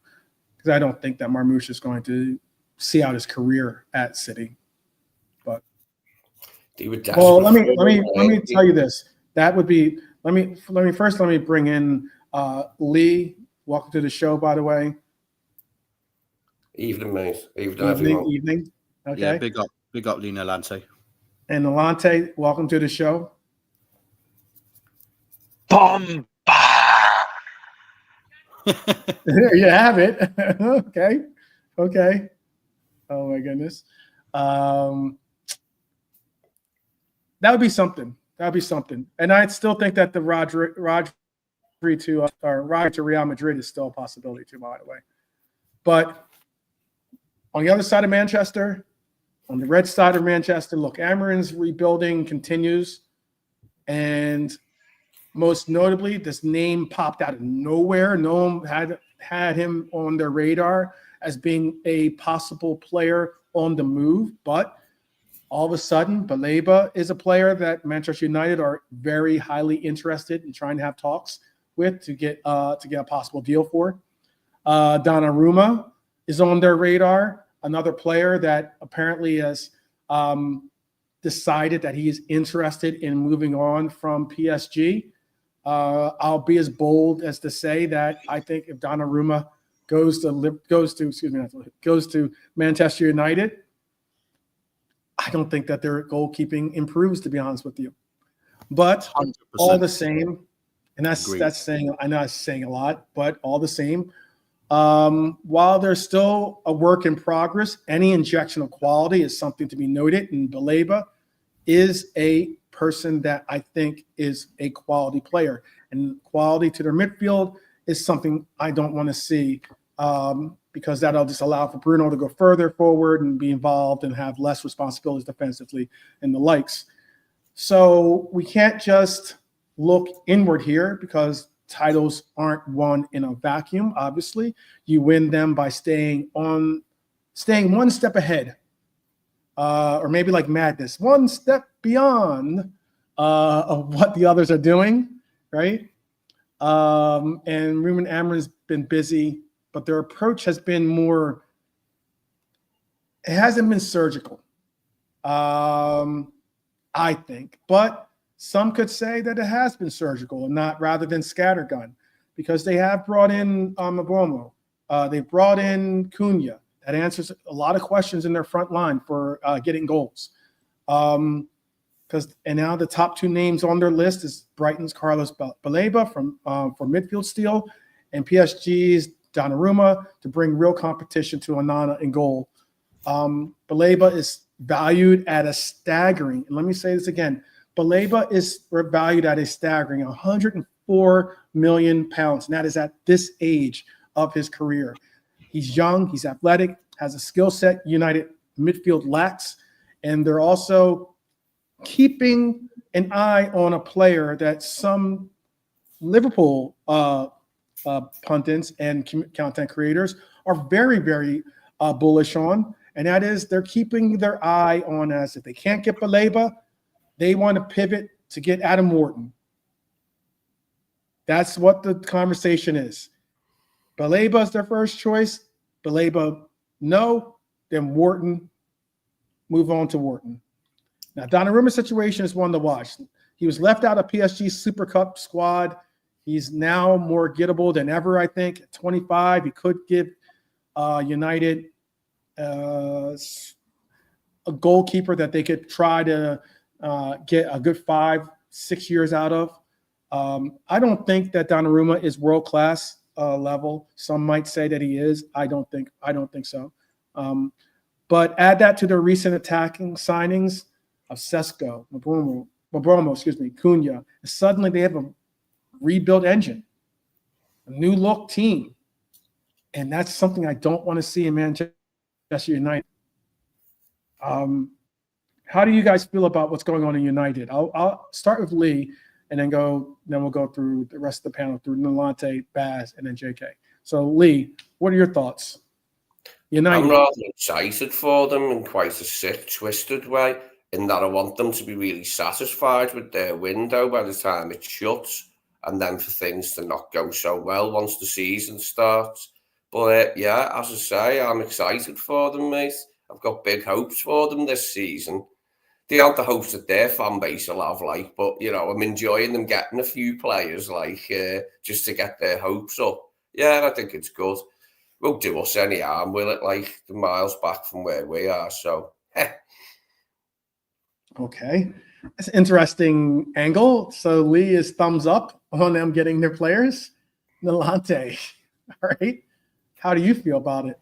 because I don't think that Marmoush is going to see out his career at City. But well, let me tell you this. That would be let me bring in Lee. Welcome to the show, by the way. Evening, mate. Evening. Okay. Yeah, big up, Lina Lante. And Alante, welcome to the show. Bomba. There you have it. Okay. Oh my goodness. That would be something. And I still think that the Rodri to Real Madrid is still a possibility too, by the way. But on the other side of Manchester, on the red side of Manchester, look, Amarin's rebuilding continues. And most notably, this name popped out of nowhere. No one had him on their radar as being a possible player on the move. But all of a sudden, Baleba is a player that Manchester United are very highly interested in trying to have talks with to get a possible deal for. Donnarumma is on their radar, another player that apparently has decided that he is interested in moving on from PSG. I'll be as bold as to say that I think if Donnarumma goes to Manchester United, I don't think that their goalkeeping improves, to be honest with you. But 100%. all the same, and that's saying, I know it's saying a lot, but all the same, while there's still a work in progress, any injection of quality is something to be noted. And Baleba is a person that I think is a quality player, and quality to their midfield is something I don't want to see, because that'll just allow for Bruno to go further forward and be involved and have less responsibilities defensively and the likes. So we can't just look inward here, because titles aren't won in a vacuum. Obviously, you win them by staying one step ahead, or maybe like madness, one step beyond of what the others are doing, right? And Ruben Amorim's been busy, but their approach has been more, it hasn't been surgical, I think. But some could say that it has been surgical and not rather than scattergun, because they have brought in Mbeumo. They brought in Cunha. That answers a lot of questions in their front line for getting goals. And now the top two names on their list is Brighton's Carlos Baleba for midfield steel, and PSG's Donnarumma to bring real competition to Onana in goal. Baleba is valued at a staggering, and let me say this again, Baleba is valued at a staggering £104 million, and that is at this age of his career. He's young, he's athletic, has a skill set United midfield lacks, and they're also keeping an eye on a player that some Liverpool pundits and content creators are very, very bullish on, and that is they're keeping their eye on, as if they can't get Baleba, they want to pivot to get Adam Wharton. That's what the conversation is. Baleba is their first choice. Baleba, no, then Wharton, move on to Wharton. Now, Donnarumma's situation is one to watch. He was left out of PSG's Super Cup squad. He's now more gettable than ever, I think. At 25, he could give United a goalkeeper that they could try to get a good 5-6 years out of. I don't think that Donnarumma is world-class level. Some might say that he is. I don't think so. But add that to their recent attacking signings of Sesko, Mbeumo, Cunha. And suddenly they have a rebuilt engine, a new look team. And that's something I don't want to see in Manchester United. How do you guys feel about what's going on in United? I'll start with Lee, and then we'll go through the rest of the panel through Nolante, Baz, and then JK. So Lee, what are your thoughts? United. I'm rather excited for them in quite a sick, twisted way. in that I want them to be really satisfied with their window by the time it shuts, and then for things to not go so well once the season starts. But yeah, as I say, I'm excited for them, mate. I've got big hopes for them this season. They aren't the hopes that their fan base will have, like, but, you know, I'm enjoying them getting a few players, like, just to get their hopes up. Yeah, I think it's good. Won't do us any harm, will it? Like, the miles back from where we are, so. Okay. That's an interesting angle. So Lee is thumbs up on them getting their players. Nalante. All right. How do you feel about it?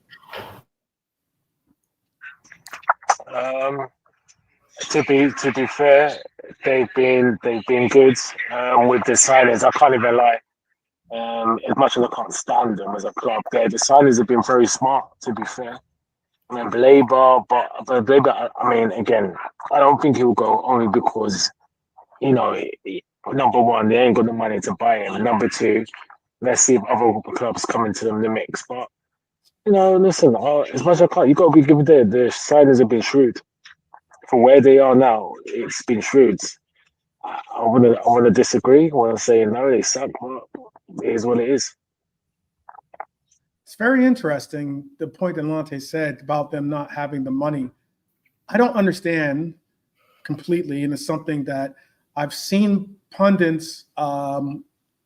To be fair, they've been good with the signings. I can't even lie. As much as I can't stand them as a club, the signings have been very smart. To be fair, I mean Blaber, but Blaber. I mean, again, I don't think he'll go only because, you know, number one, they ain't got the money to buy him. Number two, let's see if other clubs come into the mix. But, you know, listen, as much as I can't, you got to be given the signings have been shrewd. For where they are now, it's been shrewd. I want to disagree. I want to say no, they suck. But it is what it is. It's very interesting, the point that Lante said about them not having the money. I don't understand completely, and it's something that I've seen pundits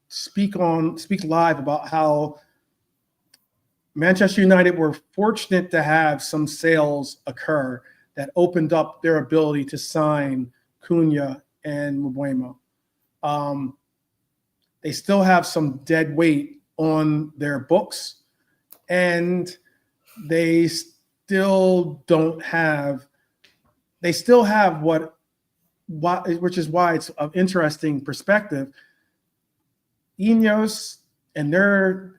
speak live about how Manchester United were fortunate to have some sales occur that opened up their ability to sign Cunha and Mbeumo. They still have some dead weight on their books, and they still have which is why it's an interesting perspective. Ineos and their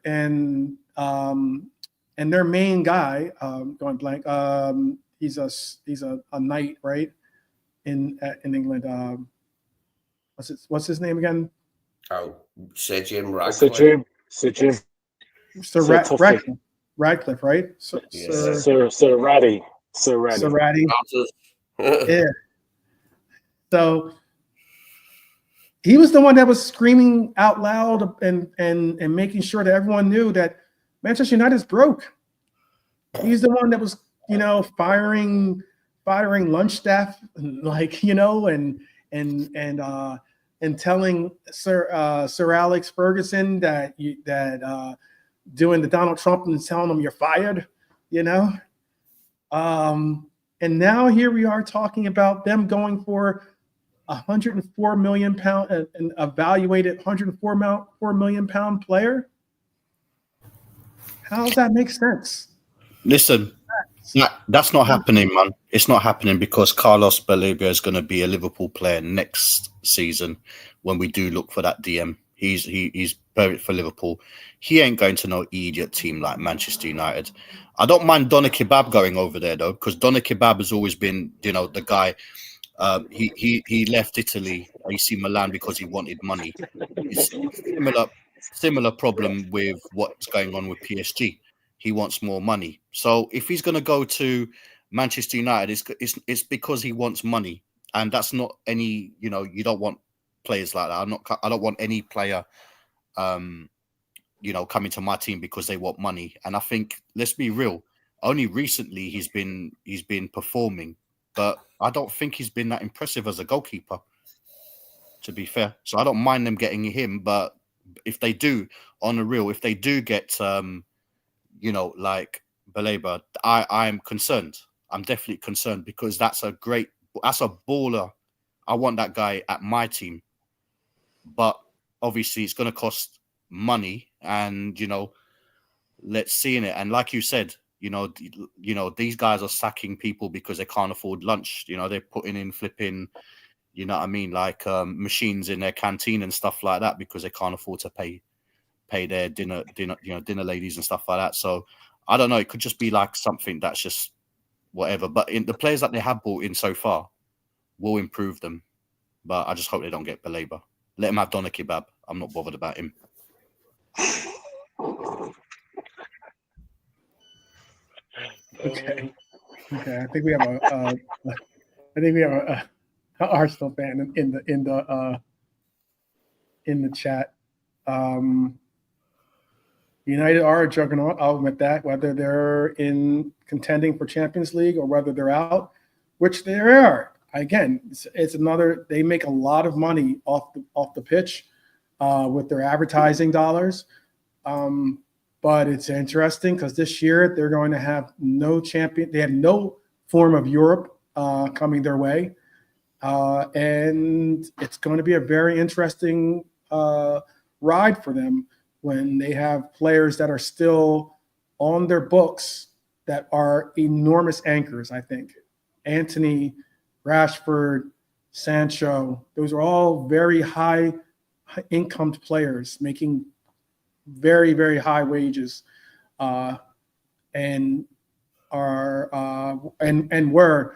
main guy, going blank, he's a knight, right? In England. What's his name again? Oh, Sir Jim Ratcliffe. Radcliffe, right? Sir Ratty. Yeah. So he was the one that was screaming out loud and making sure that everyone knew that Manchester United's broke. He's the one that was, you know, firing lunch staff, like, you know, and telling Sir Alex Ferguson that doing the Donald Trump and telling him you're fired, you know. And now here we are talking about them going for £104 million an evaluated £104 million player. How does that make sense? Listen, that's not happening, man. It's not happening because Carlos Baleba is going to be a Liverpool player next season when we do look for that DM. He's buried for Liverpool. He ain't going to no idiot team like Manchester United. I don't mind Donna Kebab going over there though, because Donna Kebab has always been, you know, the guy. He left Italy, AC Milan, because he wanted money. It's similar problem with what's going on with PSG. He wants more money. So if he's going to go to Manchester United, it's because he wants money, and that's not any. You know, you don't want players like that. I don't want any player, you know, coming to my team because they want money. And I think, let's be real, only recently he's been performing, but I don't think he's been that impressive as a goalkeeper, to be fair. So I don't mind them getting him, but if they do, on the real, if they do get, you know, like Baleba, I'm concerned. I'm definitely concerned because that's a baller. I want that guy at my team, but obviously it's going to cost money, and, you know, let's see in it. And like you said, you know, these guys are sacking people because they can't afford lunch. You know, they're putting in flipping, you know what I mean, like machines in their canteen and stuff like that because they can't afford to pay their dinner ladies and stuff like that. So I don't know. It could just be like something that's just whatever. But in the players that they have brought in so far will improve them. But I just hope they don't get Baleba. Let him have Donna Kebab. I'm not bothered about him. Okay. I think we have I think we have a Arsenal fan in the chat. United are a juggernaut. I'll admit that. Whether they're in contending for Champions League or whether they're out, which they are. Again, it's another. They make a lot of money off the pitch with their advertising dollars. But it's interesting because this year they're going to have no champion. They have no form of Europe coming their way, and it's going to be a very interesting ride for them when they have players that are still on their books that are enormous anchors. I think Antony, Rashford, Sancho, those are all very high income players making very, very high wages, and are and were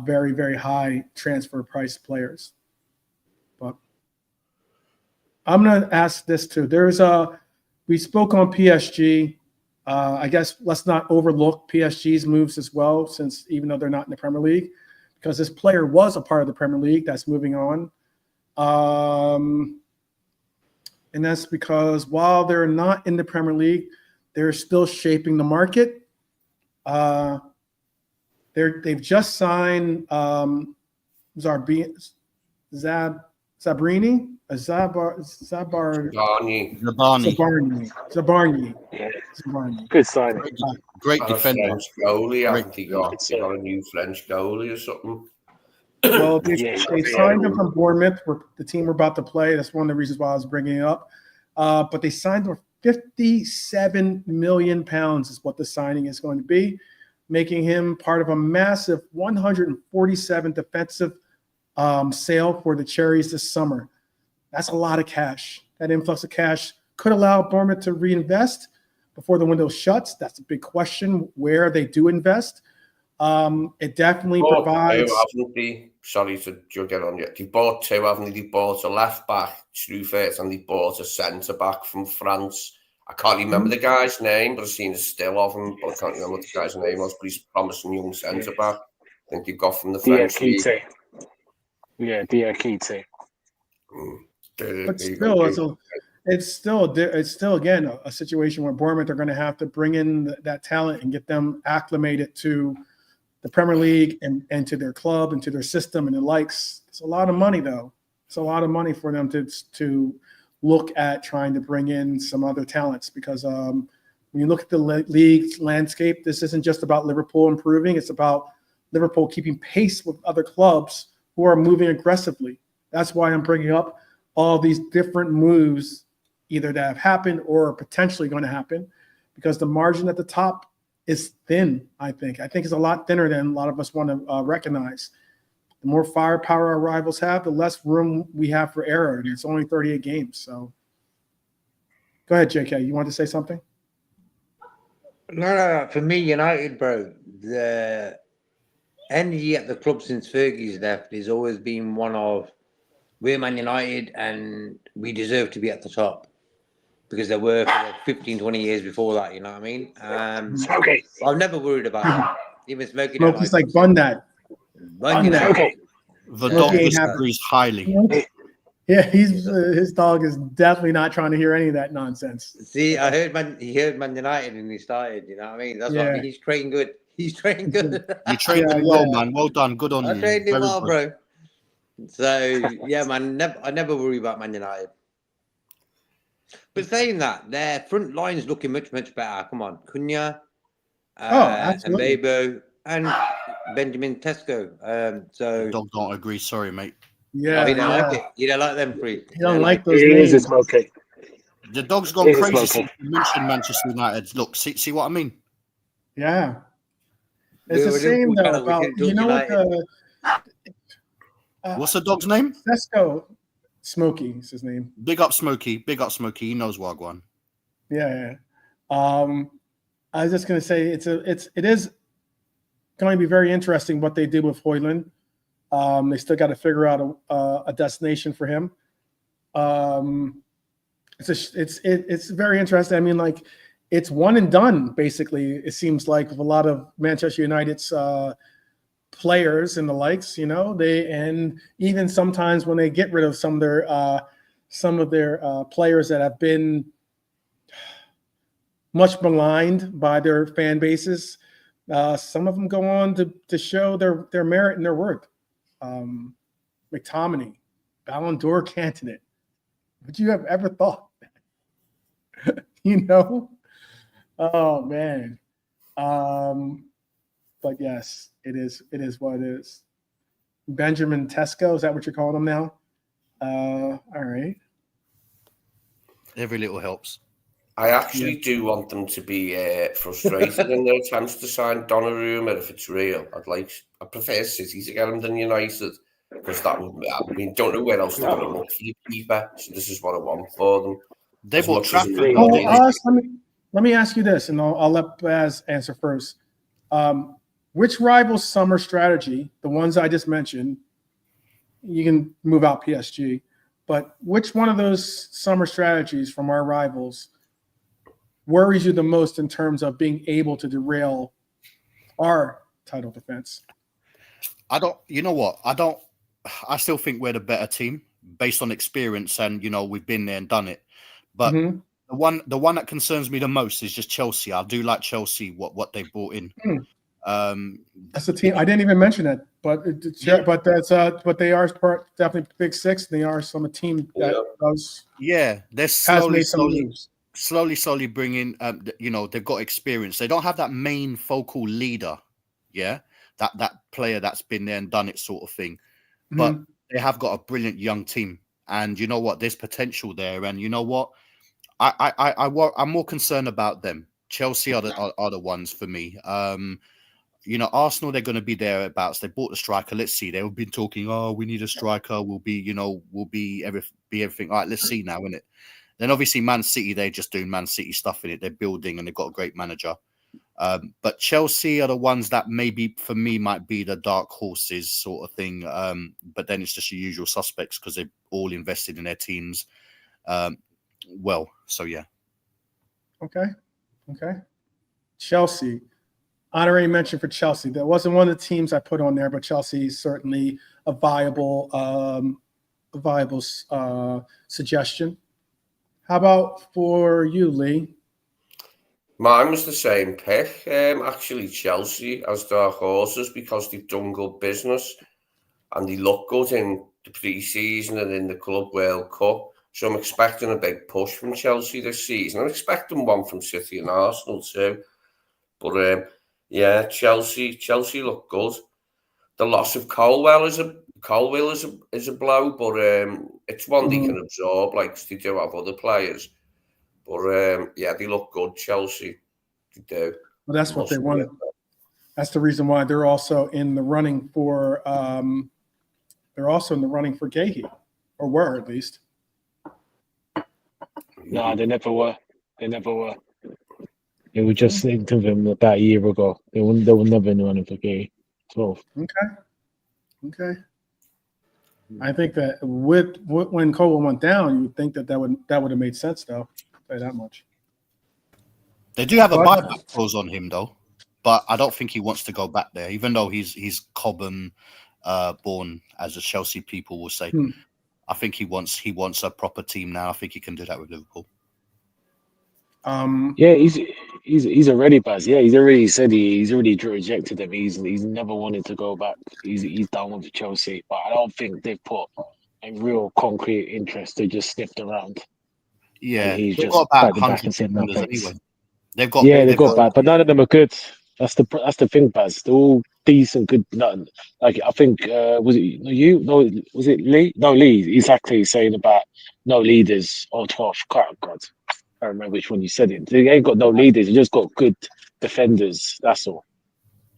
very, very high transfer price players. But I'm gonna ask this too. We spoke on PSG. I guess let's not overlook PSG's moves as well, since even though they're not in the Premier League, because this player was a part of the Premier League that's moving on. And that's because while they're not in the Premier League, they're still shaping the market. They've just signed Zabrini. Yeah. Good signing. Great defender. French goalie. I think he got a new French goalie or something. Well, they signed him from Bournemouth, where the team we're about to play. That's one of the reasons why I was bringing it up. But they signed him for £57 million is what the signing is going to be, making him part of a massive 147 defensive sale for the Cherries this summer. That's a lot of cash. That influx of cash could allow Bournemouth to reinvest before the window shuts. That's a big question where they do invest. It definitely provides. Sorry to get on you. They bought two, haven't they? They bought a left back, Truffert, and they bought a centre back from France. I can't remember the guy's name, but I've seen a still of him. But I can't remember what the guy's name was. But he's a promising young centre back. I think they've got from the French league. Yeah, Diakite. But still, it's still again a situation where Bournemouth are going to have to bring in that talent and get them acclimated to the Premier League and to their club and to their system and the likes. It's a lot of money, though. It's a lot of money for them to look at trying to bring in some other talents, because when you look at the league landscape, this isn't just about Liverpool improving. It's about Liverpool keeping pace with other clubs who are moving aggressively. That's why I'm bringing up all these different moves, either that have happened or are potentially going to happen, because the margin at the top is thin, I think. I think it's a lot thinner than a lot of us want to recognize. The more firepower our rivals have, the less room we have for error. And it's only 38 games. So go ahead, JK. You want to say something? No. For me, United, bro, the energy at the club since Fergie's left has always been one of, we're Man United and we deserve to be at the top, because they were for the 15, 20 years before that, you know what I mean? Okay. I've never worried about that. Even Smokey. Smokey's like, bun that. Okay. The dog disagrees highly. Yeah, his dog is definitely not trying to hear any of that nonsense. See, he heard Man United and he started, you know what I mean? That's why he's trading good. He's trading good. You traded well, man. Well done. Good on you. I traded him well, bro. So, yeah, man, I never worry about Man United. But saying that, their front line's looking much, much better. Come on. Cunha, and Mbebo, and Benjamin Tesco. So Dog don't agree. Sorry, mate. Yeah. You don't like it. You don't like them three. You don't like those names. It's okay. The dog's gone crazy since you mentioned Manchester United. Look, see what I mean? Yeah. It's the same, though, about, you know what what's the dog's name? Tesco. Smokey is his name. Big up Smokey. Big up Smokey. He knows Wagwan. Yeah. I was just going to say it is going to be very interesting what they did with Højlund. They still got to figure out a destination for him. It's very interesting. I mean, like, it's one and done, basically, it seems like, with a lot of Manchester United's players and the likes, and even sometimes when they get rid of some of their players that have been much maligned by their fan bases, some of them go on to show their merit and their worth. McTominay, Ballon d'Or candidate. Would you have ever thought that? Oh man. But yes, it is what it is. Benjamin Tesco, is that what you're calling him now? All right. Every little helps. I actually do want them to be frustrated in their attempts to sign Donnarumma if it's real. I prefer City to get him than United, because don't know where else they're going to look for the keeper. So this is what I want for them. They bought Trafford. Let me ask you this, and I'll let Baz answer first. Which rival summer strategy, the ones I just mentioned, you can move out PSG, but which one of those summer strategies from our rivals worries you the most in terms of being able to derail our title defense? I still think we're the better team based on experience, and we've been there and done it. But the one that concerns me the most is just Chelsea. I do like Chelsea, what they brought in. That's a team I didn't even mention it, but they are definitely Big Six. They are a team that does. Yeah, they're slowly bringing. They've got experience. They don't have that main focal leader. Yeah, that player that's been there and done it, sort of thing. But they have got a brilliant young team, and you know what? There's potential there, and you know what? I'm more concerned about them. Chelsea are the ones for me. Arsenal, they're going to be thereabouts. They bought the striker. Let's see. They've been talking, we need a striker. We'll be everything. All right, let's see now, innit? Then obviously Man City, they're just doing Man City stuff in it. They're building and they've got a great manager. But Chelsea are the ones that maybe for me might be the dark horses sort of thing. But then it's just the usual suspects because they've all invested in their teams. So yeah. Okay. Chelsea. Honorary mention for Chelsea. That wasn't one of the teams I put on there, but Chelsea is certainly a viable suggestion. How about for you, Lee? Mine was the same pick. Actually, Chelsea as dark horses because they've done good business and they look good in the pre-season and in the Club World Cup. So I'm expecting a big push from Chelsea this season. I'm expecting one from City and Arsenal too. But Chelsea look good. The loss of Colwell is a blow, but it's one they can absorb, like they do have other players. But they look good, Chelsea. They do. Well, that's what they want. That's the reason why they're also in the running for. They're also in the running for Guehi, or were at least. No, they never were. It was just linked to them about a year ago. They were never in the running for Guehi. 12. Okay. I think that when Colwell went down, you would think that would have made sense, though. I'll tell you that much. They do have a buyback clause on him, though, but I don't think he wants to go back there, even though he's Cobham born, as the Chelsea people will say. I think he wants a proper team now. I think he can do that with Liverpool. He's already Baz. Yeah, he's already said he's already rejected them. He's never wanted to go back. He's done with Chelsea, but I don't think they've put a real concrete interest. They just sniffed around. Yeah, he's they've just got about back and 100 said no thanks. anyway. They've got back, but none of them are good. That's the thing, Baz. They're all decent, good. None. Like I think was it you? No, was it Lee? No, Lee. Exactly saying about no leaders or 12. God, I don't remember which one you said it. They ain't got no leaders. They just got good defenders. That's all.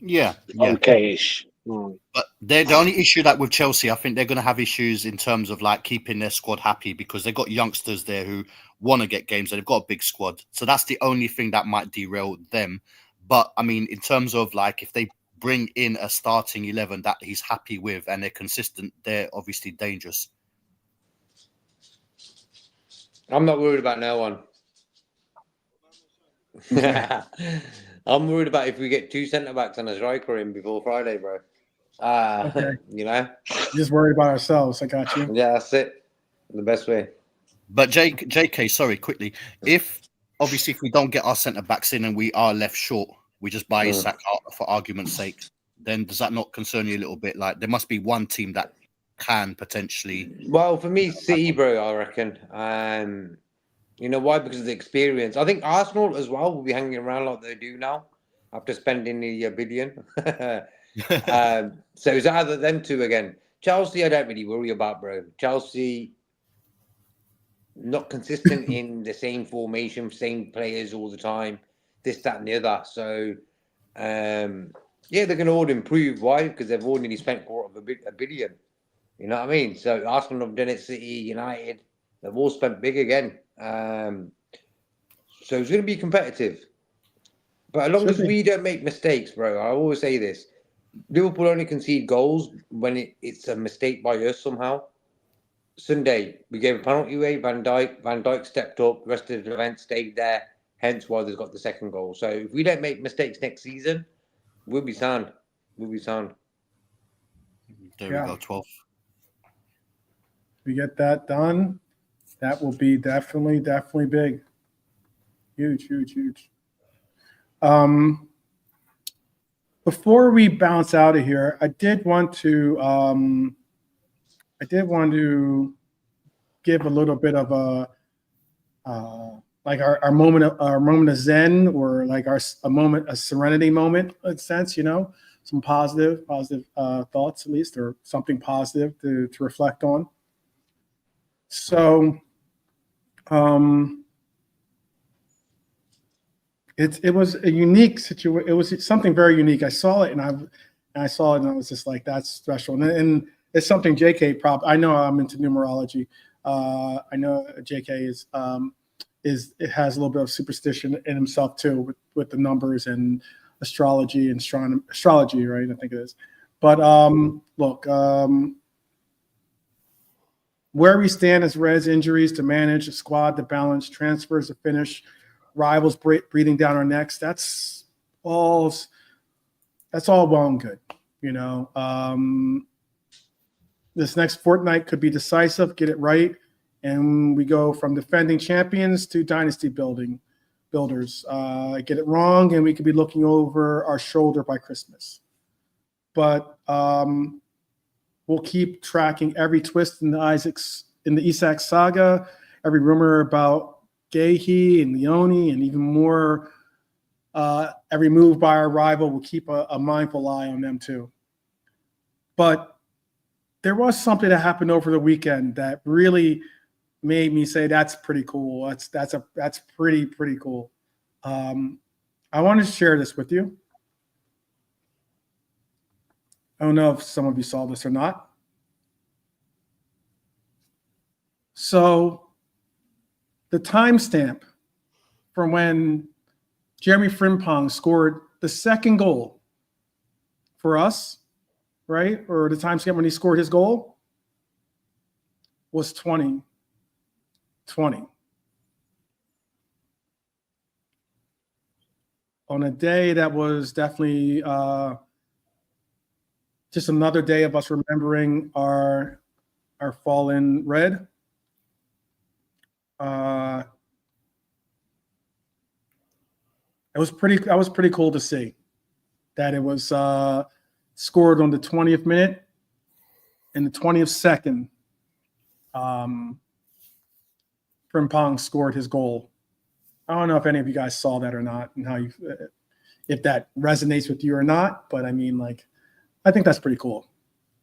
Yeah. Okay-ish. But the only issue that with Chelsea, I think they're going to have issues in terms of like keeping their squad happy because they've got youngsters there who want to get games and they've got a big squad. So that's the only thing that might derail them. But I mean, in terms of like if they bring in a starting 11 that he's happy with and they're consistent, they're obviously dangerous. I'm not worried about no one. I'm worried about if we get two centre-backs and a striker in before Friday, bro. Okay. You know, Just worried about ourselves. I got you. yeah, that's it. The best way. But JK, sorry, quickly. If we don't get our centre backs in and we are left short, we just buy Isak out for argument's sake. Then does that not concern you a little bit? Like there must be one team that can potentially. Well, for me, City, bro, I reckon. You know why? Because of the experience. I think Arsenal as well will be hanging around like they do now after spending the billion. So it's either them two again. Chelsea, I don't really worry about, bro. Chelsea, not consistent in the same formation, same players all the time, this, that, and the other. So, yeah, they're going to all improve. Why? Because they've already spent a billion. You know what I mean? So Arsenal have done it, City, United, they've all spent big again. So it's going to be competitive. But as long as we don't make mistakes, bro, I always say this. Liverpool only concede goals when it's a mistake by us somehow. Sunday, we gave a penalty away. Van Dijk stepped up. The rest of the event stayed there. Hence why they've got the second goal. So if we don't make mistakes next season, we'll be sound. We'll be sound. There we go, 12. We get that done. That will be definitely big. Huge. Before we bounce out of here, I did want to give a little bit of a like our moment of zen, or like a serenity moment, in a sense, you know, some positive thoughts at least, or something positive to reflect on. So it was a unique situation. It was something very unique. I saw it and I was just like, that's special. And it's something JK I know I'm into numerology. I know JK it has a little bit of superstition in himself too, with the numbers and astrology and astrology, right? I think it is. But look, where we stand as Reds, injuries to manage, a squad to balance, transfers to finish, rivals breathing down our necks. That's all well and good, you know. This next fortnight could be decisive. Get it right, and we go from defending champions to dynasty builders. Get it wrong, and we could be looking over our shoulder by Christmas. But we'll keep tracking every twist in the Isak saga, every rumor about Guehi and Leoni, and even more. Every move by our rival, will keep a mindful eye on them too. But there was something that happened over the weekend that really made me say, "That's pretty cool. That's pretty cool." I want to share this with you. I don't know if some of you saw this or not. So the timestamp from when Jeremy Frimpong scored the second goal for us, right? Or the timestamp when he scored his goal was 2020. On a day that was definitely just another day of us remembering our fallen Red. It was pretty cool to see that it was scored on the 20th minute and the 20th second. Frimpong scored his goal. I don't know if any of you guys saw that or not, and if that resonates with you or not. But I mean, like, I think that's pretty cool.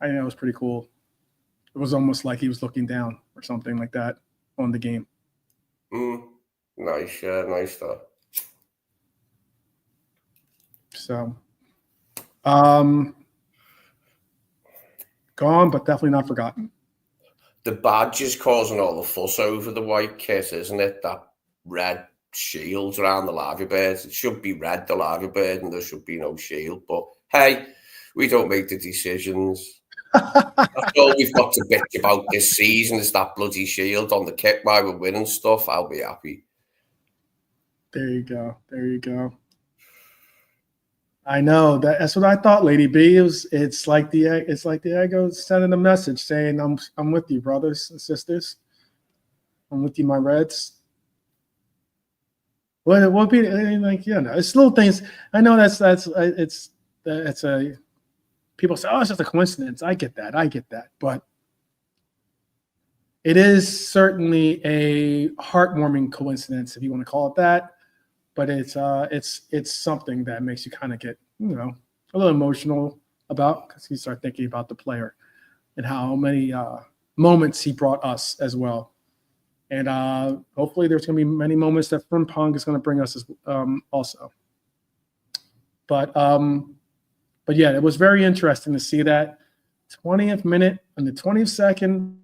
I know it was pretty cool. It was almost like he was looking down or something like that on the game. Nice stuff. So, gone, but definitely not forgotten. The badge is causing all the fuss over the white kit, isn't it? That red shield around the larvae birds. It should be red, the larvae bird, and there should be no shield. But hey, we don't make the decisions. That's all we've got to bitch about this season is that bloody shield on the kit while we're winning stuff. I'll be happy. There you go. I know that's what I thought, Lady B. It's like the ego sending a message saying, I'm with you, brothers and sisters. I'm with you, my Reds. What be like? It's little things. I know that's a people say, oh, it's just a coincidence. I get that, but it is certainly a heartwarming coincidence, if you want to call it that. But it's something that makes you kind of get a little emotional about, because you start thinking about the player and how many moments he brought us as well. And hopefully there's going to be many moments that Frimpong is going to bring us also. But yeah, it was very interesting to see that 20th minute and the 20th second,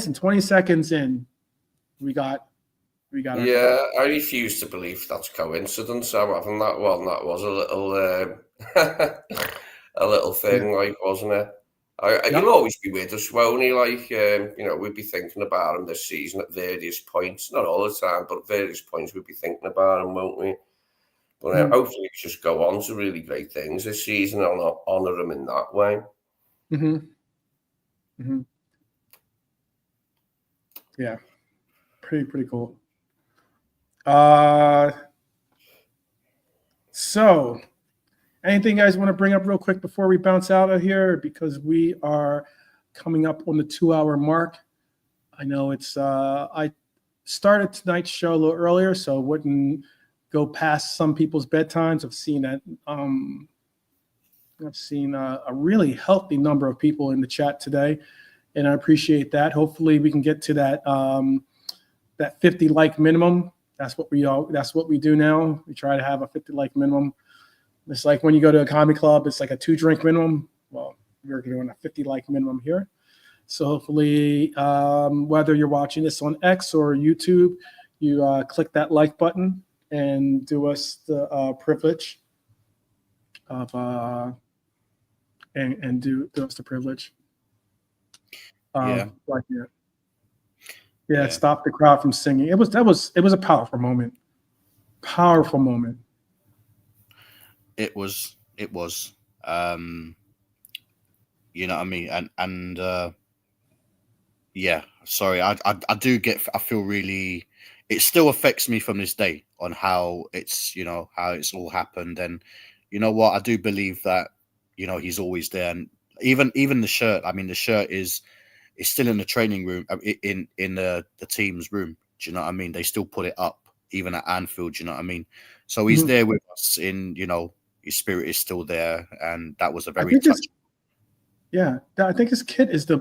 and 20 seconds in, we got. Yeah, I refuse to believe that's coincidence. I'm having that one. That was a little, a little thing, like, wasn't it? He'll always be with us, won't he? Like, we'd be thinking about him this season at various points. Not all the time, but at various points we'd be thinking about him, won't we? But hopefully we just go on to really great things this season and honour him in that way. Mm-hmm. Mm-hmm. Yeah, pretty cool. So anything you guys want to bring up real quick before we bounce out of here? Because we are coming up on the 2-hour mark. I know it's I started tonight's show a little earlier, so it wouldn't go past some people's bedtimes. I've seen that I've seen a really healthy number of people in the chat today, and I appreciate that. Hopefully we can get to that 50 like minimum. That's what we do now. We try to have a 50 like minimum. It's like when you go to a comedy club, it's like a 2-drink minimum. Well, we're doing a 50 like minimum here. So hopefully, whether you're watching this on X or YouTube, you click that like button and do us the privilege of and do us the privilege. Like it. Yeah, stop the crowd from singing. It was a powerful moment. Powerful moment. It was. You know what I mean? And yeah, sorry. I feel really, it still affects me from this day on how it's all happened. And you know what? I do believe that, he's always there. And even the shirt, the shirt is still in the training room, in the team's room. Do you know what I mean? They still put it up even at Anfield. Do you know what I mean? So he's there with us in, his spirit is still there. And that was a very touching. Yeah. I think his kit is I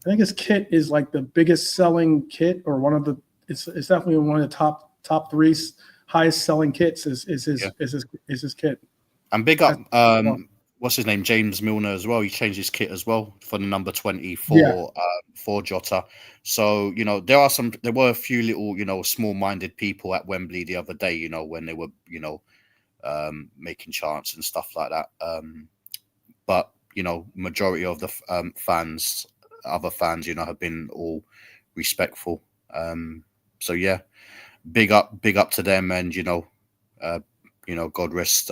think his kit is like the biggest selling kit, or one of the, it's definitely one of the top 3 highest selling kits is his kit. And big up, what's his name? James Milner as well. He changed his kit as well for the number 24 for Jota. So, there were a few little, small-minded people at Wembley the other day, when they were, making chants and stuff like that. But, majority of the other fans, have been all respectful. So yeah, big up to them, and God rest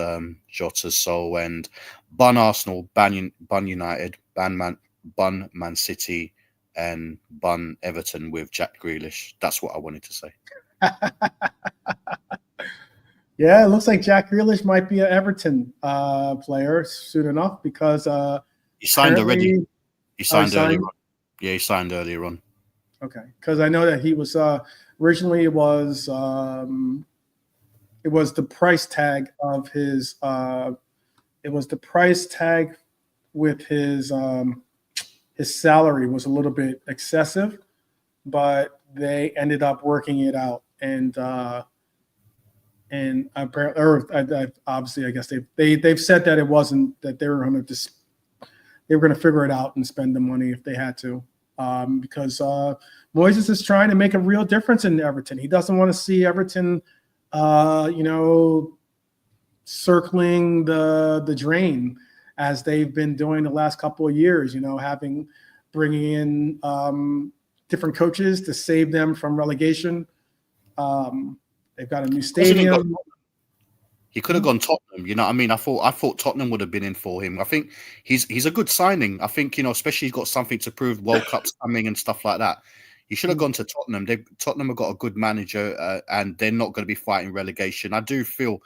Jota's soul, and bun Arsenal, bun United, bun Man City, and bun Everton with Jack Grealish. That's what I wanted to say. Yeah, it looks like Jack Grealish might be an Everton player soon enough, because he signed already. He signed earlier on. Yeah, he signed earlier on. Okay, because I know that he was originally it was the price tag of his with his salary was a little bit excessive, but they ended up working it out, and apparently, or obviously, I guess they've said that it wasn't, that they were going to figure it out and spend the money if they had to, because Moises is trying to make a real difference in Everton. He doesn't want to see Everton, circling the drain as they've been doing the last couple of years. Bringing in different coaches to save them from relegation. They've got a new stadium. He could have gone Tottenham. You know what I mean? I thought Tottenham would have been in for him. I think he's a good signing. I think, especially he's got something to prove. World Cup's coming and stuff like that. He should have gone to Tottenham. Tottenham have got a good manager, and they're not going to be fighting relegation. I do feel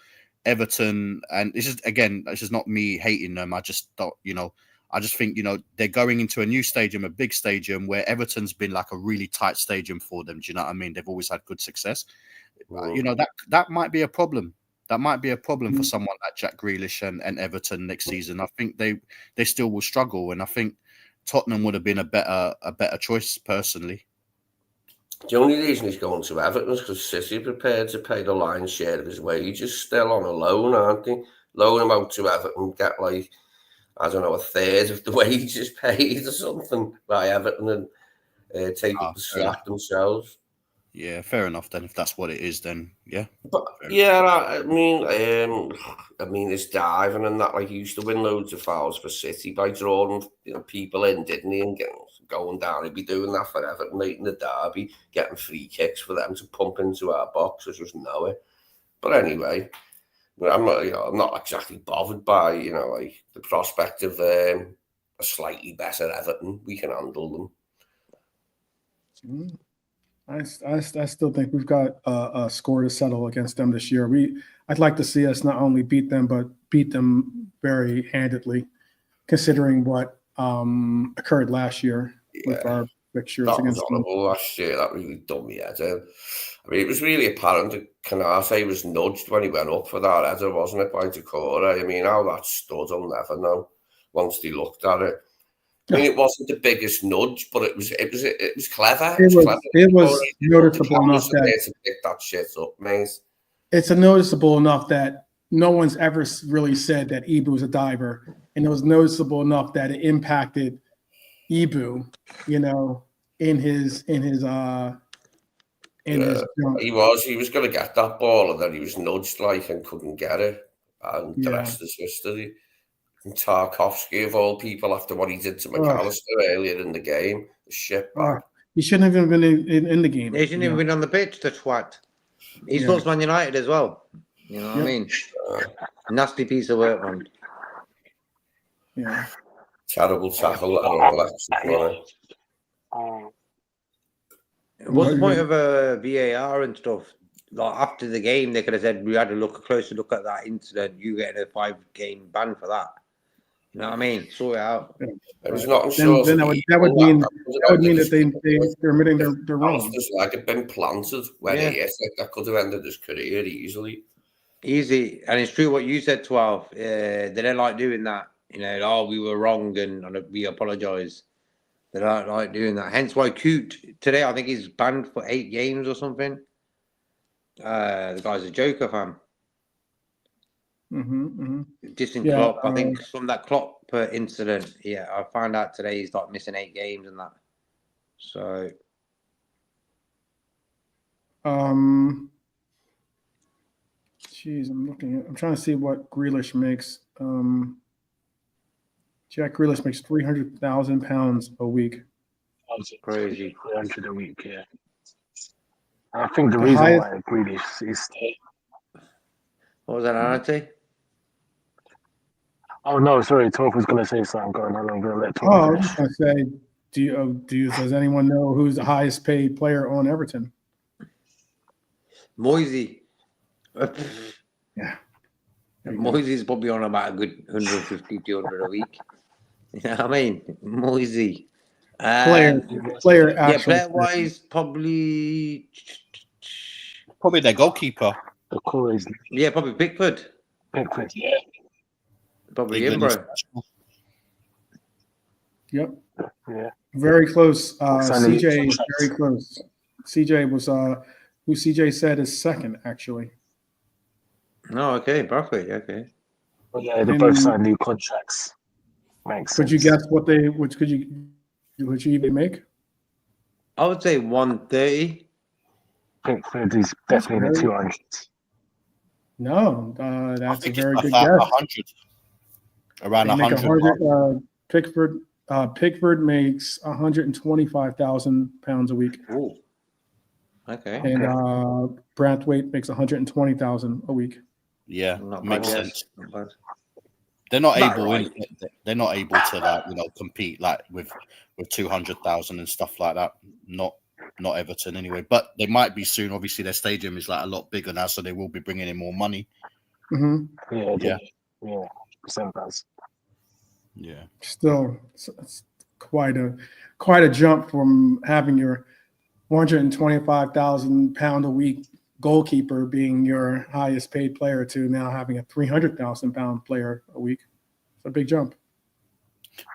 Everton, and this is not me hating them. I just thought, I just think, they're going into a new stadium, a big stadium where Everton's been like a really tight stadium for them. Do you know what I mean? They've always had good success. That might be a problem. That might be a problem for someone like Jack Grealish and Everton next season. I think they still will struggle, and I think Tottenham would have been a better choice personally. The only reason he's going to Everton is because City are prepared to pay the lion's share of his wages still on a loan, aren't they? Loan him out to Everton, get like, I don't know, a third of the wages paid or something by Everton, and take up the slack themselves. Yeah, fair enough then. If that's what it is, then yeah. But I mean, his diving and that, like, he used to win loads of fouls for City by drawing, people in, didn't he? And going down, he'd be doing that for Everton, late in the derby, getting free kicks for them to pump into our box. I just know it. But anyway, I'm not exactly bothered by like the prospect of a slightly better Everton. We can handle them. I still think we've got a score to settle against them this year. I'd like to see us not only beat them, but beat them very handedly, considering what occurred last year with our fixtures against them. That was horrible last year. That really done me head in. I mean, it was really apparent that Canate was nudged when he went up for that header, wasn't it, by Decore? I mean, how that stood, I'll never know once they looked at it. I mean, it wasn't the biggest nudge, but it was clever. It was noticeable enough to pick that shit up, mate. It's noticeable enough that no one's ever really said that Ibu was a diver, and it was noticeable enough that it impacted Ibu, in his jump. He was going to get that ball, and then he was nudged and couldn't get it, and the rest is history. And Tarkovsky, of all people, after what he did to McAllister earlier in the game, the shit back. He shouldn't have even been in the game. He shouldn't even been on the pitch, the twat. He supports Man United as well. You know what I mean? Nasty piece of work, man. Yeah. Terrible tackle. What's the point of a VAR and stuff? Like, after the game, they could have said, we had a closer look at that incident. You get a 5-game ban for that. You know what I mean? Sort it out. It was not sure. Then that would mean that they're admitting they're wrong. Just like it been planted when he hit it. That could have ended his career easily. Easy. And it's true what you said, 12. They don't like doing that. We were wrong and we apologise. They don't like doing that. Hence why Coote today, I think he's banned for 8 games or something. The guy's a Joker fan. Distant Klopp, I think from that Klopp incident. Yeah, I found out today he's missing 8 games and that. So, I'm trying to see what Grealish makes. Jack Grealish makes £300,000 a week. That's crazy. 300 a week, yeah. I think the reason why Grealish is. What was that, Arne? Oh no, sorry. Torf was going to say something. I'm going to let Torf. I was going to say, does anyone know who's the highest paid player on Everton? Moisey. Yeah. Moisey's probably on about a good 150, 200 a week. You know what I mean? Moisey. Player. Yeah, player-wise, probably their goalkeeper. Yeah, probably Pickford. Pickford, yeah. Probably him, bro. Yep. Yeah. Very close. CJ, very close. CJ was who CJ said is second, actually. Oh, okay, perfect. Okay. Well, yeah, they both signed new contracts. Makes sense. Could you guess what they make? I would say 130. Pickford is definitely in the 200s. No, that's a very good guess. 100. Around 100. Pickford makes £125,000 a week. Ooh. Okay. And Branthwaite makes $120,000 a week. Yeah, Not makes bad, sense. yes. Not bad. They're not Not able. right. They're not able to compete with 200,000 and stuff like that. Not Everton anyway, but they might be soon. Obviously, their stadium is a lot bigger now, so they will be bringing in more money. Mm-hmm. Yeah. Sometimes. Yeah. Still, it's quite a jump from having your £125,000 a week goalkeeper being your highest paid player to now having a £300,000 player a week. It's a big jump.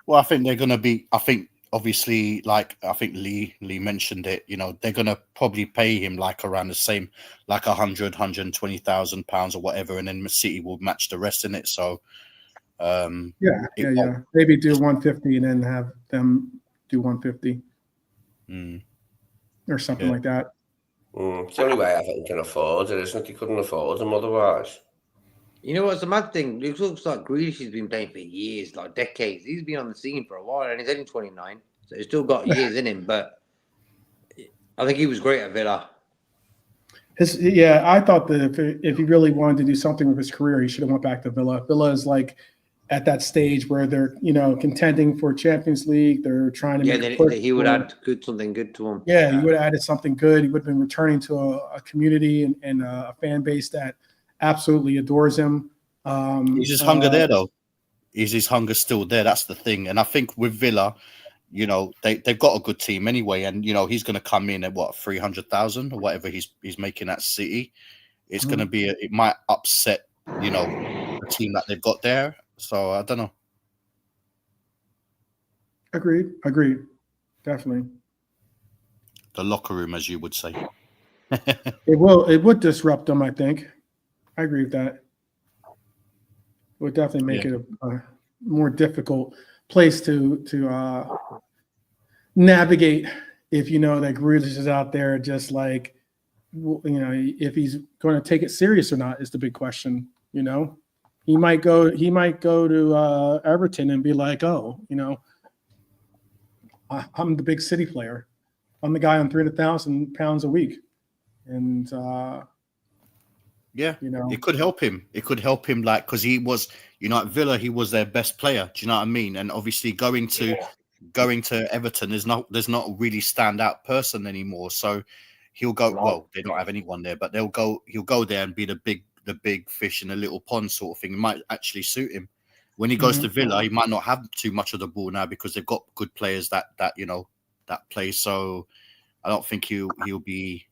Well, I think they're going to be. I think obviously, I think Lee mentioned it. They're going to probably pay him around the same, 120,000 pounds or whatever, and then City will match the rest in it. So, yeah. Maybe do 150 and then have them do 150 or something like that. It's the only way Everton can afford it, isn't it? He couldn't afford them otherwise. You know what's the mad thing? It looks like Grealish has been playing for years, decades. He's been on the scene for a while, and he's only 29, so he's still got years in him. But I think he was great at Villa. I thought that if he really wanted to do something with his career, he should have went back to Villa. Villa is at that stage where they're contending for Champions League. They're trying to make a push. He would add something good to him. Yeah, he would have added something good. He would have been returning to a community and a fan base that absolutely adores him. Is his hunger there though? Is his hunger still there? That's the thing. And I think with Villa, they've got a good team anyway, and he's going to come in at 300,000 or whatever he's making at City. It's going to be it might upset the team that they've got there. So I don't know. Agreed. Definitely. The locker room, as you would say. It would disrupt them, I think. I agree with that. It would definitely make it a more difficult place to navigate if that Grealish is out there just if he's going to take it serious or not is the big question. He might go to Everton and be like, I'm the big City player. I'm the guy on £300,000 a week. And it could help him. It could help him, because he was, at Villa, he was their best player. Do you know what I mean? And obviously, going to Everton, there's not a really standout person anymore. So he'll go. Well, they don't have anyone there, but he'll go there and be the big fish in a little pond sort of thing. It might actually suit him. When he goes to Villa, he might not have too much of the ball now because they've got good players that play. So I don't think he'll be.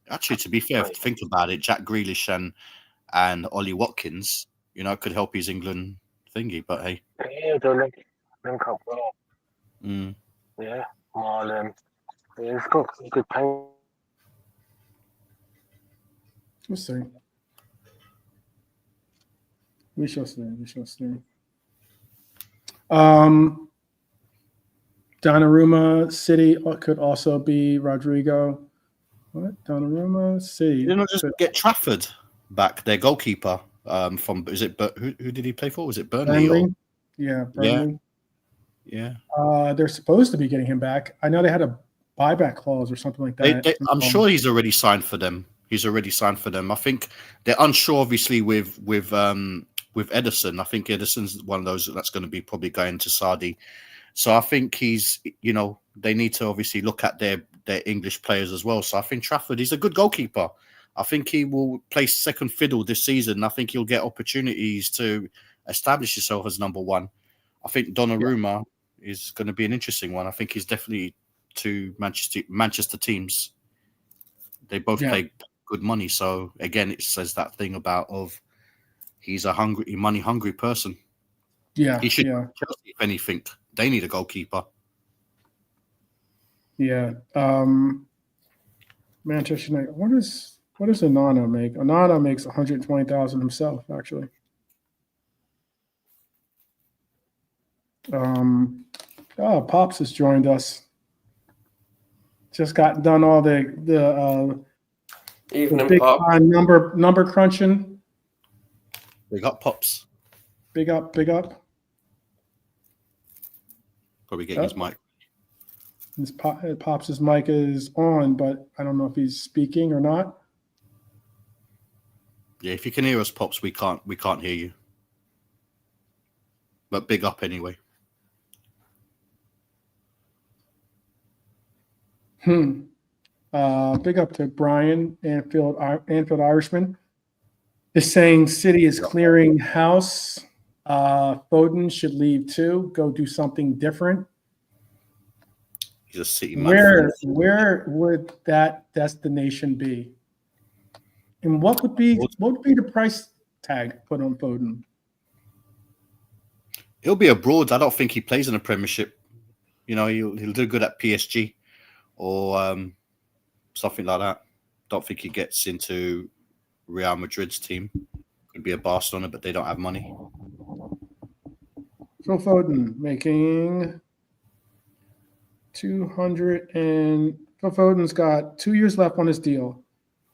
Actually, to be fair, think about it, Jack Grealish and Ollie Watkins, could help his England thingy. But hey, yeah, they'll link up well. Yeah, Marlon, it's got good pain. We'll see. We shall see. Donnarumma, City could also be Rodrigo. What? Donnarumma, City. Didn't just get Trafford back, their goalkeeper. From who did he play for? Was it Burnley? Yeah, Burnley. Yeah. They're supposed to be getting him back. I know they had a buyback clause or something like that. I'm sure he's already signed for them. I think they're unsure, obviously, with Ederson. I think Ederson's one of those that's going to be probably going to Saudi. So I think he's, they need to obviously look at their English players as well. So I think Trafford, he's a good goalkeeper. I think he will play second fiddle this season. I think he'll get opportunities to establish himself as number one. I think Donnarumma is going to be an interesting one. I think he's definitely to Manchester teams. They both play good money. So again, it says that thing about he's a money hungry person. Yeah, he should. Chelsea, if anything, they need a goalkeeper. Yeah. Manchester United. What does Onana make? Onana makes 120,000 himself, actually. Pops has joined us. Just got done all the big time number crunching. We got Pops. Big up. Probably getting his mic. Pops' mic is on, but I don't know if he's speaking or not. Yeah, if you can hear us, Pops, we can't hear you. But big up anyway. Big up to Brian, Anfield Irishman. Is saying City is clearing house. Foden should leave too. Go do something different. He's a City man. Where would that destination be? And what would be the price tag put on Foden? He'll be abroad. I don't think he plays in a Premiership. You know, he'll do good at PSG or something like that. Don't think he gets into Real Madrid's team. Could be a Barcelona, but they don't have money. Phil Foden making 200 and Phil Foden's got 2 years left on his deal.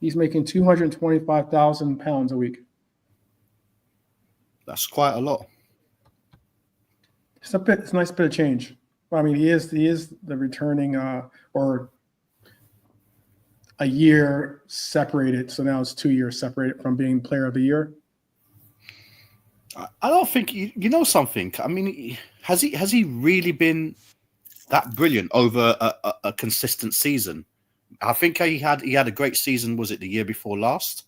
He's making £225,000 a week. That's quite a lot. It's a nice bit of change. I mean, he is the returning or a year separated. So now it's 2 years separated from being player of the year. I don't think you know something. I mean, has he really been that brilliant over a consistent season? I think he had a great season. Was it the year before last?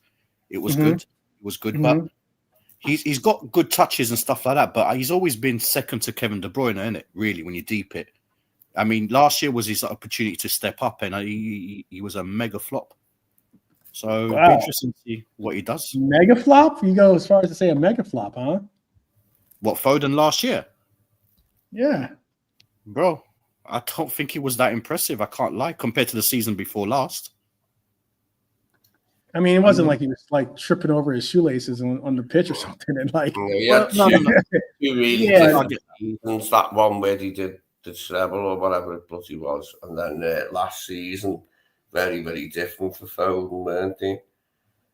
It was good. It was good, but he's got good touches and stuff like that. But he's always been second to Kevin De Bruyne, isn't it? Really, when you deep it. I mean, last year was his opportunity to step up, and he was a mega flop. So it'll be interesting to see what he does. Mega flop? You go as far as to say a mega flop, huh? What, Foden last year? Yeah. Bro, I don't think he was that impressive. I can't lie, compared to the season before last. I mean, it wasn't like he was like tripping over his shoelaces on the pitch or something. And like, seasons, that one where he did the treble or whatever it bloody was, and then last season, very, very different for Foden, weren't he?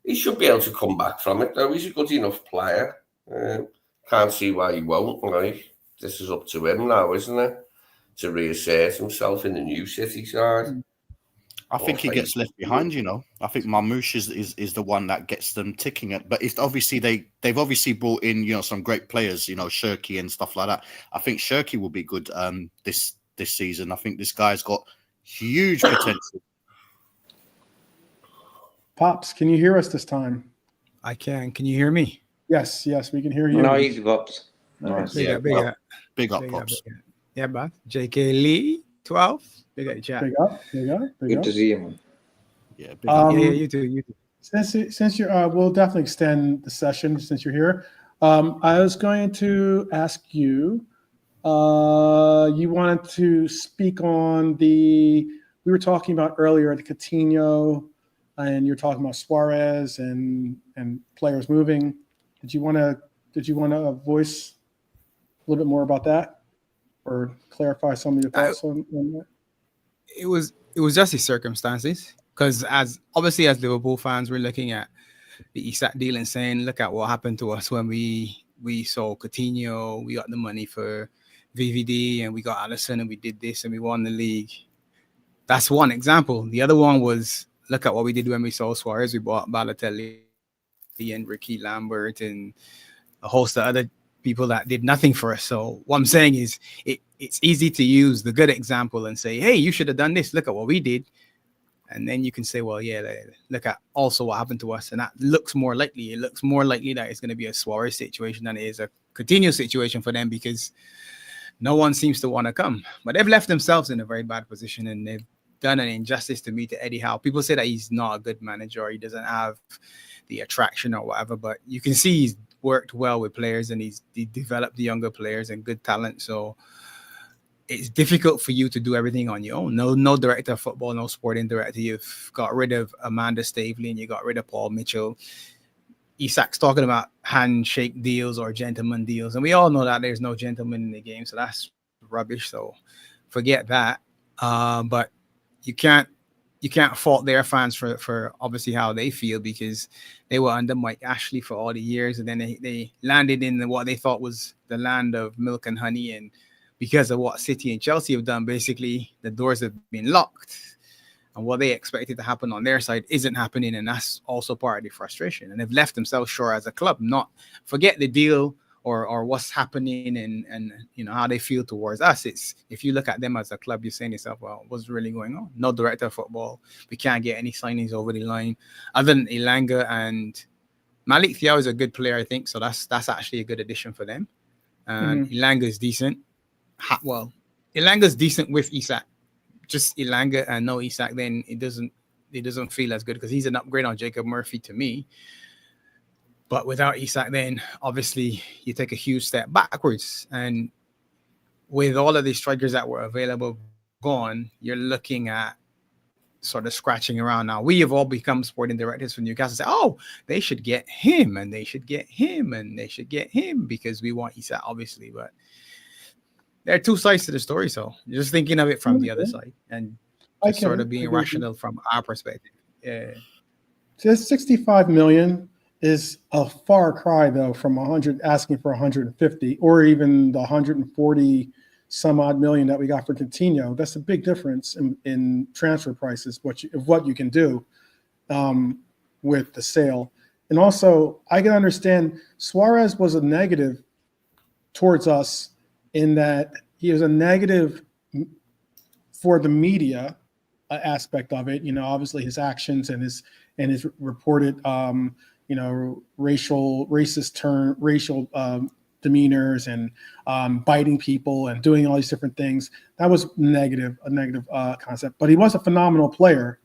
He should be able to come back from it, though. He's a good enough player. Can't see why he won't. Right? This is up to him now, isn't it? To reassert himself in the new City side. I think he gets left behind, you know. I think Marmoush is the one that gets them ticking it. But it's obviously they've obviously brought in, you know, some great players, you know, Shirky and stuff like that. I think Shirky will be good this season. I think this guy's got huge potential. Pops, can you hear us this time? I can. Can you hear me? Yes, we can hear you. No, easy, Pops. Nice. Big up, Big up, Pops. Yeah, but JK Lee, 12. Big up, chat. Big up. Good to see you, man. Yeah, big up. Yeah, you too. Since you're, we'll definitely extend the session since you're here. I was going to ask you, you wanted to speak on we were talking about earlier the Coutinho, and you're talking about Suarez and players moving. Did you want to voice a little bit more about that, or clarify some of your thoughts on that? It was just the circumstances, because as Liverpool fans, we're looking at the Isak deal and saying, look at what happened to us when we sold Coutinho, we got the money for VVD, and we got Alisson, and we did this, and we won the league. That's one example. The other one was, look at what we did when we sold Suarez. We bought Balotelli and Ricky Lambert and a host of other people that did nothing for us. So what I'm saying is it's easy to use the good example and say, hey, you should have done this. Look at what we did. And then you can say, well, yeah, look at also what happened to us. And that looks more likely. It looks more likely that it's going to be a Suarez situation than it is a Coutinho situation for them, because no one seems to want to come. But they've left themselves in a very bad position, and they've done an injustice to me, to Eddie Howe. People say that he's not a good manager, or he doesn't have the attraction or whatever, but you can see he's worked well with players, and he developed the younger players and good talent. So it's difficult for you to do everything on your own. No director of football, no sporting director. You've got rid of Amanda Stavely and you got rid of Paul Mitchell. Isak's talking about handshake deals or gentleman deals, and we all know that there's no gentleman in the game, so that's rubbish. So forget that. But you can't fault their fans for obviously how they feel, because they were under Mike Ashley for all the years, and then they landed in what they thought was the land of milk and honey, and because of what City and Chelsea have done, basically the doors have been locked. and what they expected to happen on their side isn't happening, and that's also part of the frustration. And they've left themselves short as a club. Not forget the deal or what's happening and how they feel towards us. It's if you look at them as a club, you're saying to yourself, well, what's really going on? No director of football. We can't get any signings over the line other than Elanga, and Malik Thiaw is a good player, I think. So that's actually a good addition for them. And Elanga is decent. Elanga's decent with Isak. Just Elanga and no Isak, then it doesn't feel as good because he's an upgrade on Jacob Murphy to me. But without Isak, then obviously you take a huge step backwards. And with all of these strikers that were available gone, you're looking at sort of scratching around now. We have all become sporting directors from Newcastle. Say, oh, they should get him, and they should get him, and they should get him because we want Isak, obviously. But there are two sides to the story, so you're just thinking of it from the other side and sort of being rational from our perspective. Yeah. Just 65 million is a far cry, though, from 100 asking for 150 or even the 140 some odd million that we got for Coutinho. That's a big difference in transfer prices, what you can do with the sale. And also, I can understand Suarez was a negative towards us in that he was a negative for the media aspect of it. Obviously his actions and his reported, racial demeanors and biting people and doing all these different things. That was a negative concept. But he was a phenomenal player.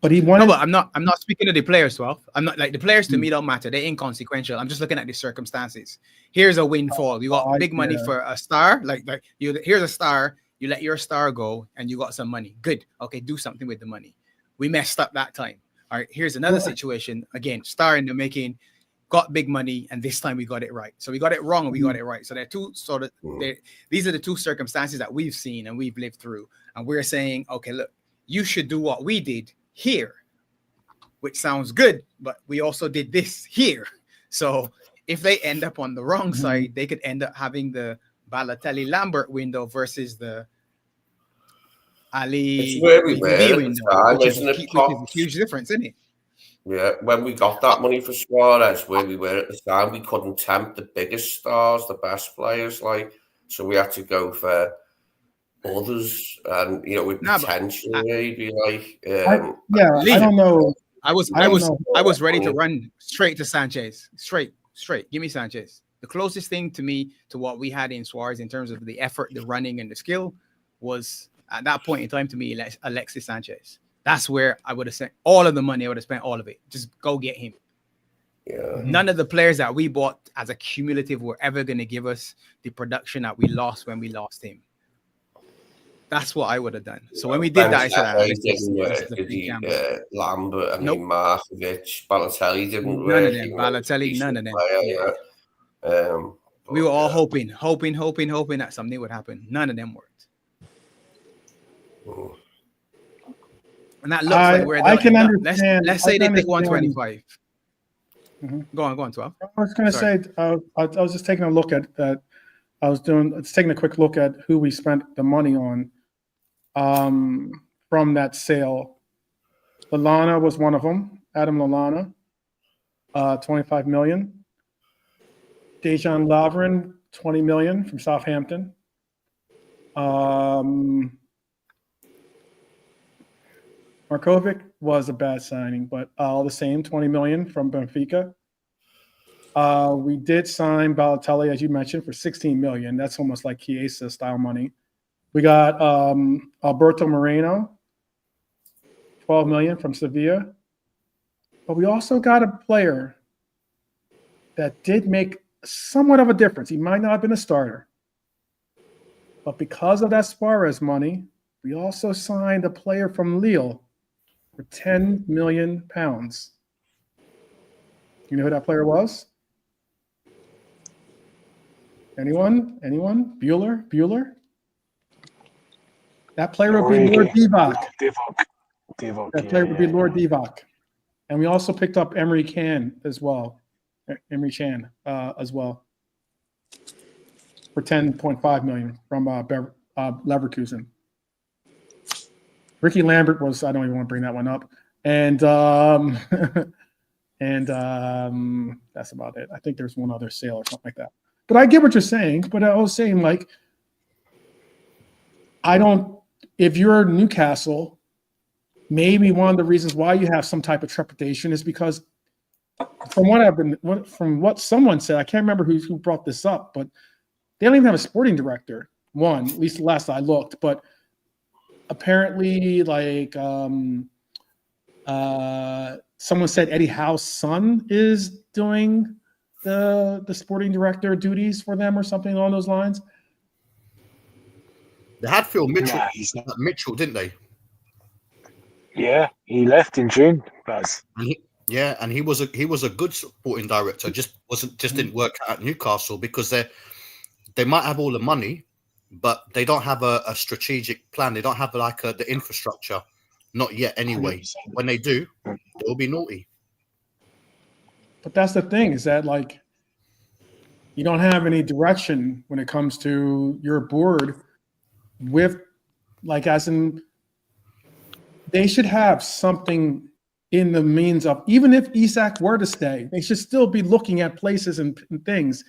But he wanted. No, but I'm not speaking to the players, 12. I'm not like the players to me don't matter. They're inconsequential. I'm just looking at the circumstances. Here's a windfall. You got big money for a star. Here's a star. You let your star go and you got some money. Good. Okay, do something with the money. We messed up that time. All right, here's another situation. Again, star in the making, got big money, and this time we got it right. So we got it wrong and we got it right. So they're two sort of these are the two circumstances that we've seen and we've lived through. And we're saying, okay, look, you should do what we did here, which sounds good, but we also did this here. So if they end up on the wrong side, they could end up having the Balotelli-Lambert window versus the Ali window, which is a huge difference, isn't it? Yeah, when we got that money for Suarez, where we were at the time, we couldn't tempt the biggest stars, the best players, so we had to go for others, and with potentially be I don't know. I was ready to run straight to Sanchez. Straight. Give me Sanchez. The closest thing to me to what we had in Suarez in terms of the effort, the running, and the skill was at that point in time to me Alexis Sanchez. That's where I would have spent all of the money. I would have spent all of it. Just go get him. Yeah. None of the players that we bought as a cumulative were ever going to give us the production that we lost when we lost him. That's what I would have done. So when we did that, I said, Lambert, Markovic, Balotelli didn't none of them. Balotelli, none of them. Yeah. We were all hoping that something would happen. None of them worked. And that looks like where I can understand. Let's say they take 125. Go on, 12. I was going to say, I was just taking a look at that. I was taking a quick look at who we spent the money on from that sale. Lallana was one of them. Adam Lallana, 25 million. Dejan Lovren, 20 million from Southampton. Markovic was a bad signing, but all the same, 20 million from Benfica. We did sign Balotelli, as you mentioned, for 16 million. That's almost like Chiesa style money. We got Alberto Moreno, 12 million from Sevilla. But we also got a player that did make somewhat of a difference. He might not have been a starter. But because of that Suarez money, we also signed a player from Lille for 10 million pounds. You know who that player was? Anyone? Bueller? That player would be Lord Divock. That player would be Lord Divock. And we also picked up Emery Can as well. Emery Chan as well. For 10.5 million from Leverkusen. Ricky Lambert was. I don't even want to bring that one up. And that's about it. I think there's one other sale or something like that. But I get what you're saying. But I was saying, like, I don't. If you're Newcastle, maybe one of the reasons why you have some type of trepidation is because, from what someone said, I can't remember who brought this up, but they don't even have a sporting director. One, at least the last I looked, but apparently, like, someone said Eddie Howe's son is doing the sporting director duties for them or something along those lines. They had Phil Mitchell, Nah, he's not. Mitchell, didn't they? Yeah, he left in June. But And he was a good sporting director. Just didn't work out at Newcastle because they might have all the money, but they don't have a strategic plan. They don't have the infrastructure. Not yet, anyway. 100%. When they do, they'll be naughty. But that's the thing, is that, like, you don't have any direction when it comes to your board with, like, as in, they should have something in the means of, even if Isak were to stay, they should still be looking at places and things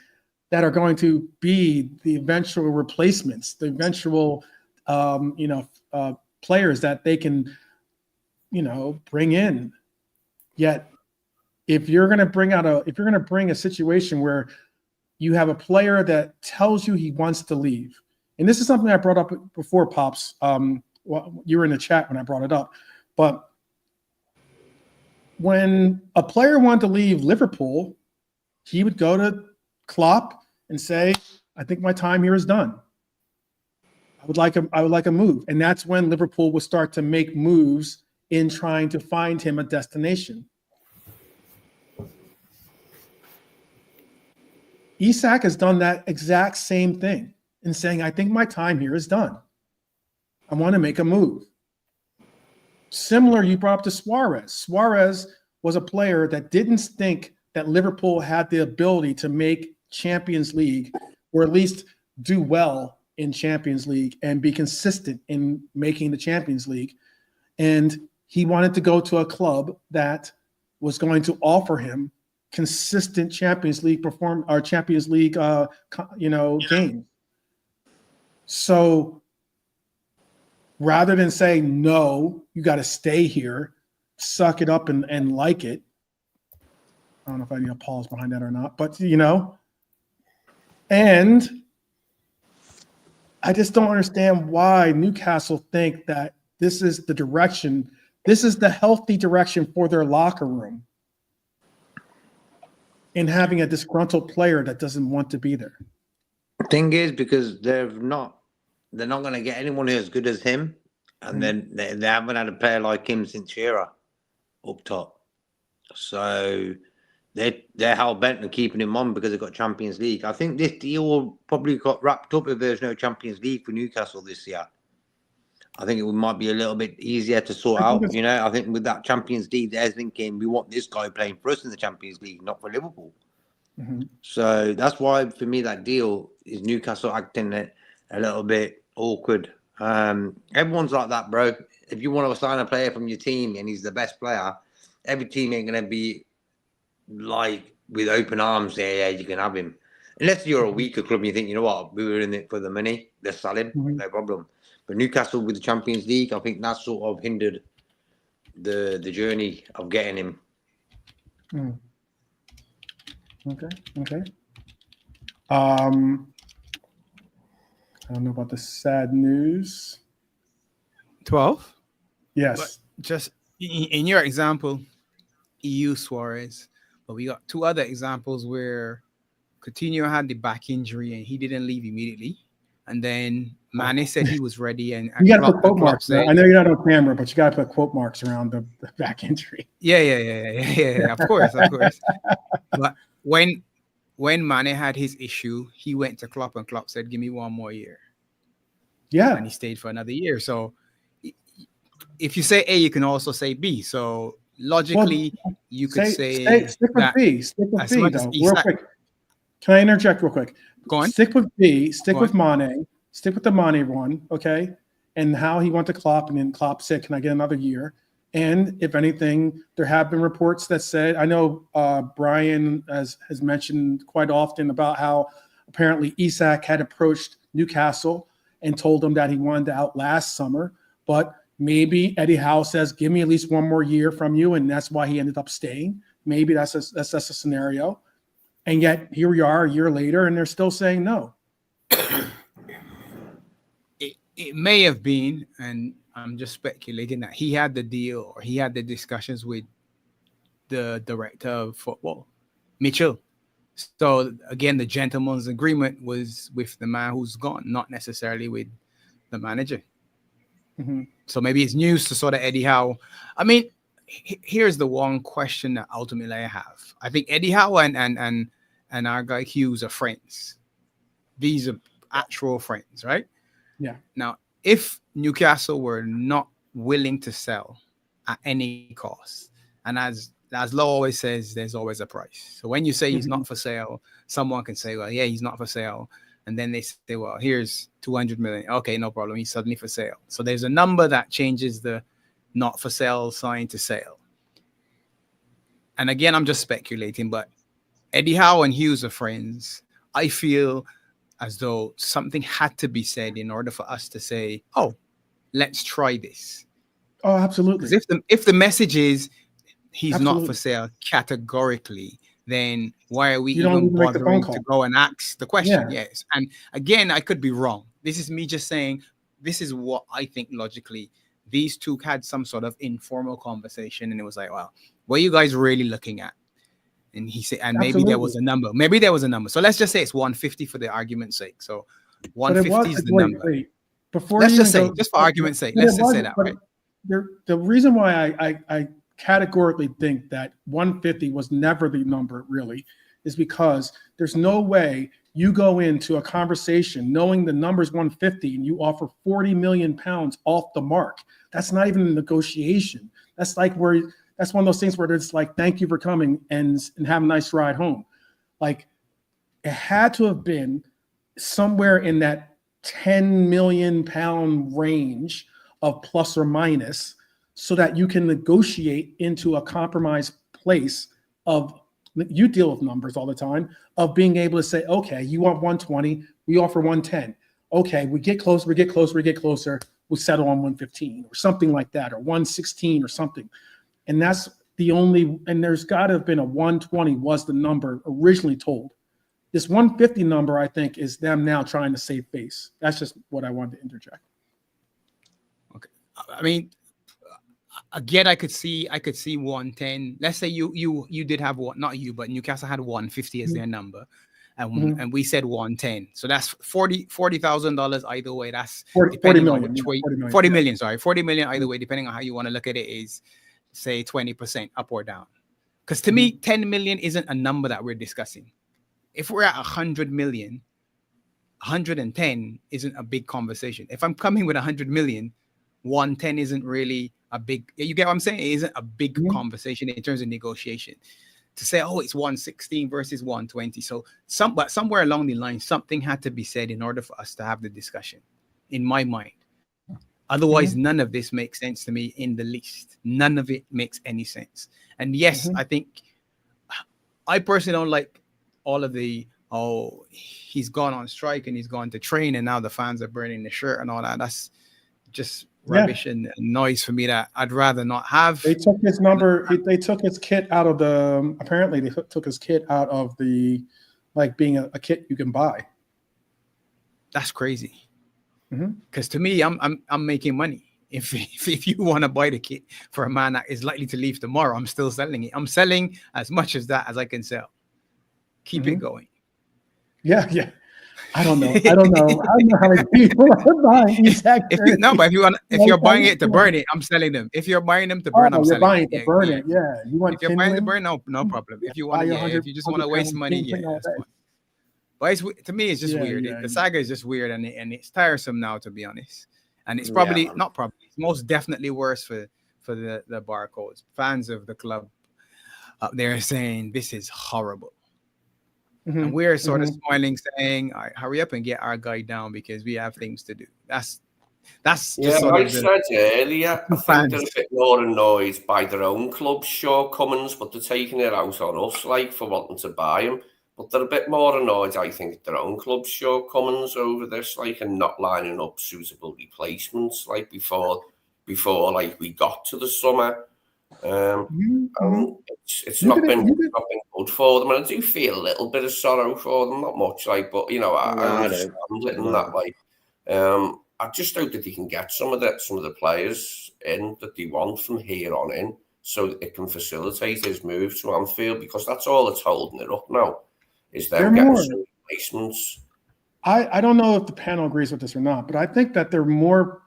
that are going to be the eventual replacements, the eventual, players that they can, bring in. Yet, if you're going to bring a situation where you have a player that tells you he wants to leave, and this is something I brought up before, Pops. You were in the chat when I brought it up, but when a player wanted to leave Liverpool, he would go to Klopp and say, "I think my time here is done. I would like a move," and that's when Liverpool would start to make moves in trying to find him a destination. Isak has done that exact same thing in saying, "I think my time here is done. I want to make a move." Similar, you brought up to Suarez. Suarez was a player that didn't think that Liverpool had the ability to make Champions League, or at least do well in Champions League and be consistent in making the Champions League. And he wanted to go to a club that was going to offer him consistent Champions League games. So rather than say, "No, you got to stay here, suck it up and like it." I don't know if I need a pause behind that or not, but and I just don't understand why Newcastle think that this is the direction, this is the healthy direction for their locker room, in having a disgruntled player that doesn't want to be there. Thing is, because they're not going to get anyone who's as good as him, and then they haven't had a player like him since Shearer up top. So they're hell bent on keeping him on because they've got Champions League. I think this deal probably got wrapped up if there's no Champions League for Newcastle this year. I think it might be a little bit easier to sort out. I think with that Champions League, they're thinking, we want this guy playing for us in the Champions League, not for Liverpool. Mm-hmm. So that's why, for me, that deal is Newcastle acting a little bit awkward. Everyone's like that, bro. If you want to sign a player from your team and he's the best player, every team ain't going to be like with open arms saying, "Yeah, you can have him." Unless you're a weaker club and you think, "You know what, we were in it for the money, let's sell him, no problem." But Newcastle with the Champions League, I think that sort of hindered the journey of getting him. Okay. I don't know about the sad news. 12? Yes. But just in your example, EU Suarez, but we got two other examples where Coutinho had the back injury and he didn't leave immediately. And then Mane said he was ready. And you got to put quote marks. I know you're not on camera, but you got to put quote marks around the back injury. Yeah. Of course. But when Mane had his issue, he went to Klopp and Klopp said, "Give me one more year." Yeah. And he stayed for another year. So if you say A, you can also say B. So logically, you could say stick with B. Stick with B, though. Real quick. Can I interject real quick? Go on. Stick with B. Stick with Mane. Stick with the Mane one, okay? and how he went to Klopp, and then Klopp said, "Can I get another year?" And if anything, there have been reports that said, I know Brian has mentioned quite often about how apparently Isak had approached Newcastle and told them that he wanted to outlast Summer, but maybe Eddie Howe says, "Give me at least one more year from you," and that's why he ended up staying. Maybe that's a scenario. And yet here we are a year later, and they're still saying no. It may have been, and I'm just speculating, that he had the deal or he had the discussions with the director of football, Mitchell. So again, the gentleman's agreement was with the man who's gone, not necessarily with the manager. Mm-hmm. So maybe it's news to sort of Eddie Howe. I mean, here's the one question that ultimately I have. I think Eddie Howe and our guy Hughes are friends. These are actual friends, right? Yeah. Now, if Newcastle were not willing to sell at any cost, and as Lo always says, there's always a price. So when you say he's not for sale, someone can say, "Well, yeah, he's not for sale," and then they say, "Well, here's 200 million. Okay, no problem. He's suddenly for sale." So there's a number that changes the not for sale sign to sale. And again, I'm just speculating, but Eddie Howe and Hughes are friends. I feel as though something had to be said in order for us to say, "Oh, let's try this." Oh, absolutely. Because if the message is he's Absolutely. not for sale categorically, then why are we You don't even even make the phone bothering call. to go and ask the question? Yeah. Yes. And again, I could be wrong. This is me just saying, this is what I think logically. These two had some sort of informal conversation, and it was like, "Well, what are you guys really looking at?" And he said, and maybe there was a number. Maybe there was a number. So let's just say it's 150 for the argument's sake. So 150 is the number. Wait. Before Let's you just even say, go, just for argument's sake, but let's it just say wasn't- that, but right? The reason why I categorically think that 150 was never the number really is because there's no way you go into a conversation knowing the number's 150 and you offer 40 million pounds off the mark. That's not even a negotiation. That's like that's one of those things where it's like, "Thank you for coming and have a nice ride home." Like, it had to have been somewhere in that 10 million pound range of plus or minus, so that you can negotiate into a compromise place of, you deal with numbers all the time, of being able to say, "Okay, you want 120, we offer 110. Okay, we get closer, we settle on 115 or something like that, or 116 or something." And that's the only, and there's got to have been a 120 was the number originally told. This 150 number, I think, is them now trying to save face. That's just what I wanted to interject. Okay. I mean, again, I could see 110. Let's say you did have one, not you, but Newcastle had 150 as their number, and we said 110. So that's $40,000 either way. That's 40 million. 40 million. Sorry, 40 million either way, depending on how you want to look at it, is say 20% up or down. Because to me, 10 million isn't a number that we're discussing. If we're at 100 million, 110 isn't a big conversation. If I'm coming with 100 million, 110 isn't really a big, you get what I'm saying? It isn't a big conversation in terms of negotiation. To say, "Oh, it's 116 versus 120. So but somewhere along the line, something had to be said in order for us to have the discussion, in my mind. Otherwise, none of this makes sense to me in the least. None of it makes any sense. And yes, I think I personally don't like all of the, "Oh, he's gone on strike and he's gone to train and now the fans are burning the shirt and all that." That's just rubbish and noise for me that I'd rather not have. They took his number. They took his kit out of the. Apparently, they took his kit out of the, like, being a kit you can buy. That's crazy. Because to me, I'm making money. If you want to buy the kit for a man that is likely to leave tomorrow, I'm still selling it. I'm selling as much as that as I can sell. Keep it going. Yeah. I don't know. I don't know how many people are buying Isak. If you're buying it to burn it, I'm selling them. If you're buying them to burn, I'm selling buying it to burn it. Yeah. You want? If you're buying it to burn, no problem. If you want, if you just want to waste money, that's fine. But to me, it's just weird. The saga is just weird, and it's tiresome now, to be honest. And it's probably it's most definitely worse for the Barcodes fans of the club. They're saying this is horrible. And we're sort of smiling, saying, "All right, hurry up and get our guy down because we have things to do." That's That's Yeah, just sort I of the said earlier, I think fans. they're a bit more annoyed by their own club's shortcomings, but they're taking it out on us, like, for wanting to buy them. But they're a bit more annoyed, I think, at their own club's shortcomings over this, like, and not lining up suitable replacements, like, before like, we got to the summer. It's not been good for them, and I do feel a little bit of sorrow for them, not much, like, but, you know, I understand it in that way. I just hope that they can get some of the players in that they want from here on in, so it can facilitate his move to Anfield, because that's all that's holding it up now, is them getting some replacements. I don't know if the panel agrees with this or not, but I think that there are more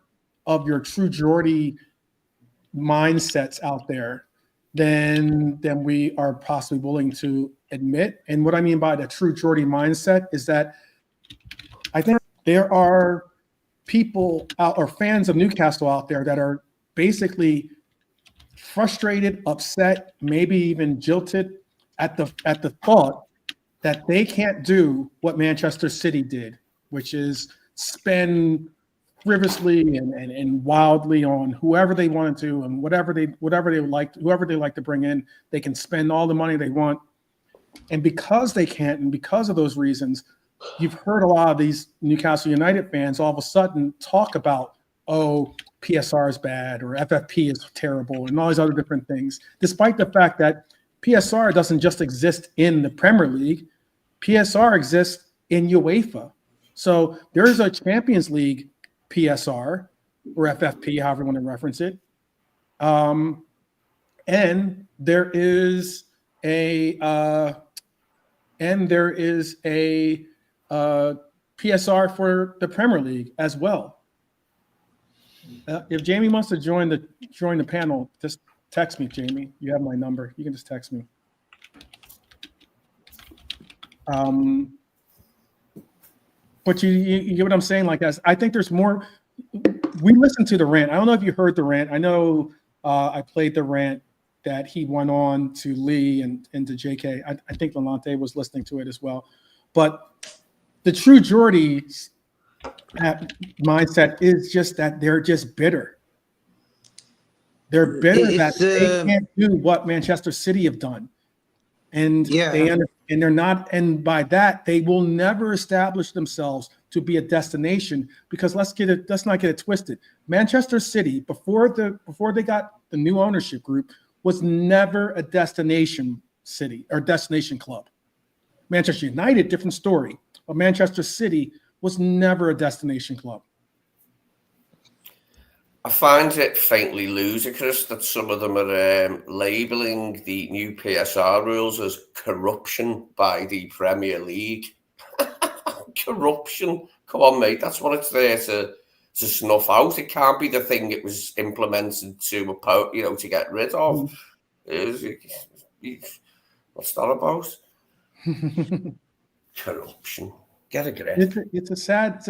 of your true Geordie mindsets out there than we are possibly willing to admit. And what I mean by the true Geordie mindset is that I think there are people out, or fans of Newcastle out there, that are basically frustrated, upset, maybe even jilted at the thought that they can't do what Manchester City did, which is spend frivolously and wildly on whoever they wanted to, and whoever they like to bring in. They can spend all the money they want, and because they can't, and because of those reasons, you've heard a lot of these Newcastle United fans all of a sudden talk about, oh, PSR is bad, or FFP is terrible, and all these other different things, despite the fact that PSR doesn't just exist in the Premier League. PSR exists in UEFA. So there is a Champions League PSR, or FFP, however you want to reference it. And there is a PSR for the Premier League as well. If Jamie wants to join the panel, just text me, Jamie. You have my number. You can just text me. But you get what I'm saying? Like, as I think there's more. We listened to the rant. I don't know if you heard the rant. I know I played the rant that he went on to Lee and to JK. I think Lalante was listening to it as well. But the true Geordie mindset is just that they're just bitter. They're bitter that they can't do what Manchester City have done. And they're not, and by that they will never establish themselves to be a destination, because let's not get it twisted. Manchester City, before they got the new ownership group, was never a destination city or destination club. Manchester United, different story, but Manchester City was never a destination club. I find it faintly ludicrous that some of them are labelling the new PSR rules as corruption by the Premier League. Corruption? Come on, mate. That's what it's there to snuff out. It can't be the thing it was implemented to get rid of. What's that about? Corruption. Get a grip. It's a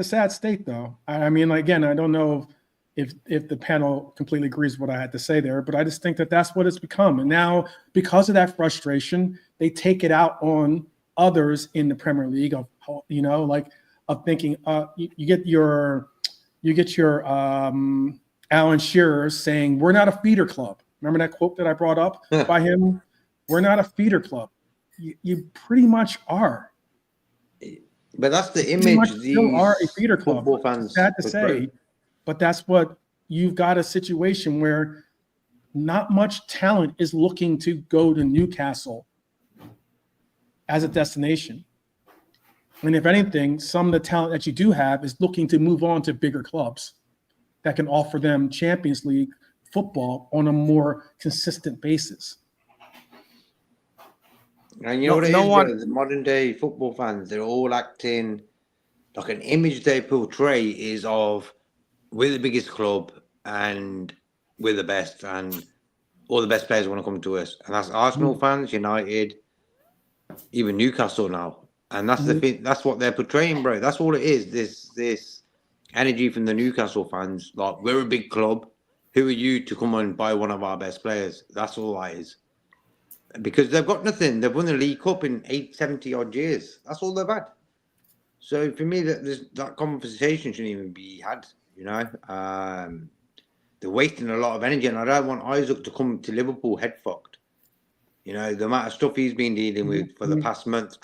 sad state, though. I mean, again, I don't know if the panel completely agrees with what I had to say there, but I just think that that's what it's become. And now, because of that frustration, they take it out on others in the Premier League. Of thinking, you get your Alan Shearer saying, "We're not a feeder club." Remember that quote that I brought up by him? We're not a feeder club. You pretty much are. But that's the image. You are a feeder club. Fans, sad to say. But that's what you've got, a situation where not much talent is looking to go to Newcastle as a destination. And if anything, some of the talent that you do have is looking to move on to bigger clubs that can offer them Champions League football on a more consistent basis. And you know what it is, the modern day football fans, they're all acting like an image they portray is of, we're the biggest club and we're the best, and all the best players want to come to us. And that's Arsenal fans, United, even Newcastle now. And that's the thing, that's what they're portraying, bro. That's all it is. This energy from the Newcastle fans, like, we're a big club. Who are you to come and buy one of our best players? That's all that is. Because they've got nothing. They've won the League Cup in 70 odd years. That's all they've had. So for me, that conversation shouldn't even be had. You know, they're wasting a lot of energy, and I don't want Isak to come to Liverpool head fucked. You know, the amount of stuff he's been dealing with for the past month,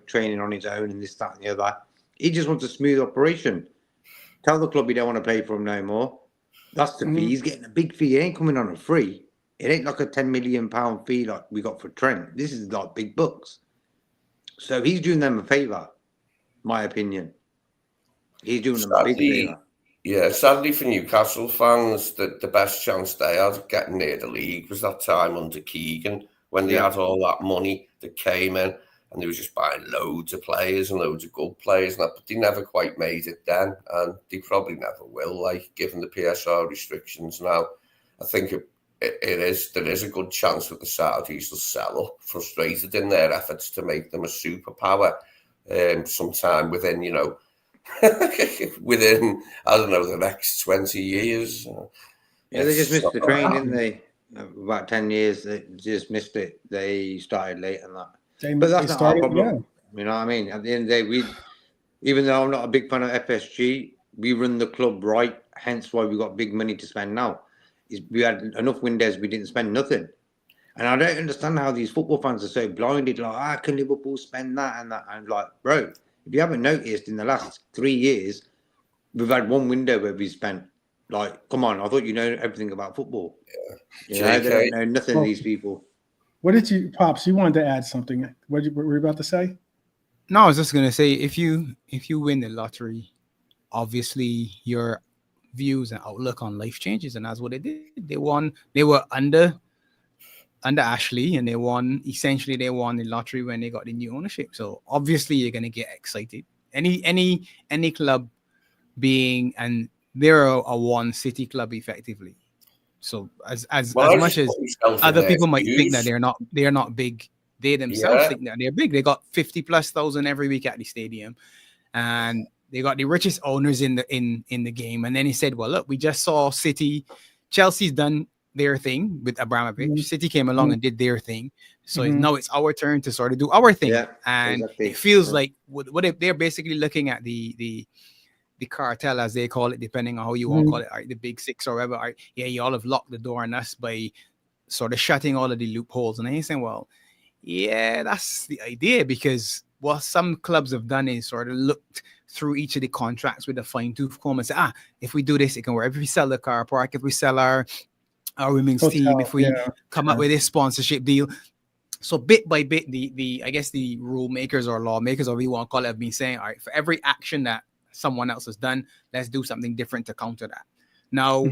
training on his own and this, that, and the other. He just wants a smooth operation. Tell the club you don't want to play for him no more. That's the fee. He's getting a big fee. He ain't coming on a free. It ain't like a £10 million fee like we got for Trent. This is like big bucks. So he's doing them a favour, my opinion. He's doing them a big favour. Yeah, sadly for Newcastle fans, the best chance they had of getting near the league was that time under Keegan, when they had all that money that came in and they were just buying loads of players and loads of good players. But they never quite made it then, and they probably never will, like, given the PSR restrictions now. I think there is a good chance that the Saudis will sell up, frustrated in their efforts to make them a superpower sometime within, within, I don't know, the next 20 years. Yeah, they just missed the train, didn't they? About 10 years, they just missed it. They started late and that. But that's not our problem. Yeah. You know what I mean? At the end of the day, even though I'm not a big fan of FSG, we run the club right, hence why we got big money to spend now. We had enough windows, we didn't spend nothing. And I don't understand how these football fans are so blinded, like, how can Liverpool spend that and that? And like, bro, if you haven't noticed, in the last 3 years, we've had one window where we spent, like, come on, I thought you know everything about football. Yeah. They don't know nothing of these people. What did you, Pops, you wanted to add something. What were you about to say? No, I was just going to say, if you win the lottery, obviously your views and outlook on life changes, and that's what they did. They were under Ashley, and they won the lottery when they got the new ownership. So obviously you're going to get excited. Any club being, and they're a one city club effectively. So as much as other people might think that they're not big, they themselves think that they're big. They got 50,000+ every week at the stadium, and they got the richest owners in the game. And then he said, well, look, we just saw Chelsea's done their thing with Abramovich. City came along and did their thing. So now it's our turn to sort of do our thing. Yeah, and exactly. It feels like what they're basically looking at the cartel, as they call it, depending on how you want to call it, right, the big six or whatever. Right, you all have locked the door on us by sort of shutting all of the loopholes. And he's saying, well, yeah, that's the idea, because what some clubs have done is sort of looked through each of the contracts with a fine-tooth comb and say, if we do this, it can work. If we sell the car park, if we sell our women's team, if we come up with this sponsorship deal. So bit by bit, I guess the rule makers or lawmakers, or we want to call it, have been saying, all right, for every action that someone else has done, let's do something different to counter that. Now,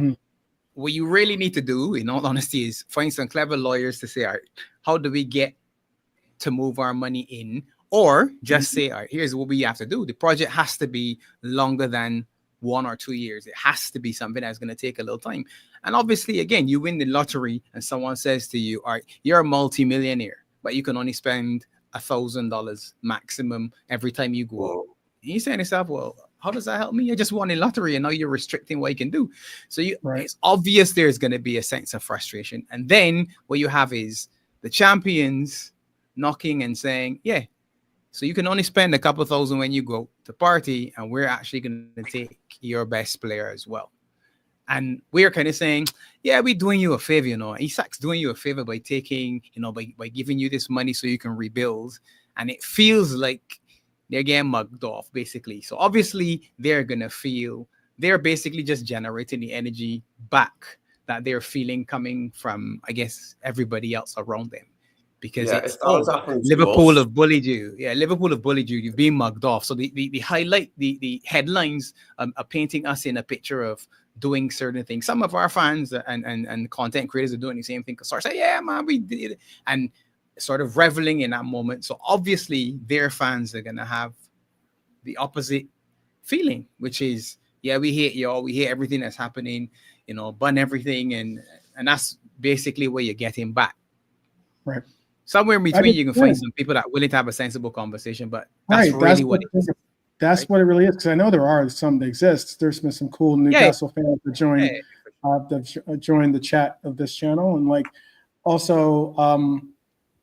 what you really need to do, in all honesty, is find some clever lawyers to say, all right, how do we get to move our money in? Or just say, all right, here's what we have to do. The project has to be longer than 1 or 2 years. It has to be something that's going to take a little time. And obviously, again, you win the lottery and someone says to you, all right, you're a multi-millionaire, but you can only spend $1,000 maximum every time you go out. And you say to yourself, well, how does that help me? I just won a lottery and now you're restricting what you can do. So it's obvious there's going to be a sense of frustration. And then what you have is the champions knocking and saying, yeah, so you can only spend a couple thousand when you go to party, and we're actually going to take your best player as well. And we're kind of saying, yeah, we're doing you a favor, Isak's doing you a favor by taking, by giving you this money so you can rebuild. And it feels like they're getting mugged off, basically. So obviously they're going to feel, they're basically just generating the energy back that they're feeling coming from, I guess, everybody else around them. Because Liverpool have bullied you. Yeah, Liverpool have bullied you. You've been mugged off. So the highlight, the headlines are painting us in a picture of doing certain things. Some of our fans and content creators are doing the same thing. Sort of say, yeah, man, we did it. And sort of reveling in that moment. So obviously their fans are going to have the opposite feeling, which is, yeah, we hate y'all. We hate everything that's happening, bun everything. And that's basically where you're getting back. Right. Somewhere in between, you can find some people that are willing to have a sensible conversation, but that's really what it is. That's what it really is, because I know there are some that exist. There's been some cool Newcastle fans that joined the chat of this channel. And also,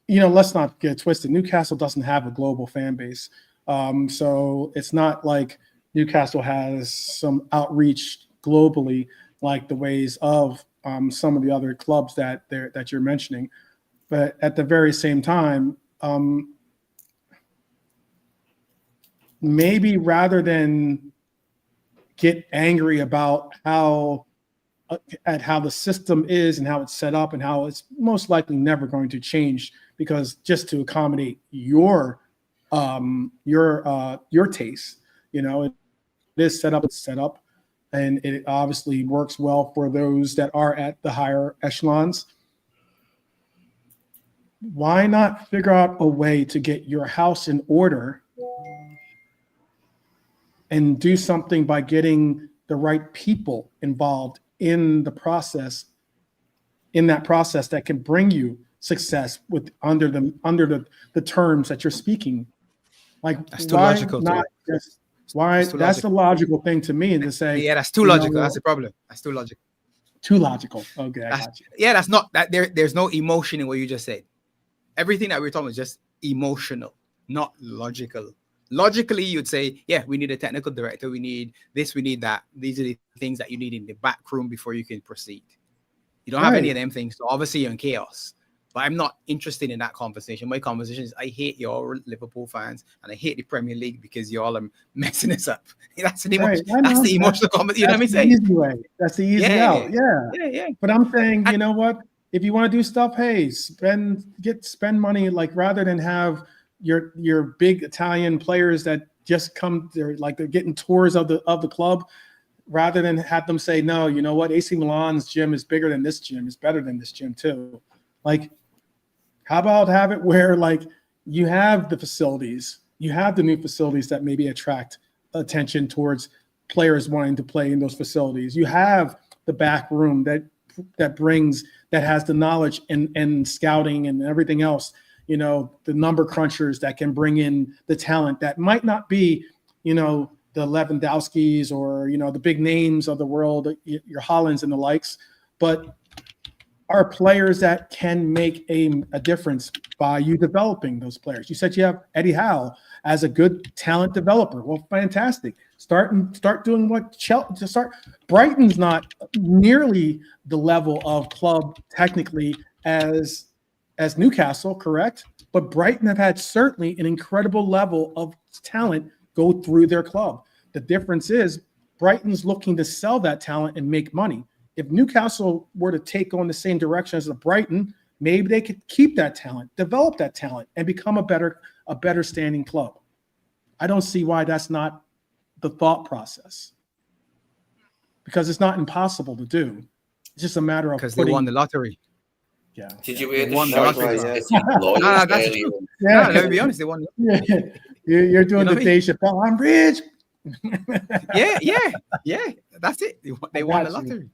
let's not get twisted. Newcastle doesn't have a global fan base. So it's not like Newcastle has some outreach globally like the ways of some of the other clubs that you're mentioning. But at the very same time, maybe rather than get angry about how the system is and how it's set up and how it's most likely never going to change, because just to accommodate your taste, it is set up. It's set up, and it obviously works well for those that are at the higher echelons. Why not figure out a way to get your house in order and do something by getting the right people involved in the process, that can bring you success under the terms that you're speaking? Like, that's too logical. That's the logical thing to me, and to say, yeah, that's too logical. That's the problem. That's too logical. Too logical. Okay, I got you. Yeah, that's not that. There's no emotion in what you just said. Everything that we're talking about is just emotional, not logical. Logically, you'd say, yeah, we need a technical director. We need this. We need that. These are the things that you need in the back room before you can proceed. You don't have any of them things. So obviously you're in chaos. But I'm not interested in that conversation. My conversation is, I hate y'all Liverpool fans and I hate the Premier League because y'all are messing us up. That's the emotional conversation. You know what I'm saying? Easy way. That's the easy out. Yeah. But I'm saying, you know what? If you want to do stuff, hey, spend money, like, rather than have your big Italian players that just come, they're getting tours of the club, rather than have them say, no, you know what, AC Milan's gym is bigger than this gym, is better than this gym too. Like, how about have it where, like, you have the facilities, you have the new facilities that maybe attract attention towards players wanting to play in those facilities. You have the back room that has the knowledge and scouting and everything else, the number crunchers that can bring in the talent that might not be, the Lewandowskis or, the big names of the world, your Hollands and the likes, but are players that can make a difference by you developing those players. You said you have Eddie Howe as a good talent developer. Well, fantastic. Start doing what Chelsea. Brighton's not nearly the level of club technically as Newcastle, correct? But Brighton have had certainly an incredible level of talent go through their club. The difference is Brighton's looking to sell that talent and make money. If Newcastle were to take on the same direction as the Brighton, maybe they could keep that talent, develop that talent, and become a better standing club. I don't see why that's not the thought process, because it's not impossible to do. It's just a matter of they won the lottery. Yeah. Did you hear the won shite No, that's true. Yeah, let me be honest. They won. You're doing the Dave Chappelle. I'm rich. Yeah. That's it. They won the lottery.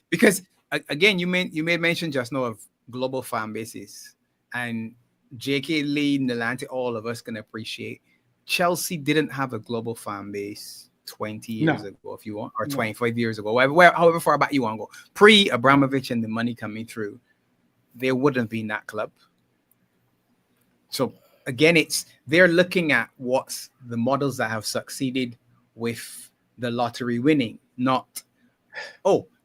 Because again, you made mention just now of global fan bases, and JK leading the line to all of us can appreciate. Chelsea didn't have a global fan base 20 years ago, if you want, or 25 years ago, however far back you want to go. Pre-Abramovich and the money coming through, there wouldn't be that club. So again, they're looking at what's the models that have succeeded with the lottery winning, not,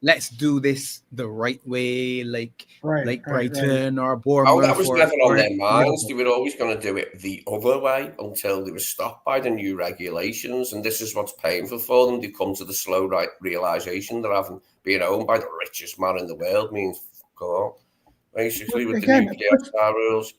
let's do this the right way, like Brighton or Bournemouth. That was never on their minds. They were always going to do it the other way until they were stopped by the new regulations. And this is what's painful for them. They come to the slow realization that having been owned by the richest man in the world means fuck all. Basically, with the nuclear star rules.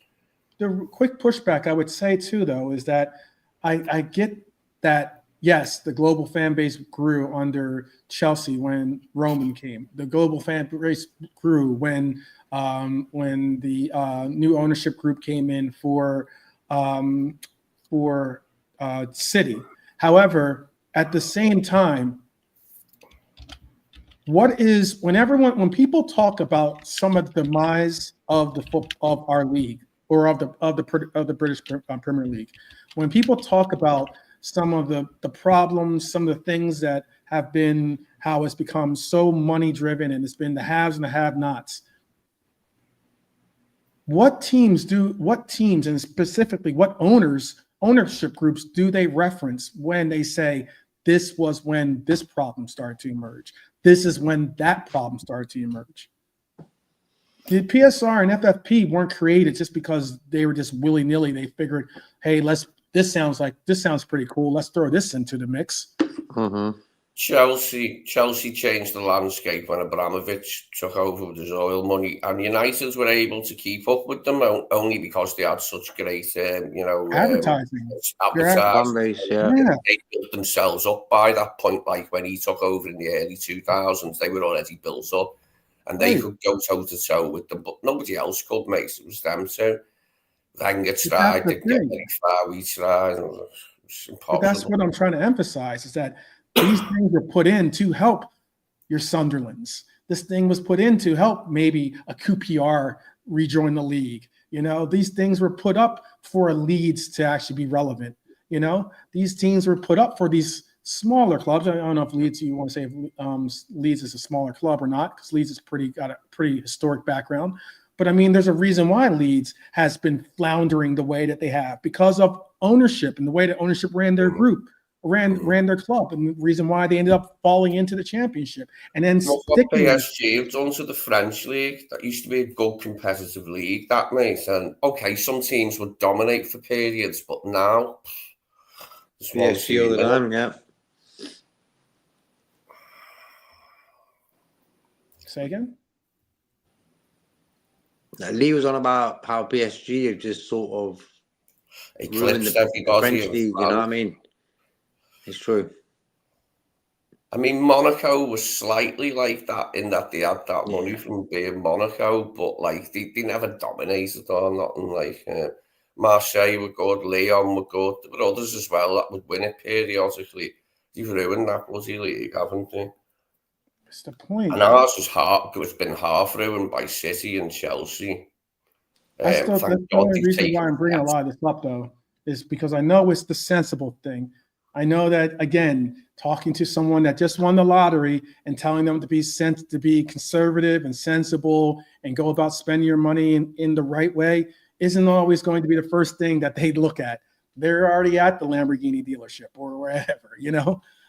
The quick pushback I would say too, though, is that I get that. Yes, the global fan base grew under Chelsea when Roman came. The global fan base grew when the new ownership group came in for City. However, at the same time, when people talk about some of the demise of our league or of the British Premier League, when people talk about some of the problems, some of the things that have been how it's become so money driven, and it's been the haves and the have-nots. What teams and specifically what ownership groups do they reference when they say this was when this problem started to emerge. This is when that problem started to emerge. The PSR and FFP weren't created just because they were just willy-nilly. They figured, hey, this sounds pretty cool. Let's throw this into the mix. Mm-hmm. Chelsea changed the landscape when Abramovich took over with his oil money, and United were able to keep up with them only because they had such great, advertising. They built themselves up by that point. Like when he took over in the early 2000s, they were already built up, and they could go toe to toe with them, but nobody else could, mate. It was them two. Wenger tried, didn't get very far. We tried. It's impossible. But that's what I'm trying to emphasize, is that these things were put in to help your Sunderlands. This thing was put in to help maybe a QPR rejoin the league. These things were put up for Leeds to actually be relevant. These teams were put up for these smaller clubs. I don't know if Leeds, you want to say if Leeds is a smaller club or not, because Leeds has got a pretty historic background. But I mean, there's a reason why Leeds has been floundering the way that they have, because of ownership and the way that ownership ran their group. Ran their club, and the reason why they ended up falling into the championship. And then what PSG have done to the French league, that used to be a good competitive league, that mate. And okay, some teams would dominate for periods, but now PSG all the time, yeah. Say again? Lee was on about how PSG have just sort of ruined the French league, you know what I mean? It's true. I mean, Monaco was slightly like that in that they had that money from being Monaco, but like they never dominated or nothing. Like Marseille were good, Lyon were good. There were others as well that would win it periodically. You've ruined that bloody league, haven't you? That's the point. And ours it's been half ruined by City and Chelsea. That's the only reason why I'm bringing a lot of this up, though, is because I know it's the sensible thing. I know that, again, talking to someone that just won the lottery and telling them to be conservative and sensible and go about spending your money in the right way isn't always going to be the first thing that they look at. They're already at the Lamborghini dealership or wherever,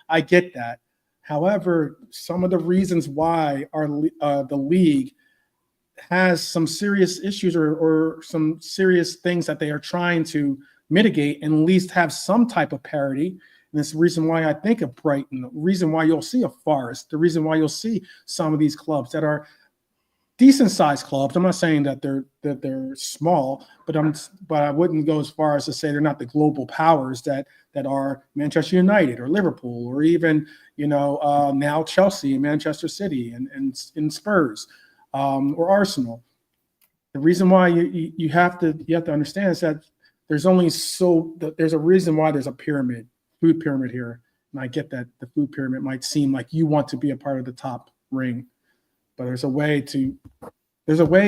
I get that. However, some of the reasons why the league has some serious issues or some serious things that they are trying to mitigate and at least have some type of parity. And it's the reason why I think of Brighton, the reason why you'll see a Forest, the reason why you'll see some of these clubs that are decent sized clubs. I'm not saying that they're small, but I wouldn't go as far as to say they're not the global powers that are Manchester United or Liverpool or even now Chelsea and Manchester City and Spurs or Arsenal. The reason why you have to understand is that there's a reason why there's a food pyramid here. And I get that the food pyramid might seem like you want to be a part of the top ring, but there's a way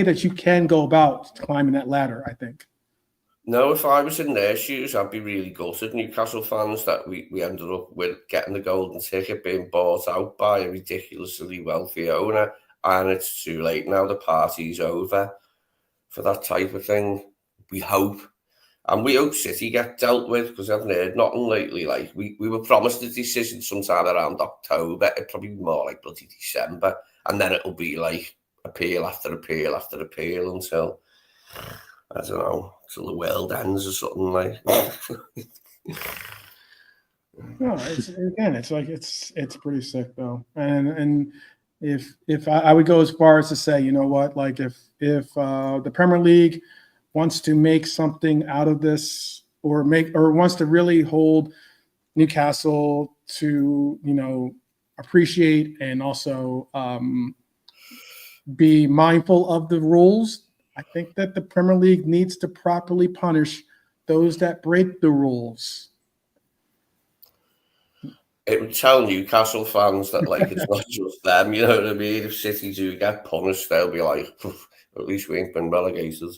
that you can go about climbing that ladder, I think. No, if I was in their shoes, I'd be really gutted, Newcastle fans, that we ended up with getting the golden ticket being bought out by a ridiculously wealthy owner, and it's too late now. The party's over for that type of thing. We hope. And we hope City get dealt with, because I haven't heard nothing lately. Like we were promised a decision sometime around October. It'll probably be more like bloody December. And then it'll be like appeal after appeal after appeal until, I don't know, till the world ends or something like. No, it's pretty sick though. And if I would go as far as to say, you know what, like if the Premier League wants to make something out of this or wants to really hold Newcastle to, appreciate and also be mindful of the rules, I think that the Premier League needs to properly punish those that break the rules. It would tell Newcastle fans that, like, it's not just them, you know what I mean? If City do get punished, they'll be like, at least we ain't been relegated.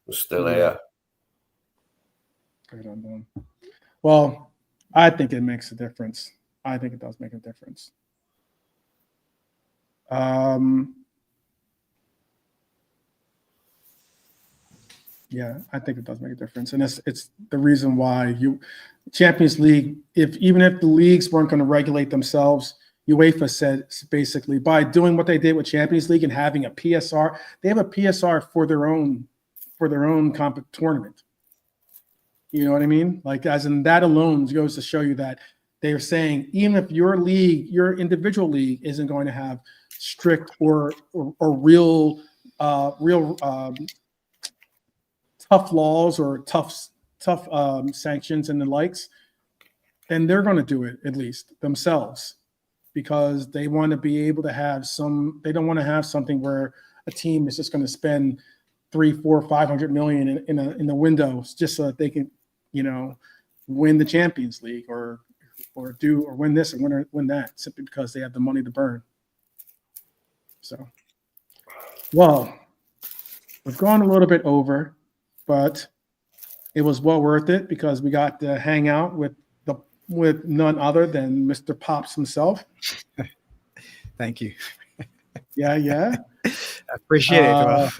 We're still here. Well, I think it makes a difference. I think it does make a difference. Yeah, I think it does make a difference. And it's the reason why Champions League, even if the leagues weren't going to regulate themselves, UEFA said basically by doing what they did with Champions League and having a PSR, they have a PSR for their own tournament. You know what I mean? Like, as in that alone goes to show you that they're saying even if your league, your individual league, isn't going to have strict or real tough laws or tough sanctions and the likes, then they're going to do it at least themselves, because they want to be able to have some. They don't want to have something where a team is just going to spend 300, 400, 500 million in the windows just so that they can, win the Champions League or win this and win that simply because they have the money to burn. So, well, we've gone a little bit over, but it was well worth it because we got to hang out with none other than Mr. Pops himself. Thank you. Yeah. I appreciate it.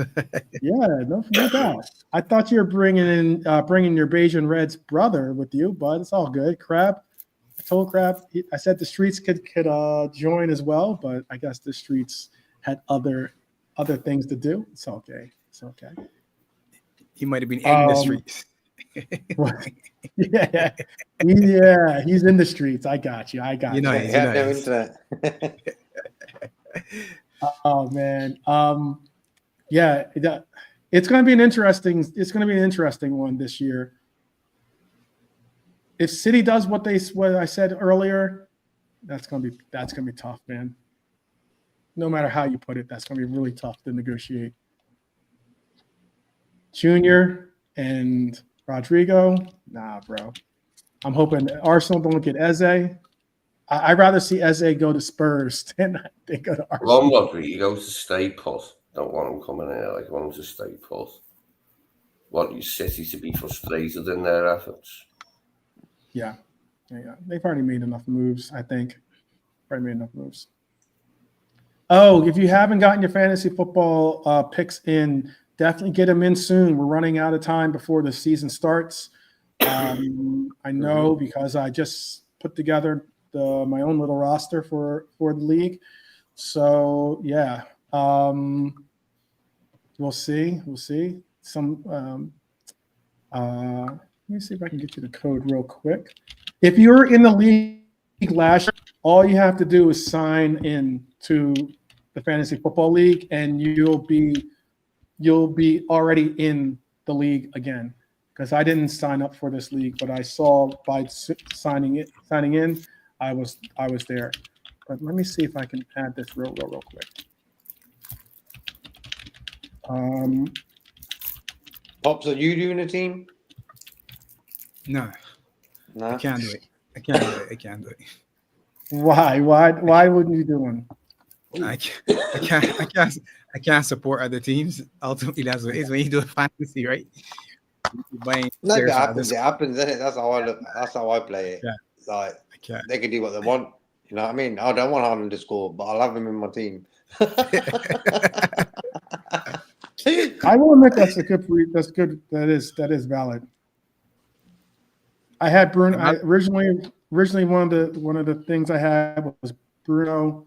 Yeah, no doubt. I thought you were bringing your Beige and Reds brother with you, but it's all good. Crab, I told Crab, I said the Streets could join as well, but I guess the Streets had other things to do. It's okay. He might have been in the streets. Yeah, he's in the streets. I got you. You know, no internet. Oh man, yeah, it's going to be an interesting. It's going to be an interesting one this year. If City does what I said earlier, that's going to be tough, man. No matter how you put it, that's going to be really tough to negotiate. Junior and Rodrigo, nah, bro. I'm hoping Arsenal don't get Eze. I'd rather see Eze go to Spurs than they go to Arsenal. Long Rodrigo to stay put. Don't want him coming here. I want him to stay put. Want your City to be frustrated in their efforts. Yeah. They've already made enough moves, I think. Oh, if you haven't gotten your fantasy football picks in, definitely get them in soon. We're running out of time before the season starts. I know because I just put together my own little roster for the league. So yeah, we'll see. Let me see if I can get you the code real quick. If you're in the league last year, all you have to do is sign in to the fantasy football league, and you'll be already in the league again. Because I didn't sign up for this league, but I saw by signing in, I was there. But let me see if I can add this real quick. Pops, are you doing a team? No. I can't do it. I can't do it. Why wouldn't you do one? I can't support other teams. Ultimately, that's what it is when you do a fantasy, right? No, it happens, isn't it? That's how I play it. Yeah. Like they can do what they want. You know what I mean? I don't want Haaland to score, but I'll have him in my team. I will admit that's good. That is valid. I had Bruno. Originally one of the things I had was Bruno.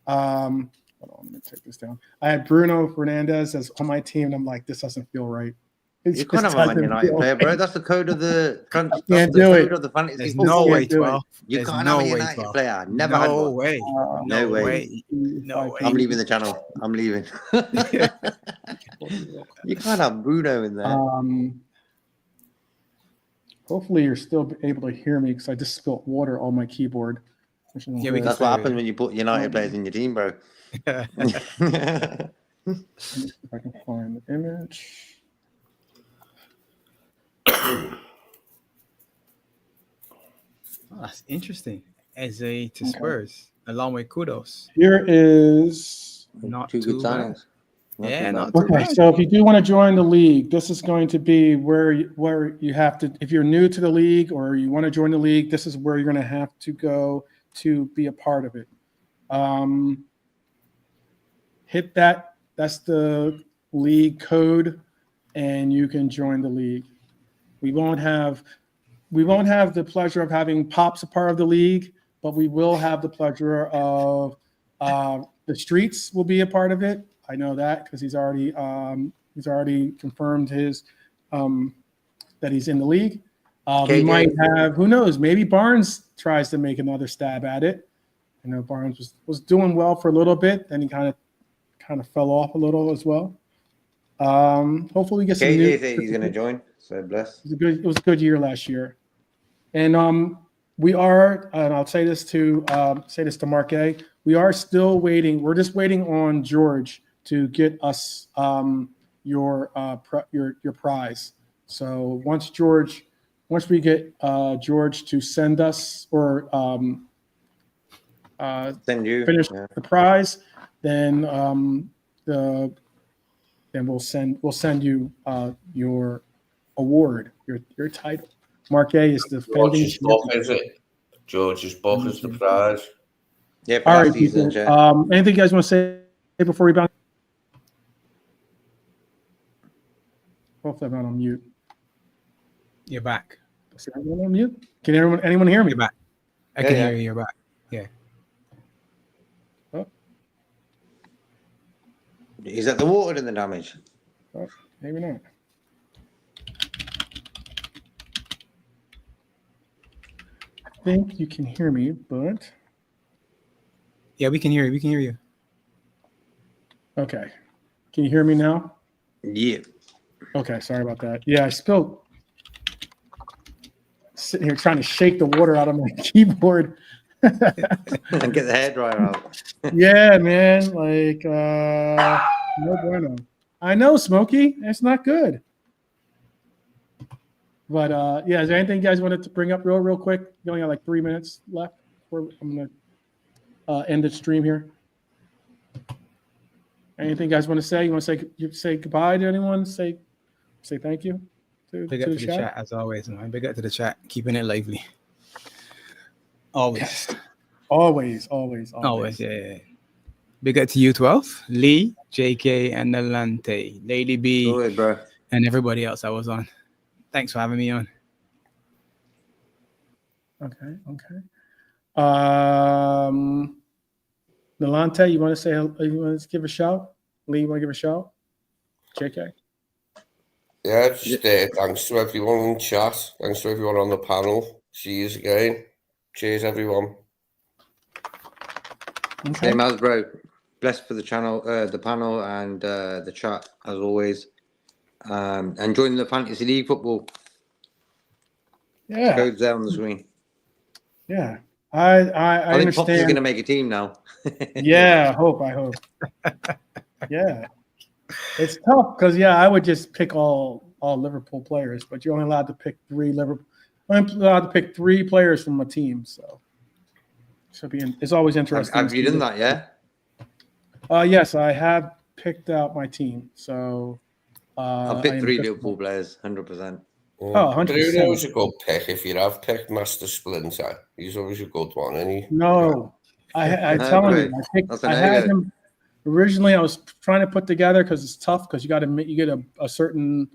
Hold on, let me take this down. I had Bruno Fernandes as on my team, and I'm like, this doesn't feel right. You can't have a Man United player, bro. That's the code of the fantasy. There's no way, 12. You can't have a United player. Never had one. Way. No way. I'm leaving the channel. I'm leaving. You can't have Bruno in there. Hopefully you're still able to hear me because I just spilled water on my keyboard. Yeah, that's what happens when you put United players in your team, bro. If I can find the image. That's interesting. Eze to Spurs, along with Kudos. Here is not two good signings. Not too bad. So if you do want to join the league, this is going to be where you have to. If you're new to the league or you want to join the league, this is where you're going to have to go to be a part of it. Hit that. That's the league code, and you can join the league. We won't have we won't have the pleasure of having Pops a part of the league, but we will have the pleasure of the Streets will be a part of it. I know that because he's already confirmed his that he's in the league. We might have, who knows, maybe Barnes tries to make another stab at it. I know Barnes was doing well for a little bit, then he kind of fell off a little as well. Hopefully we get some new. KJ said he's going to join, so bless. It was a good year last year. And we are, and I'll say this to Marc, we are still waiting. We're just waiting on George to get us your prize. So once we get George to send us or Send you finish the prize, then we'll send you your award, your title. Marc is defending. George's book, is it? George's book is the prize. Yeah. All right, people. Anything you guys want to say before we bounce? Hopefully, I'm not on mute. You're back. Is everyone on mute? Can anyone hear me? You're back. I can hear you. You're back. Yeah. Oh. Is that the water in the damage? Oh, maybe not. I think you can hear me, but Yeah, we can hear you. We can hear you. okay. Can you hear me now? Yeah. Okay, sorry about that. Yeah, I spilled. Sitting here trying to shake the water out of my keyboard. And get the hairdryer out. Yeah, man. Like, no bueno. I know, Smokey. It's not good. But yeah, is there anything you guys wanted to bring up real quick? You only got like 3 minutes left. I'm gonna end the stream here. Anything you guys want to say? You want to say goodbye to anyone? Say thank you to Big up to the chat as always, man. Big up to the chat, keeping it lively. Always. Yes. Always. Yeah. Big up to you 12, Lee, JK, and Nalante, Lady B, Go ahead, bro. and everybody else I was on. Thanks for having me on. Okay. Nalante, you want to give a shout? Lee, you want to give a shout? JK? Yeah, just thanks to everyone in chat. Thanks to everyone on the panel. See you again. Cheers, everyone. Okay. Same as, bro. Blessed for the channel, the panel, and the chat as always. And join the Fantasy League football. Yeah. Code's there on the screen. Yeah. I think Pops is understand. going to make a team now. Yeah, I hope. Yeah. It's tough because I would just pick all Liverpool players, but you're only allowed to pick three players from a team. So it's always interesting. Have you done that? Yeah. Yes, I have picked out my team. So I've picked 3 Liverpool players, 100%. Oh, 100%. Bruno's a good pick if you have picked Master Splinter. He's always a good one, isn't he? No, I tell you, I had him originally. I was trying to put together because it's tough because you get a certain.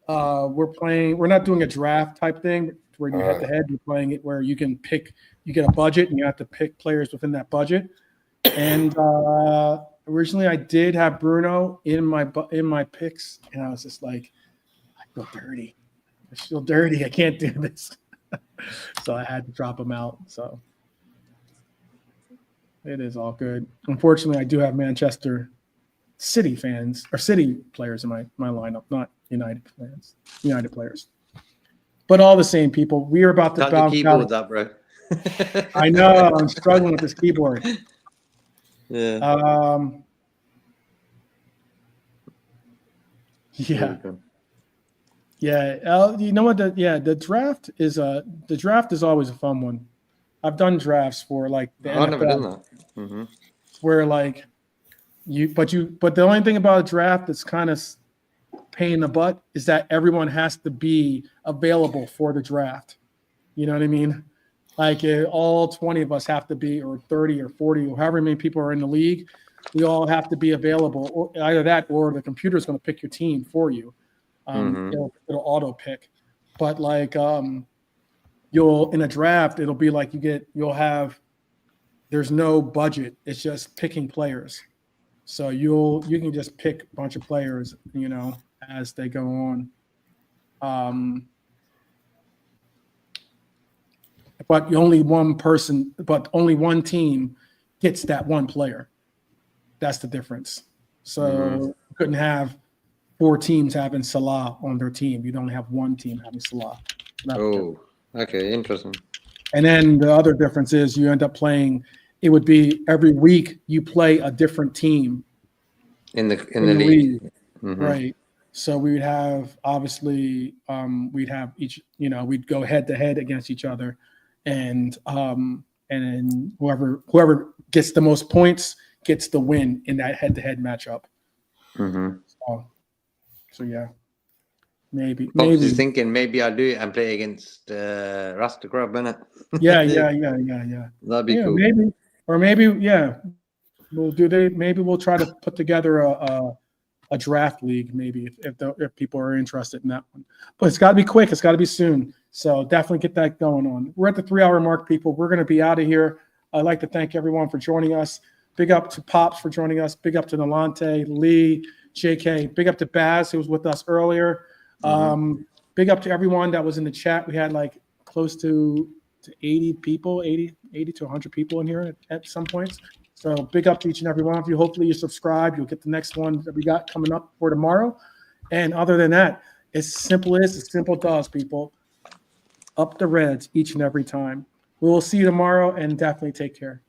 We're not doing a draft type thing where you head to head. You're playing it where you can pick. You get a budget and you have to pick players within that budget. And originally, I did have Bruno in my picks, and I was just like, I feel dirty. I can't do this. So I had to drop him out. So it is all good. Unfortunately, I do have Manchester City fans or City players in my lineup, not United players. But all the same people. We are about to bounce keyboard out. That, bro. I know. I'm struggling with this keyboard. Yeah. Yeah. Yeah, you know what? The draft is always a fun one. I've done drafts for like the NFL. I've never done that. Mm-hmm. Where like but the only thing about a draft that's kind of pain in the butt is that everyone has to be available for the draft. You know what I mean? Like all 20 of us have to be, or 30 or 40 or however many people are in the league. We all have to be available, or either that or the computer's going to pick your team for you. It'll auto pick, but like you'll in a draft, it'll be like there's no budget. It's just picking players. So you can just pick a bunch of players, as they go on. But only one team gets that one player. That's the difference. So you couldn't have 4 teams having Salah on their team. You'd only have one team having Salah. Okay, interesting. And then the other difference is you end up playing. It would be every week you play a different team in the league. Mm-hmm. Right? So we would have obviously we'd have each. We'd go head to head against each other, and then whoever gets the most points gets the win in that head to head matchup. Mm-hmm. So yeah. Maybe thinking maybe I'll do it and play against Rasta Grub, innit? Yeah. That'd be cool. Maybe we'll try to put together a draft league, maybe if people are interested in that one. But it's got to be quick. It's got to be soon. So definitely get that going on. We're at the 3-hour mark, people. We're going to be out of here. I'd like to thank everyone for joining us. Big up to Pops for joining us. Big up to Nalante, Lee, JK. Big up to Baz, who was with us earlier. Big up to everyone that was in the chat. We had like close to 80 people, 80 to 100 people in here at some points. So big up to each and every one of you. Hopefully you subscribe. You'll get the next one that we got coming up for tomorrow. And other than that, as simple does, people. Up the Reds each and every time. We will see you tomorrow, and definitely take care.